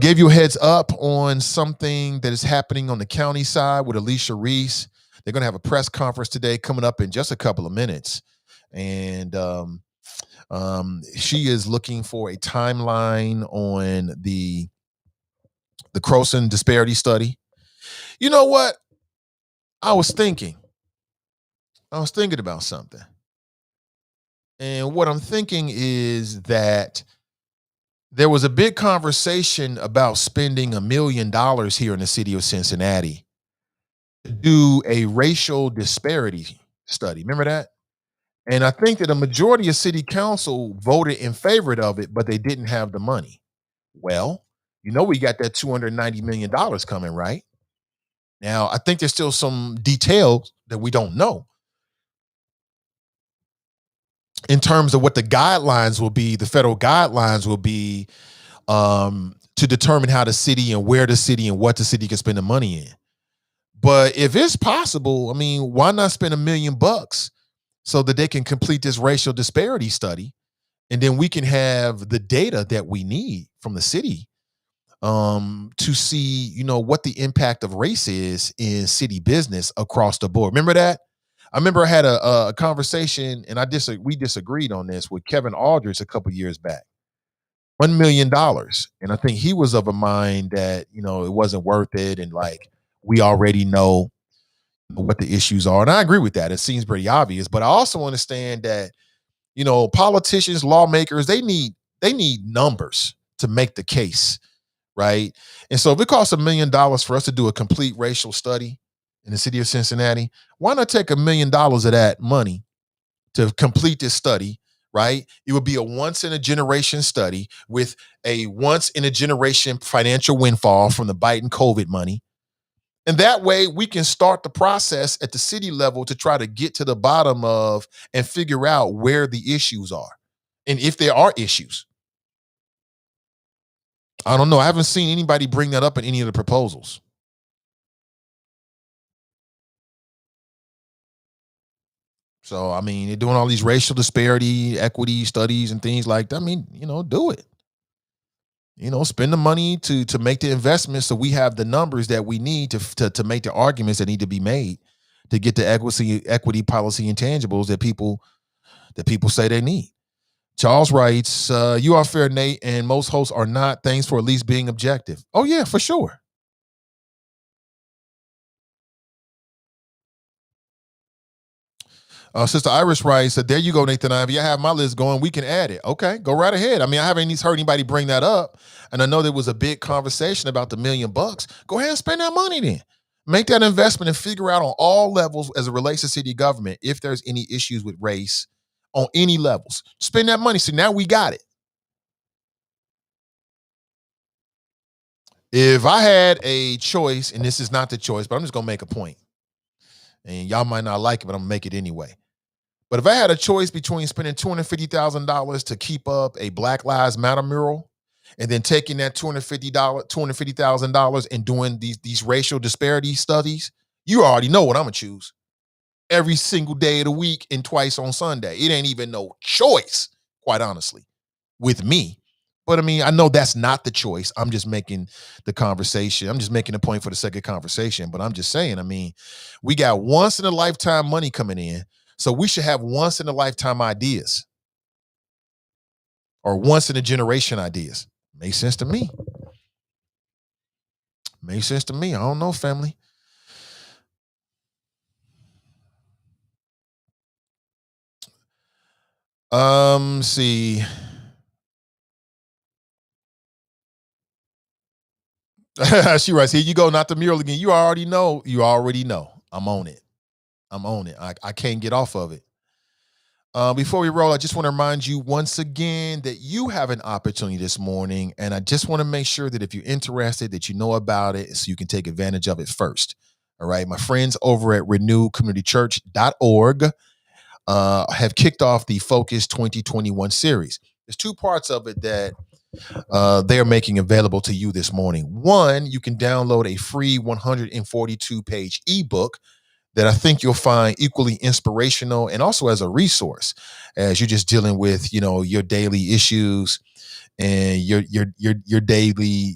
Gave you a heads up on something that is happening on the county side with Alicia Reese. They're going to have a press conference today coming up in just a couple of minutes. And she is looking for a timeline on the Croson disparity study. You know what? I was thinking about something. And what I'm thinking is that there was a big conversation about spending $1 million here in the city of Cincinnati to do a racial disparity study. Remember that? And I think that a majority of city council voted in favor of it, but they didn't have the money. Well, we got that $290 million coming, right? Now, I think there's still some details that we don't know in terms of what the guidelines will be. The federal guidelines will be to determine how the city and where the city and what the city can spend the money in. But if it's possible, I mean, why not spend $1 million so that they can complete this racial disparity study, and then we can have the data that we need from the city to see, what the impact of race is in city business across the board. Remember that? I remember I had a conversation, and we disagreed on this with Kevin Aldridge a couple years back. $1 million. And I think he was of a mind that, it wasn't worth it. And like, we already know what the issues are. And I agree with that. It seems pretty obvious, but I also understand that, politicians, lawmakers, they need numbers to make the case, right? And so if it costs $1 million for us to do a complete racial study in the city of Cincinnati, why not take $1 million of that money to complete this study? Right? It would be a once in a generation study with a once in a generation financial windfall from the Biden COVID money. And that way we can start the process at the city level to try to get to the bottom of and figure out where the issues are and if there are issues. I don't know. I haven't seen anybody bring that up in any of the proposals. So, I mean, they're doing all these racial disparity, equity studies and things like that. I mean, do it. Spend the money to make the investment so we have the numbers that we need to make the arguments that need to be made to get the equity policy intangibles that people say they need. Charles writes, you are fair, Nate, and most hosts are not. Thanks for at least being objective. Oh, yeah, for sure. Sister Iris writes, there you go, Nathan Ivy. I have my list going. We can add it. Okay, go right ahead. I mean, I haven't heard anybody bring that up. And I know there was a big conversation about the $1 million. Go ahead and spend that money then. Make that investment and figure out on all levels as it relates to city government if there's any issues with race on any levels. Spend that money. So now we got it. If I had a choice, and this is not the choice, but I'm just going to make a point. And y'all might not like it, but I'm going to make it anyway. But if I had a choice between spending $250,000 to keep up a Black Lives Matter mural and then taking that $250,000 and doing these racial disparity studies, you already know what I'm going to choose. Every single day of the week and twice on Sunday. It ain't even no choice, quite honestly, with me. But I mean, I know that's not the choice. I'm just making the conversation. I'm just making a point for the sake of conversation. But I'm just saying, I mean, we got once in a lifetime money coming in. So we should have once in a lifetime ideas or once in a generation ideas. Makes sense to me. Makes sense to me. I don't know, family. See. She writes, here you go, not the mural again. You already know. I'm on it. I can't get off of it. Before we roll, I just want to remind you once again that you have an opportunity this morning, and I just want to make sure that if you're interested, that you know about it so you can take advantage of it first. All right, my friends over at renewcommunitychurch.org have kicked off the Focus 2021 series. There's two parts of it that they're making available to you this morning. One, you can download a free 142-page ebook that I think you'll find equally inspirational and also as a resource as you're just dealing with, your daily issues and your daily,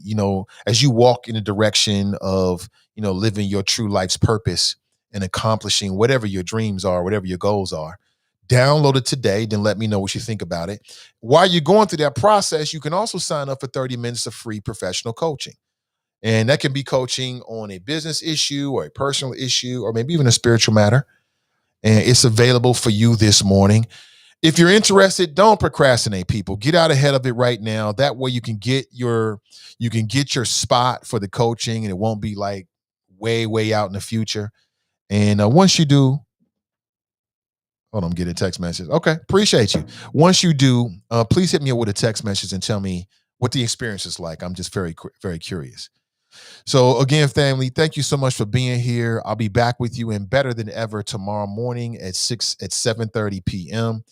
as you walk in the direction of, living your true life's purpose and accomplishing whatever your dreams are, whatever your goals are. Download it today, then let me know what you think about it. While you're going through that process, you can also sign up for 30 minutes of free professional coaching. And that can be coaching on a business issue or a personal issue or maybe even a spiritual matter. And it's available for you this morning. If you're interested, don't procrastinate, people. Get out ahead of it right now. That way you can get your spot for the coaching and it won't be like way out in the future. And once you do, hold on, I'm getting a text message. Okay, appreciate you. Once you do, please hit me up with a text message and tell me what the experience is like. I'm just very, very curious. So again, family, thank you so much for being here. I'll be back with you in Better Than Ever tomorrow morning at 7:30 p.m.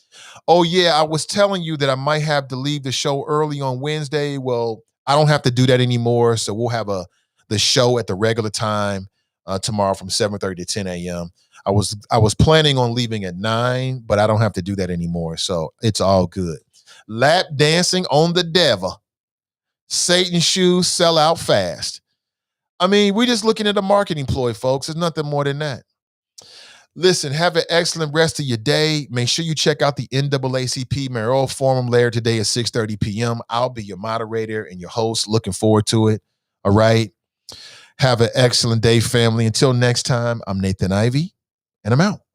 Oh yeah, I was telling you that I might have to leave the show early on Wednesday. Well, I don't have to do that anymore. So we'll have the show at the regular time tomorrow from 7:30 to 10 a.m. I was planning on leaving at 9, but I don't have to do that anymore. So it's all good. Lap dancing on the devil. Satan's shoes sell out fast. I mean, we're just looking at a marketing ploy, folks. There's nothing more than that. Listen, have an excellent rest of your day. Make sure you check out the NAACP Mayoral Forum later today at 6:30 p.m. I'll be your moderator and your host. Looking forward to it. All right. Have an excellent day, family. Until next time, I'm Nathan Ivey, and I'm out.